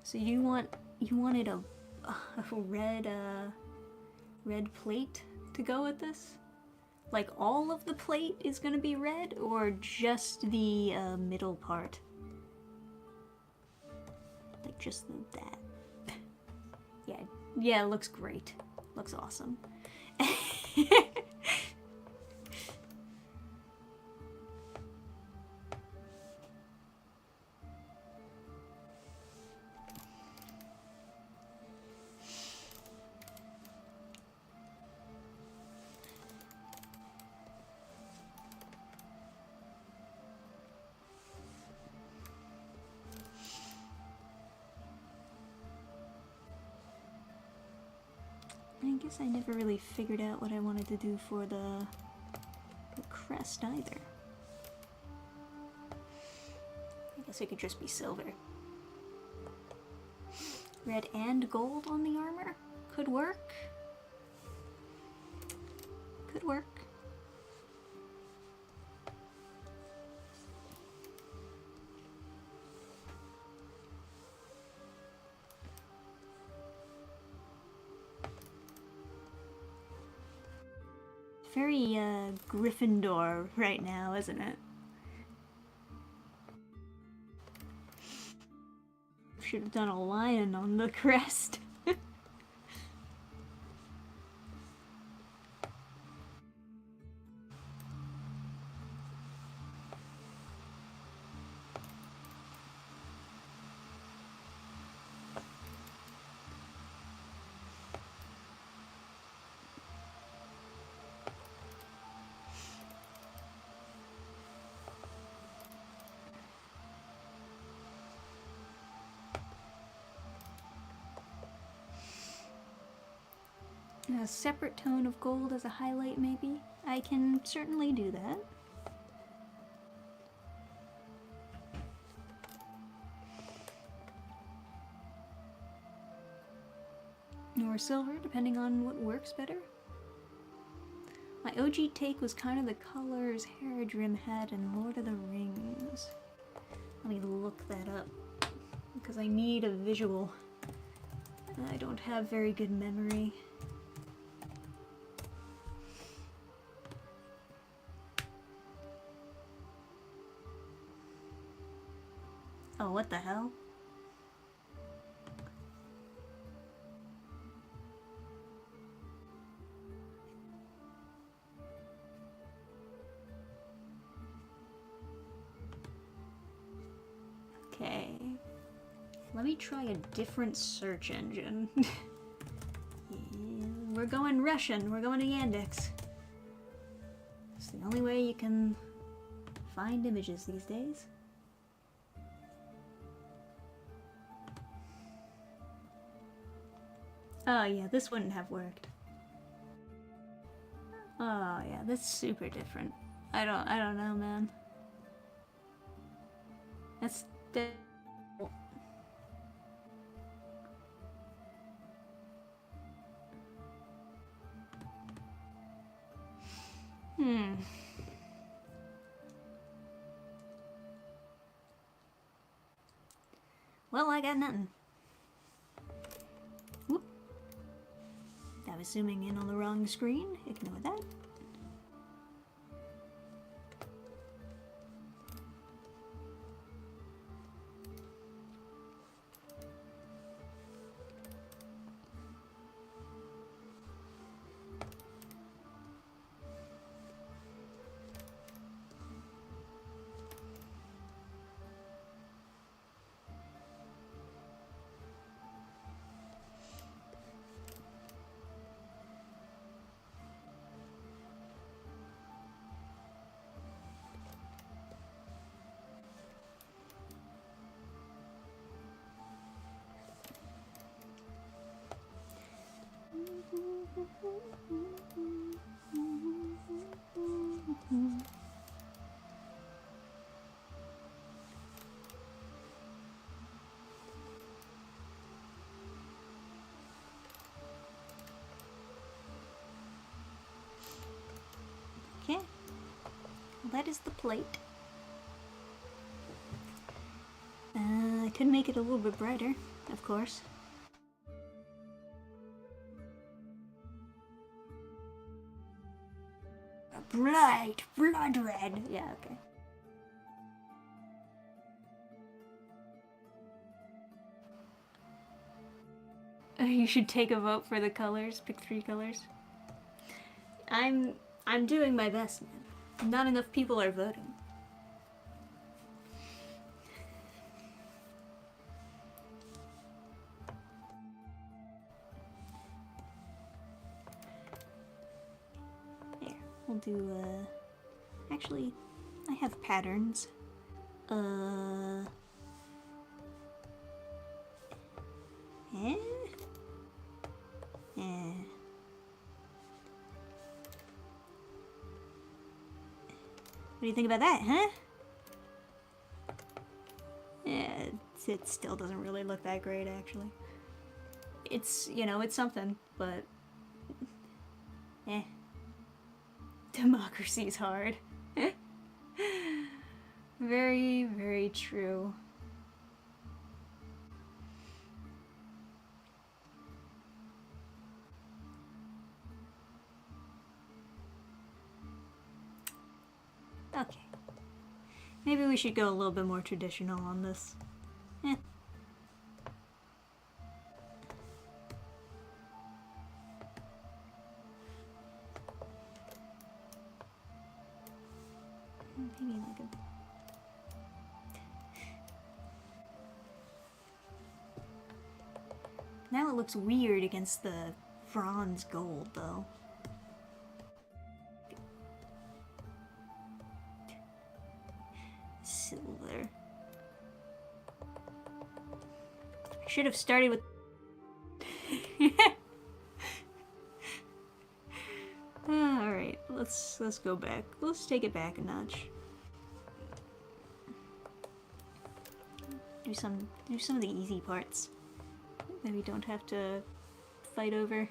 So you wanted a red plate to go with this? Like all of the plate is gonna be red, or just the middle part? Like just that. Yeah, it looks great. Looks awesome. I guess I never really figured out what I wanted to do for the crest either. I guess it could just be silver. Red and gold on the armor? Could work. Could work. Very Gryffindor right now, isn't it? Should have done a lion on the crest. A separate tone of gold as a highlight, maybe? I can certainly do that. Or silver, depending on what works better. My OG take was kind of the colors Haradrim had in Lord of the Rings. Let me look that up, because I need a visual. I don't have very good memory. Oh, what the hell? Okay. Let me try a different search engine. We're going Russian. We're going to Yandex. It's the only way you can find images these days. Oh yeah, this wouldn't have worked. Oh yeah, that's super different. I don't know, man. That's Well, I got nothing. Whoop. I was zooming in on the wrong screen. Ignore that. Okay. Well, that is the plate. I could make it a little bit brighter, of course. Bright, blood red. Yeah, okay. You should take a vote for the colors. Pick 3 colors. I'm doing my best, man. Not enough people are voting. There. We'll do actually I have patterns. Eh? Eh. What do you think about that, huh? Yeah, it still doesn't really look that great, actually. It's, you know, it's something, but... Democracy's hard. Very, very true. Okay. Maybe we should go a little bit more traditional on this. Maybe like a... Now it looks weird against the bronze gold, though. Silver. I should have started with... Alright, let's go back. Let's take it back a notch. Do some of the easy parts that we don't have to fight over.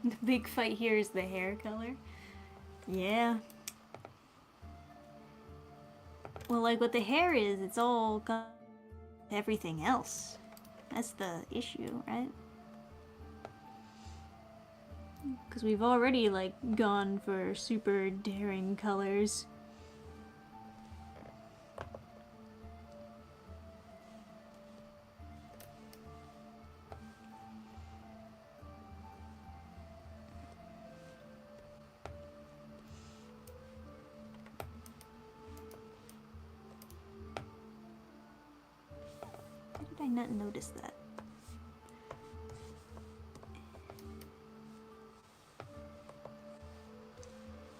The big fight here is the hair color. Yeah. Well, like what the hair is, it's all got everything else. That's the issue, right? Because we've already, like, gone for super daring colors. How did I not notice that?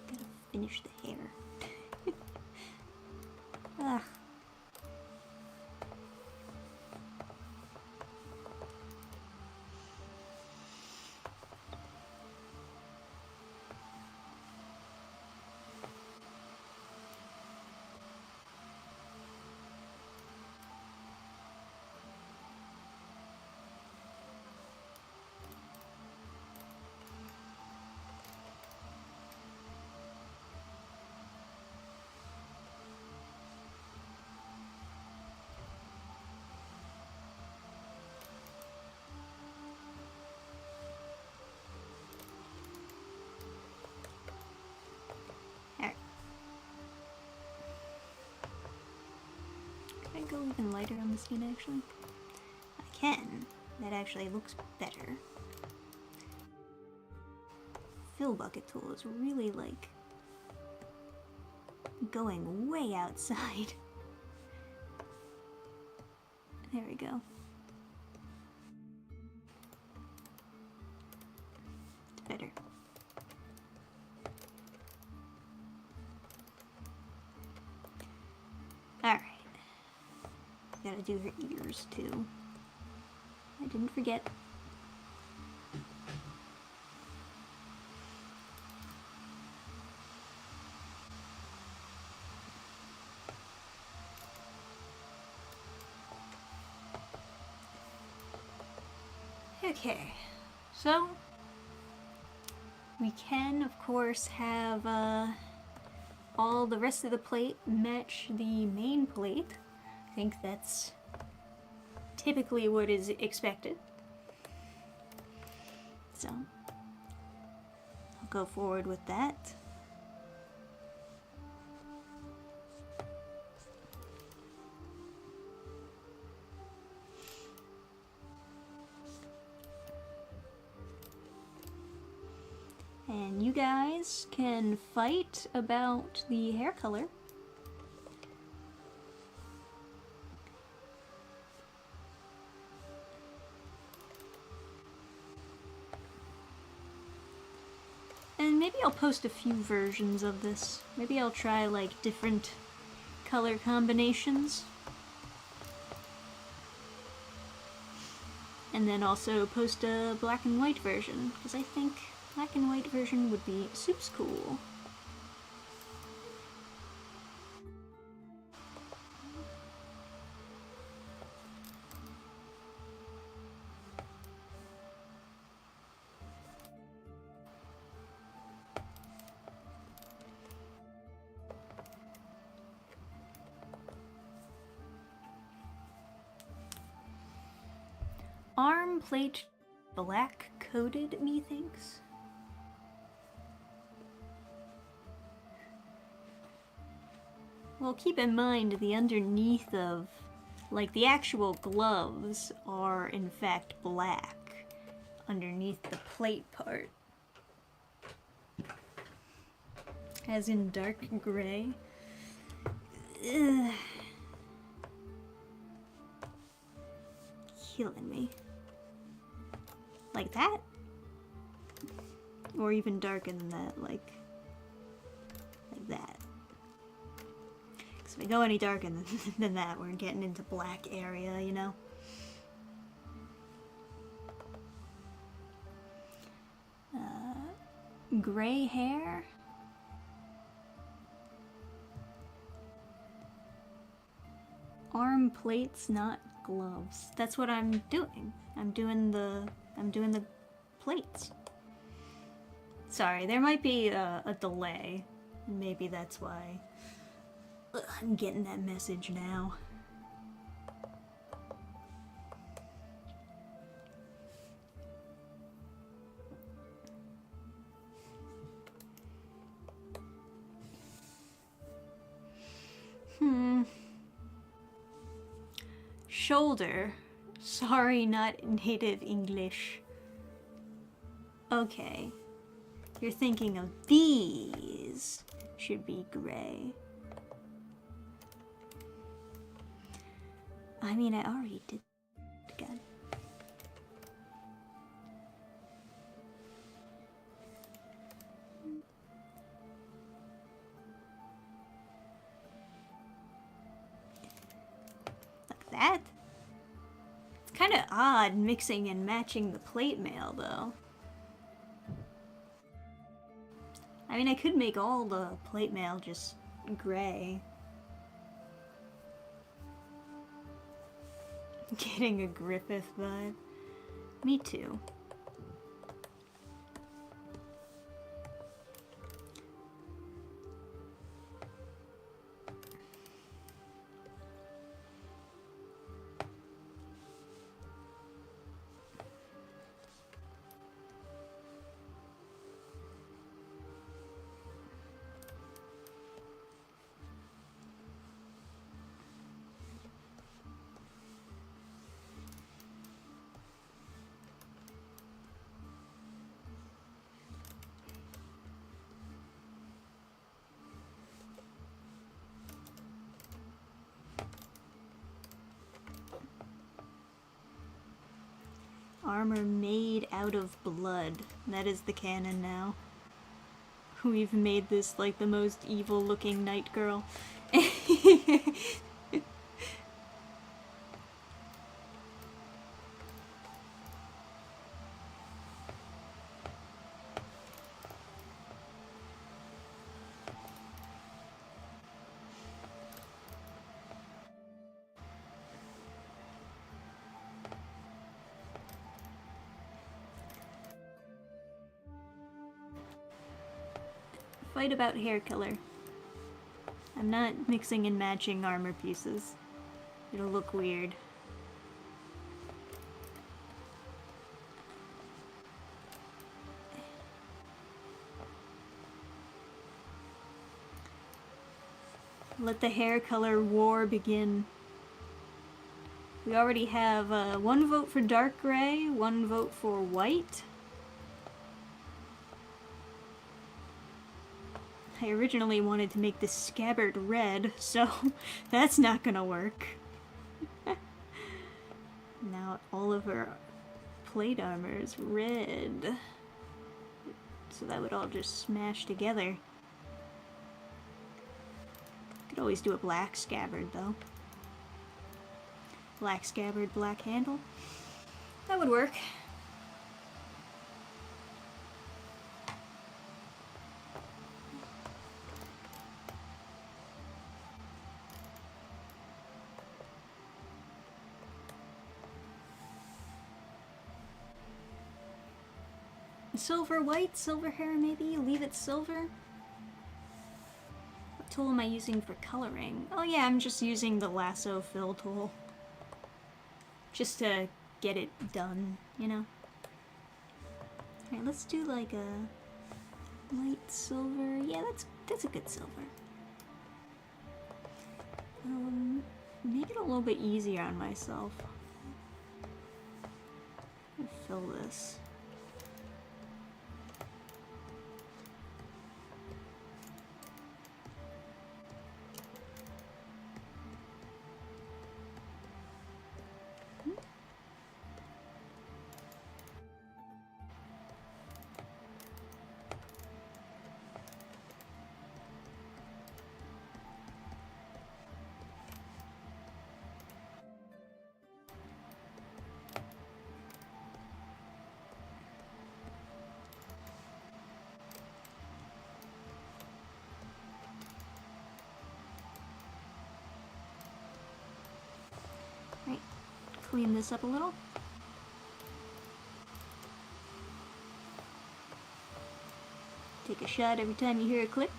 Gotta finish the hair. Ugh. Can I go even lighter on the skin, actually? I can. That actually looks better. Fill bucket tool is really, like, going way outside. There we go. It's better. Alright. Gotta do her ears, too. I didn't forget. Okay, so we can, of course, have all the rest of the plate match the main plate. I think that's typically what is expected. So I'll go forward with that. And you guys can fight about the hair color. And maybe I'll post a few versions of this. Maybe I'll try like different color combinations. And then also post a black and white version, because I think black and white version would be super cool. Arm plate black coated, methinks. Well, keep in mind the underneath of, like, the actual gloves are in fact black underneath the plate part. As in dark gray. Ugh. Killing me. Like that? Or even darker than that, like that. Because if we go any darker than that, we're getting into black area, you know? Gray hair? Arm plates, not gloves. That's what I'm doing. I'm doing the plates. Sorry, there might be a delay. Maybe that's why. Ugh, I'm getting that message now. Shoulder. Sorry, not native English. Okay. You're thinking of these. Should be gray. I mean, I already did it again. Like that? It's kind of odd mixing and matching the plate mail, though. I mean, I could make all the plate mail just gray. Getting a Griffith vibe. Me too. Armor made out of blood. That is the canon now. We've made this like the most evil looking night girl. Fight about hair color. I'm not mixing and matching armor pieces. It'll look weird. Let the hair color war begin. We already have one vote for dark gray, one vote for white. I originally wanted to make this scabbard red, so that's not gonna work. Now all of her plate armor is red. So that would all just smash together. Could always do a black scabbard though. Black scabbard, black handle. That would work. Silver white, silver hair maybe? Leave it silver? What tool am I using for coloring? Oh yeah, I'm just using the lasso fill tool. Just to get it done, you know? Alright, let's do like a light silver. Yeah, that's a good silver. Make it a little bit easier on myself. Fill this. Clean this up a little. Take a shot every time you hear a click.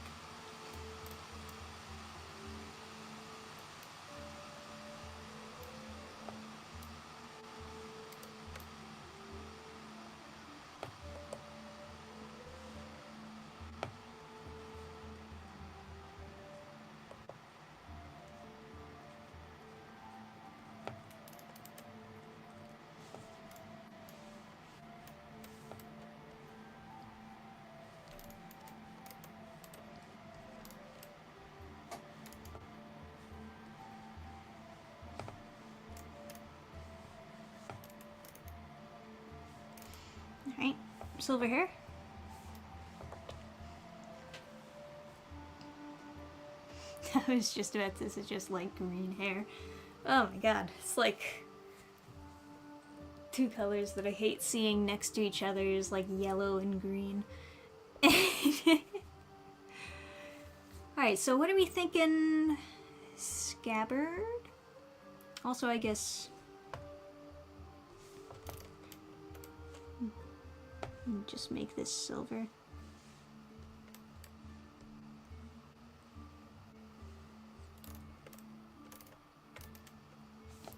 Alright, silver hair. I was just about to suggest like green hair. Oh my god, it's like two colors that I hate seeing next to each other is like yellow and green. Alright, so what are we thinking? Scabbard? Also, I guess... just make this silver.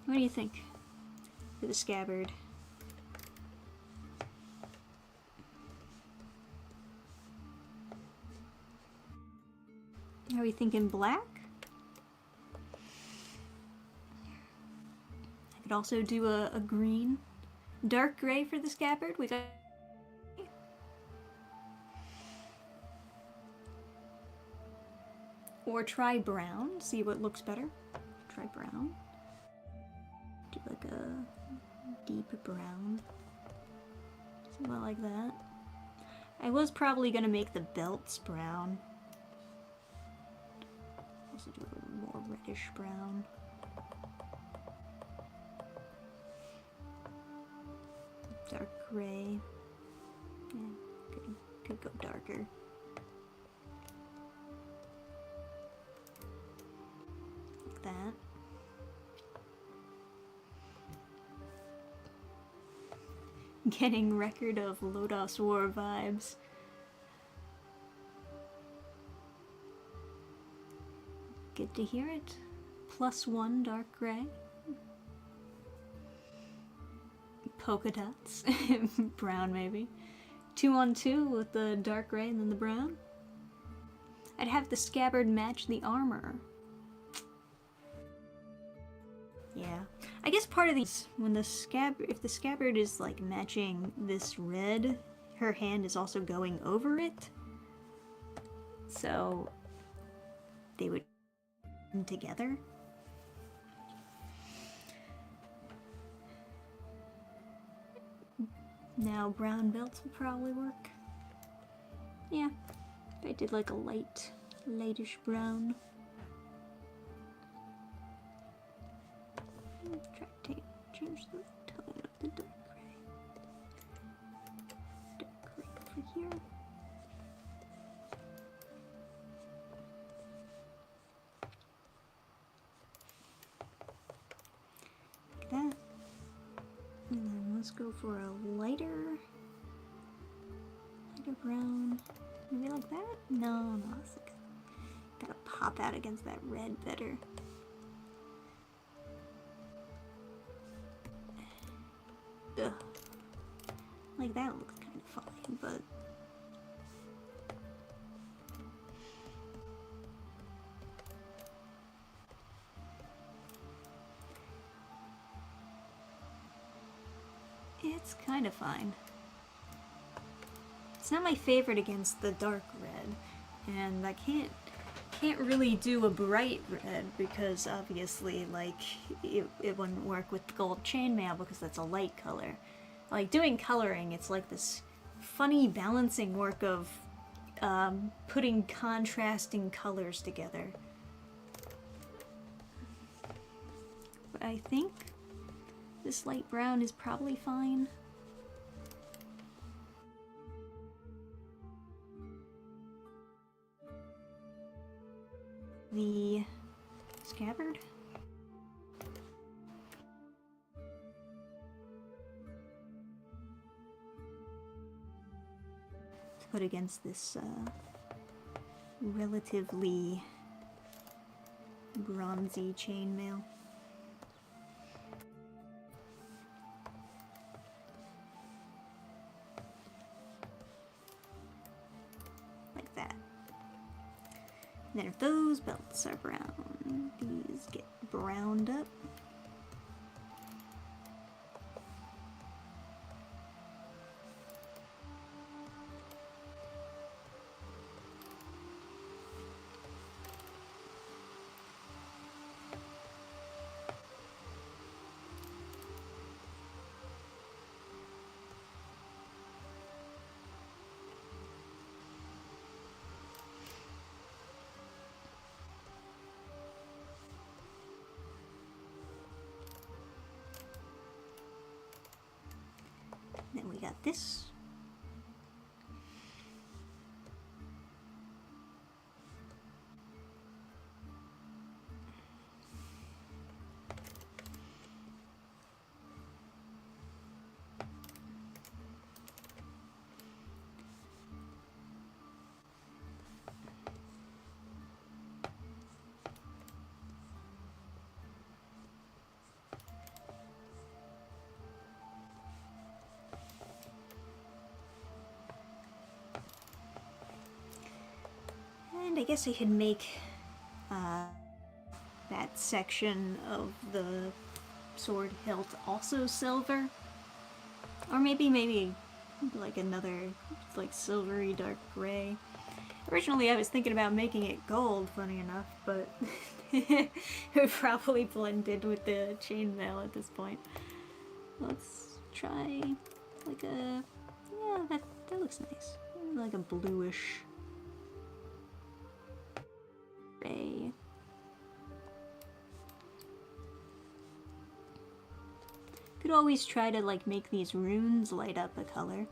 What do you think for the scabbard? Are we thinking black? I could also do a green. Dark gray for the scabbard. We got... Or try brown, see what looks better. Try brown. Do like a deep brown. Something like that. I was probably gonna make the belts brown. Also do a more reddish brown. Dark gray. Yeah, could go darker. That. Getting Record of Lodos War vibes. Good to hear it. +1 dark gray. Polka dots. Brown maybe. 2 on 2 with the dark gray and then the brown. I'd have the scabbard match the armor. Yeah, I guess part of these, when the if the scabbard is like matching this red, her hand is also going over it. So they would come together. Now brown belts would probably work. Yeah, if I did like a lightish brown. Try to change the tone of the dark gray. Dark gray over here. Like that. And then let's go for a lighter brown. Maybe like that? No, it's like, gotta pop out against that red better. Ugh. Like that looks kind of fine, but it's kind of fine. It's not my favorite against the dark red, and I can't really do a bright red because obviously like it wouldn't work with the gold chainmail because that's a light color. Like doing coloring, it's like this funny balancing work of putting contrasting colors together. But I think this light brown is probably fine. The scabbard. put against this relatively bronzy chainmail. Like that. And then if those belts are brown, these get browned up. Then we got this. And I guess I could make that section of the sword hilt also silver. Or maybe like another like silvery dark gray. Originally I was thinking about making it gold, funny enough, but it would probably blended with the chainmail at this point. Let's try like a, yeah, that looks nice. Like a bluish gray. Could always try to like make these runes light up a color.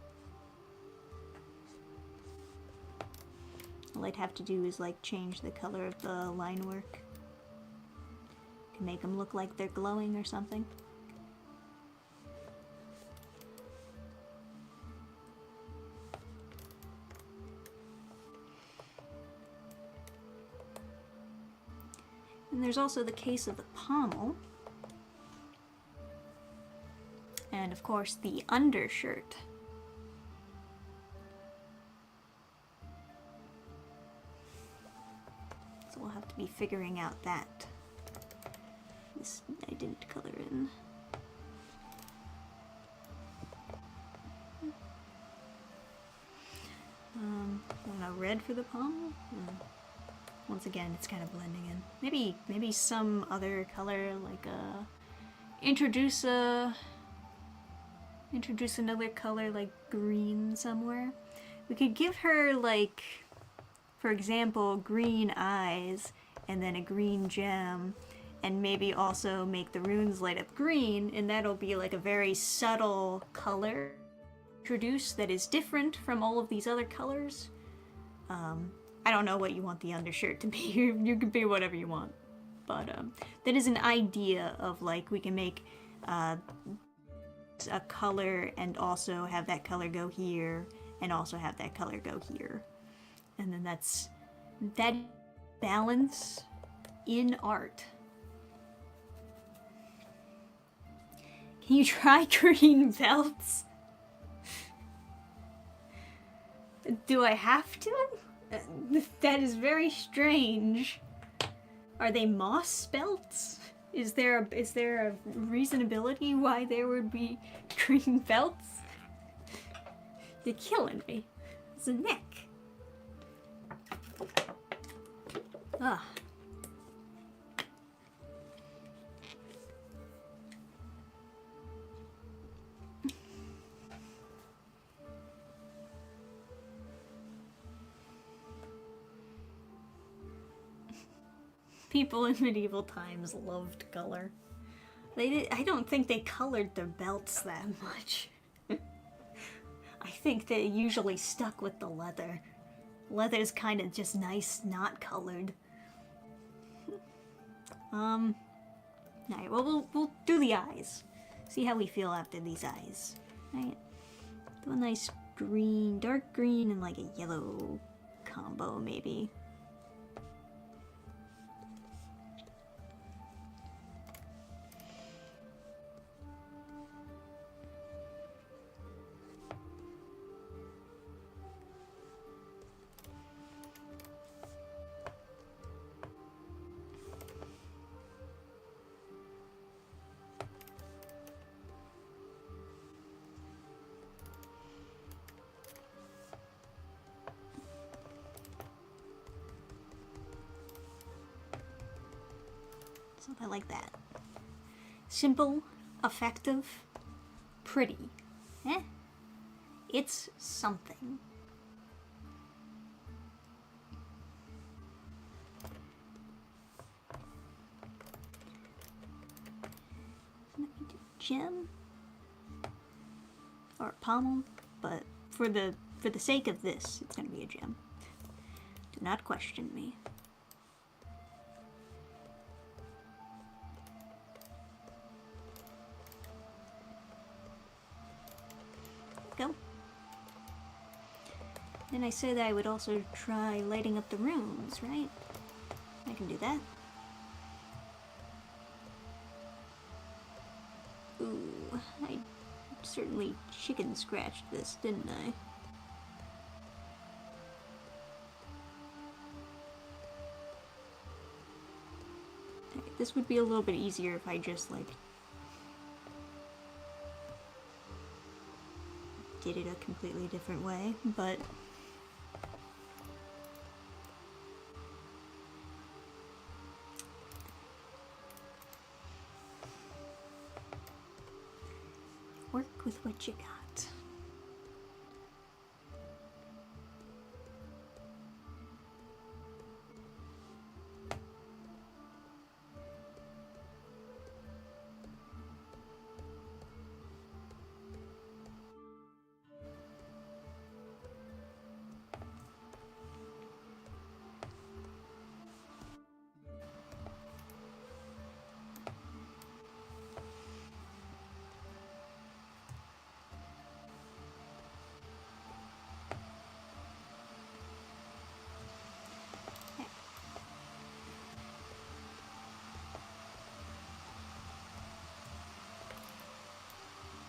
All I'd have to do is like change the color of the line work to make them look like they're glowing or something. And there's also the case of the pommel. And of course the undershirt. So we'll have to be figuring out that. This I didn't color in. I don't know, red for the pommel? Once again, it's kind of blending in. Maybe some other color, like introduce another color like green somewhere. We could give her like, for example, green eyes and then a green gem, and maybe also make the runes light up green, and that'll be like a very subtle color introduced that is different from all of these other colors. I don't know what you want the undershirt to be. You can be whatever you want. But that is an idea of like we can make a color and also have that color go here and also have that color go here. And then that's that balance in art. Can you try green belts? Do I have to? That is very strange. Are they moss belts? Is there a reasonability why there would be green belts? You're killing me. It's a neck. Ah. People in medieval times loved color. I don't think they colored their belts that much. I think they usually stuck with the leather. Leather's kind of just nice, not colored. Alright, well, we'll do the eyes. See how we feel after these eyes. Alright. Do a nice green, dark green, and like a yellow combo, maybe. So I like that. Simple, effective, pretty. Eh? It's something. Gem or pommel, but for the sake of this, it's gonna be a gem. Do not question me. Go. Then I said I would also try lighting up the rooms, right? I can do that. Ooh, I certainly chicken scratched this, didn't I? Okay, this would be a little bit easier if I just, like, did it a completely different way, but work with what you got.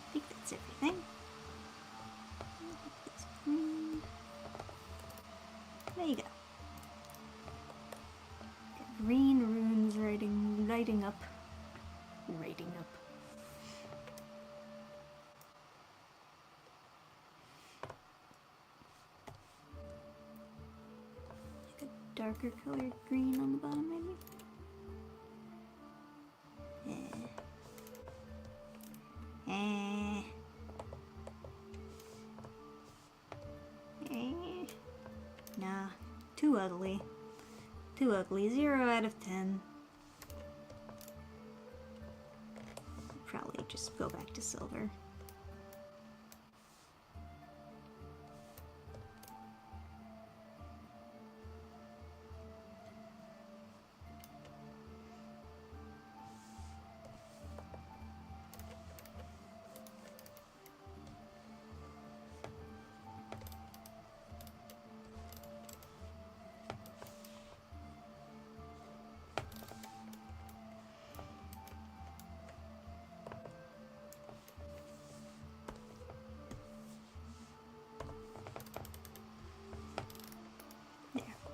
I think that's everything. There you go. Got green runes lighting up. Like a darker colored green on the bottom, maybe? Nah, too ugly. Too ugly. 0 out of 10. Probably just go back to silver.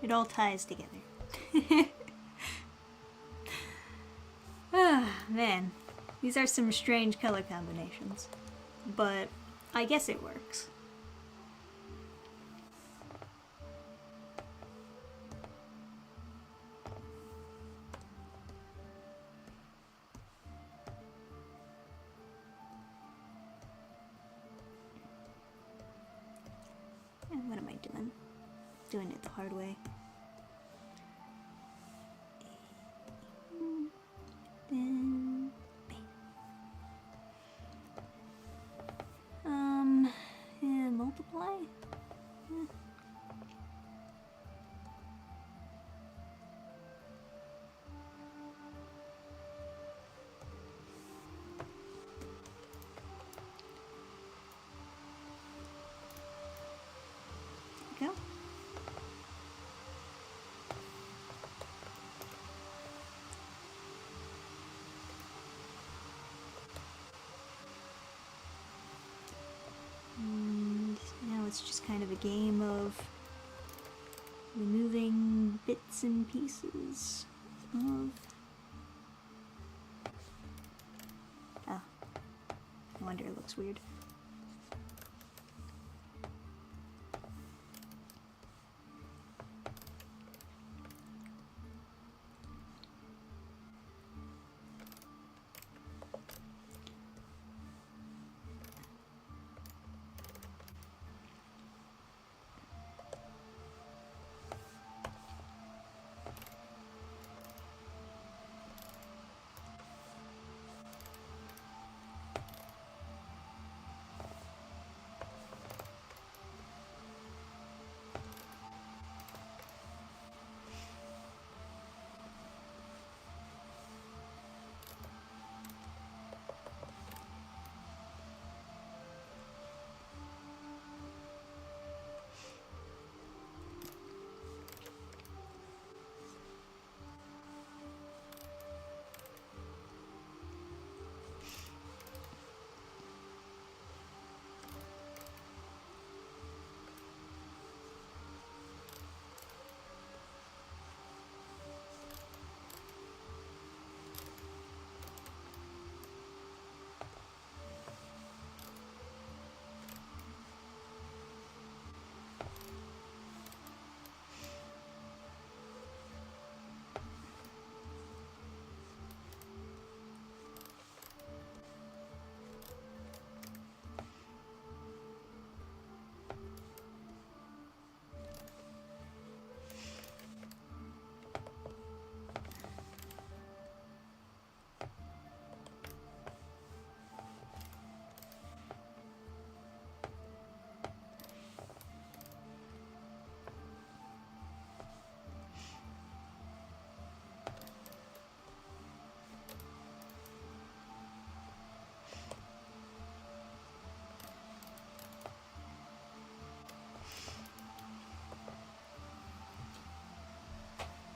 It all ties together. Ah, man. These are some strange color combinations. But I guess it works. And what am I doing? Doing it the hard way. Then and multiply. just kind of a game of removing bits and pieces of... Oh. No wonder it looks weird.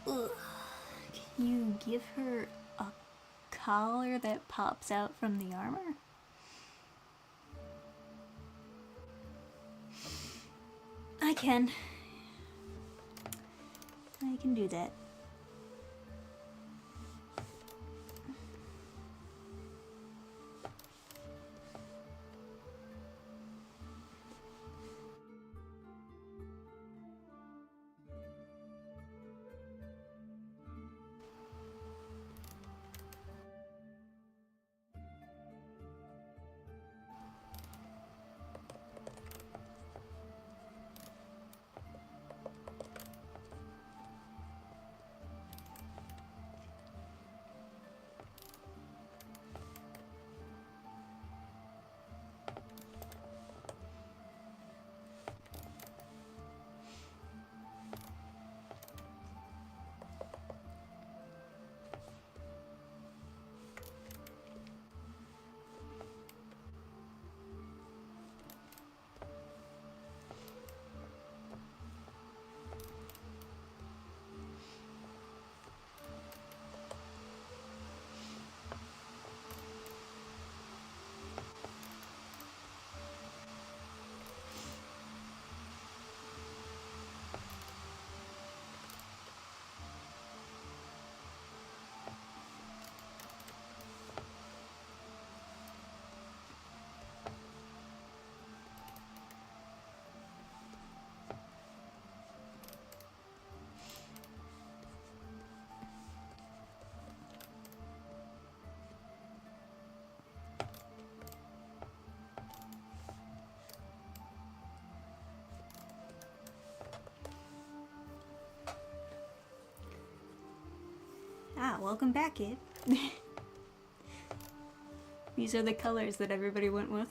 Ugh. Can you give her a collar that pops out from the armor? I can. I can do that. Ah, welcome back, kid. These are the colors that everybody went with.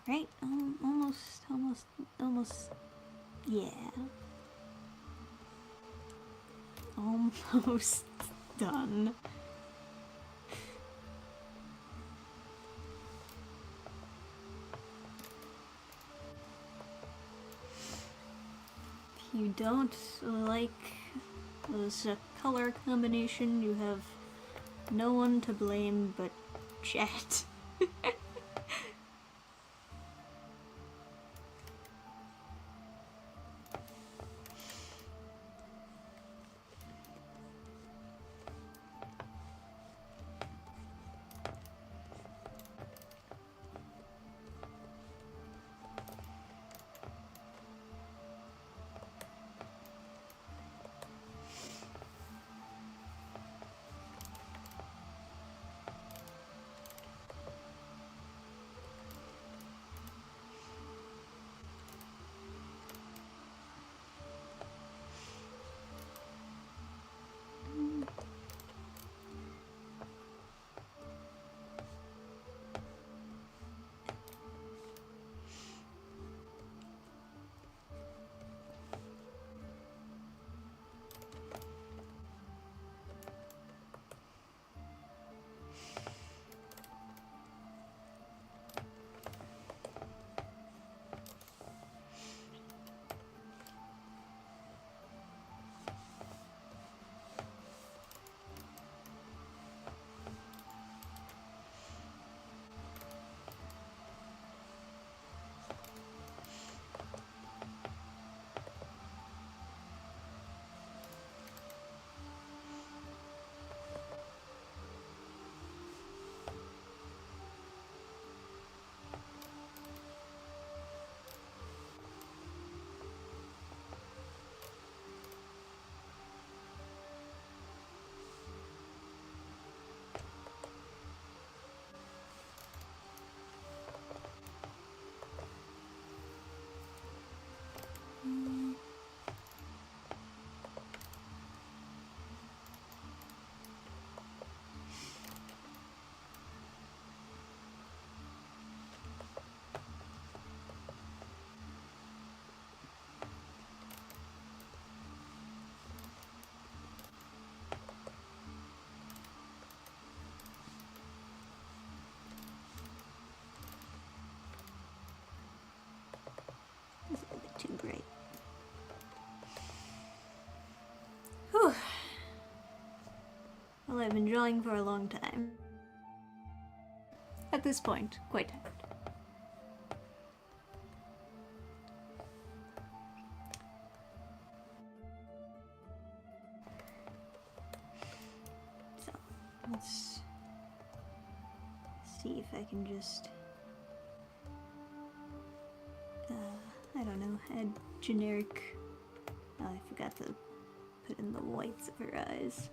Right? Almost. Yeah. Almost done. If you don't like this color combination, you have no one to blame but chat. It's a bit too bright. Whew. Well, I've been drawing for a long time. At this point, quite tired. So, let's see if I can just, I don't know, add generic, oh, I forgot to put in the whites of her eyes.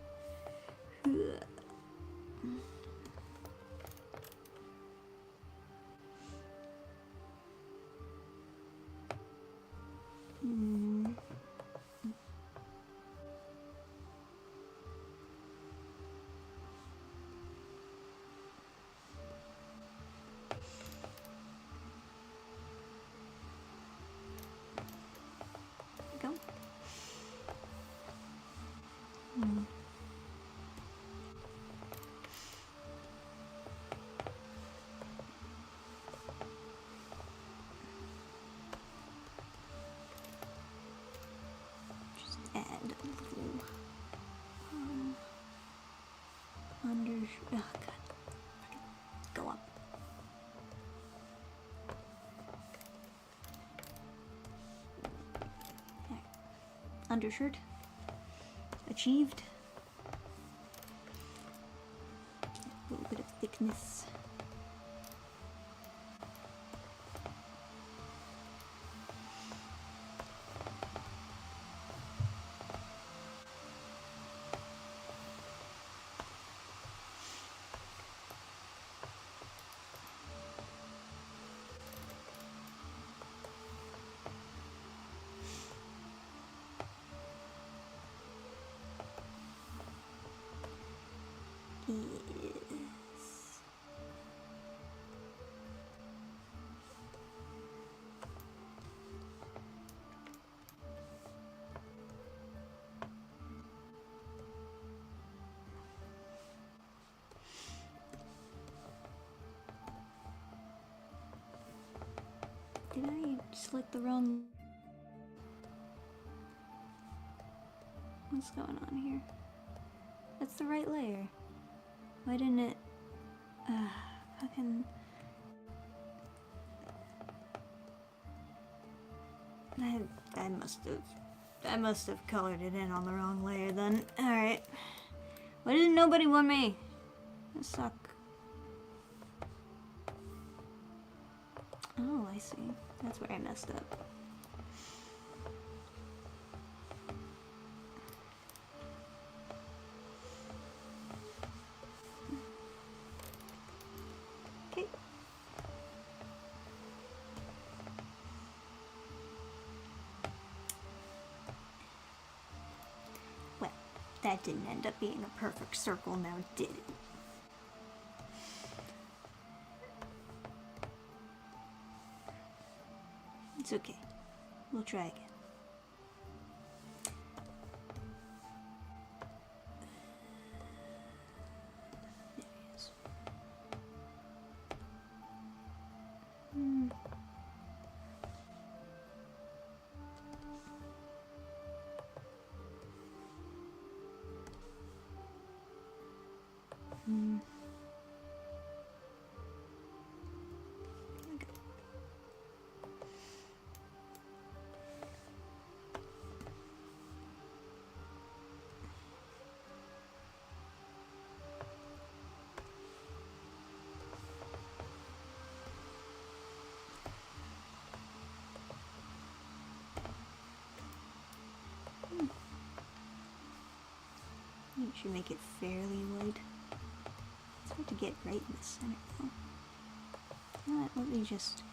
Go. Just add a little under. Oh god. Go up. There. Undershirt. Achieved. A little bit of thickness. Yes. Select the wrong... What's going on here? That's the right layer. Why didn't it... fucking... I must have colored it in on the wrong layer then. Alright. Why didn't nobody want me? That suck. Oh, I see. That's where I messed up. Okay. Well, that didn't end up being a perfect circle now, did it? It's okay. We'll try again. There he is. You should make it fairly white. It's hard to get right in the center though. You know what, let me just...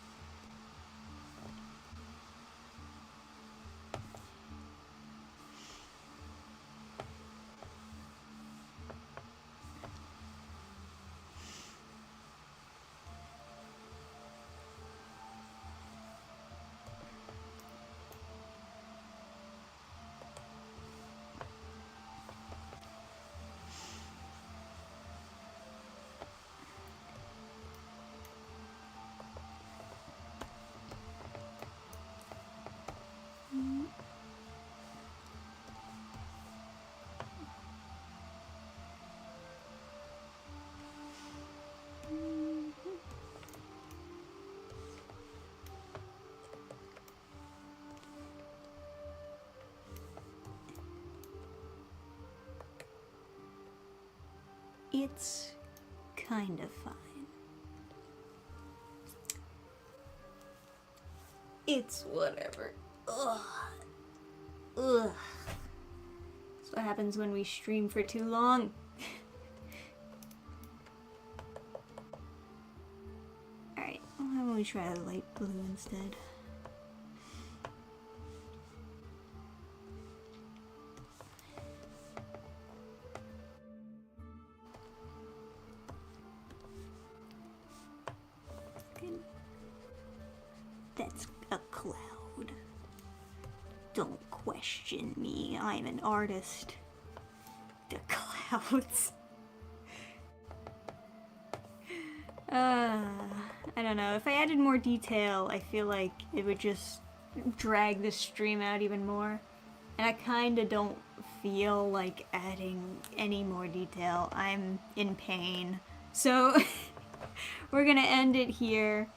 It's kind of fine. It's whatever. Ugh. Ugh. That's what happens when we stream for too long. Alright, well, how about we try a light blue instead? That's a cloud. Don't question me, I'm an artist. The clouds. I don't know. If I added more detail, I feel like it would just drag the stream out even more. And I kinda don't feel like adding any more detail. I'm in pain. So we're gonna end it here.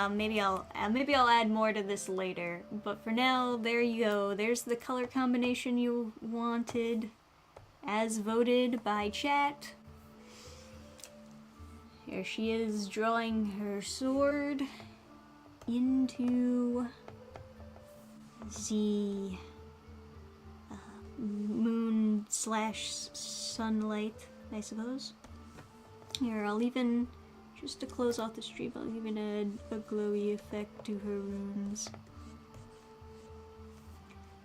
Maybe I'll add more to this later, but for now, there you go. There's the color combination you wanted, as voted by chat. Here she is drawing her sword into the moon slash sunlight, I suppose. Here, I'll even... Just to close off the stream, I'll even add a glowy effect to her runes.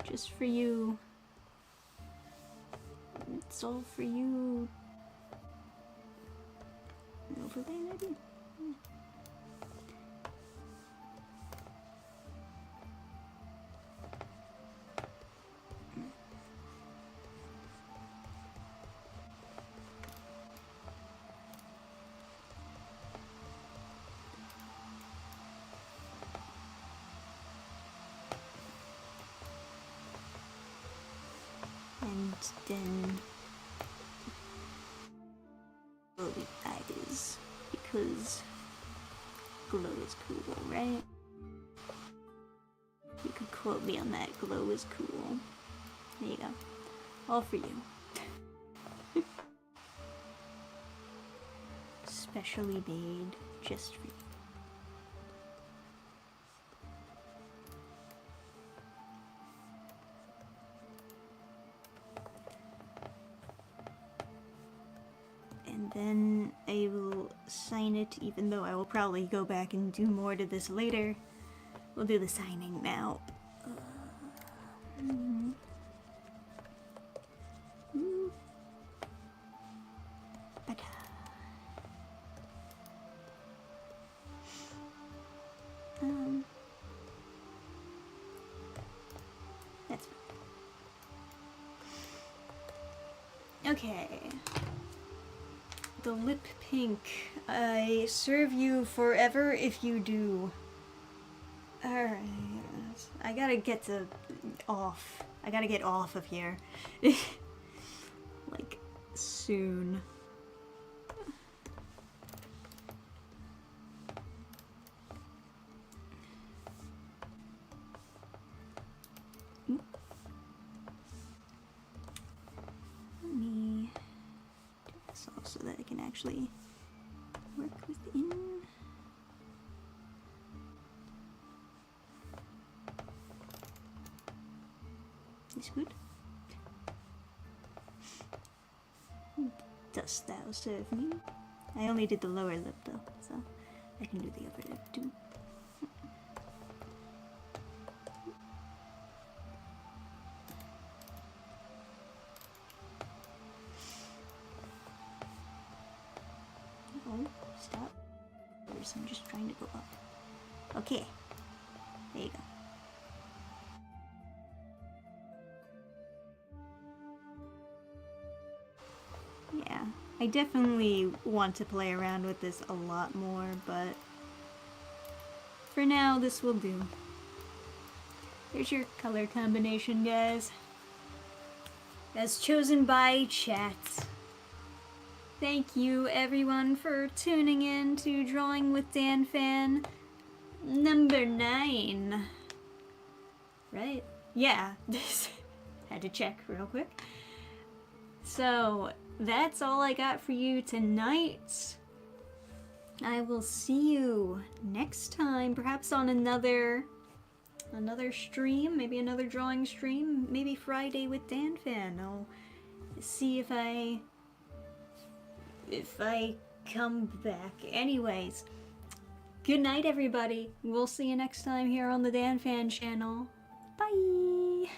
Just for you. It's all for you. An overlay maybe? And then glowy eyes, because glow is cool, right? You could quote me on that. Glow is cool. There you go. All for you. Specially made just for you. And then I will sign it, even though I will probably go back and do more to this later. We'll do the signing now. That's fine. Okay. The lip pink. I serve you forever if you do. Alright. I gotta get off. I gotta get off of here. Like, soon. Let me do this off so that I can actually work within. Is good. Dost thou serve me? I only did the lower lip though, so I can do the upper lip too. Oh, stop. I'm just trying to go up. Okay. There you go. Yeah, I definitely want to play around with this a lot more, but for now, this will do. There's your color combination, guys. As chosen by chat. Thank you, everyone, for tuning in to Drawing with Dannphan number 9. Right? Yeah, had to check real quick. So, that's all I got for you tonight. I will see you next time, perhaps on another stream, maybe another drawing stream, maybe Friday with Dannphan. I'll see if I come back. Anyways, good night, everybody. We'll see you next time here on the Dannphan channel. Bye!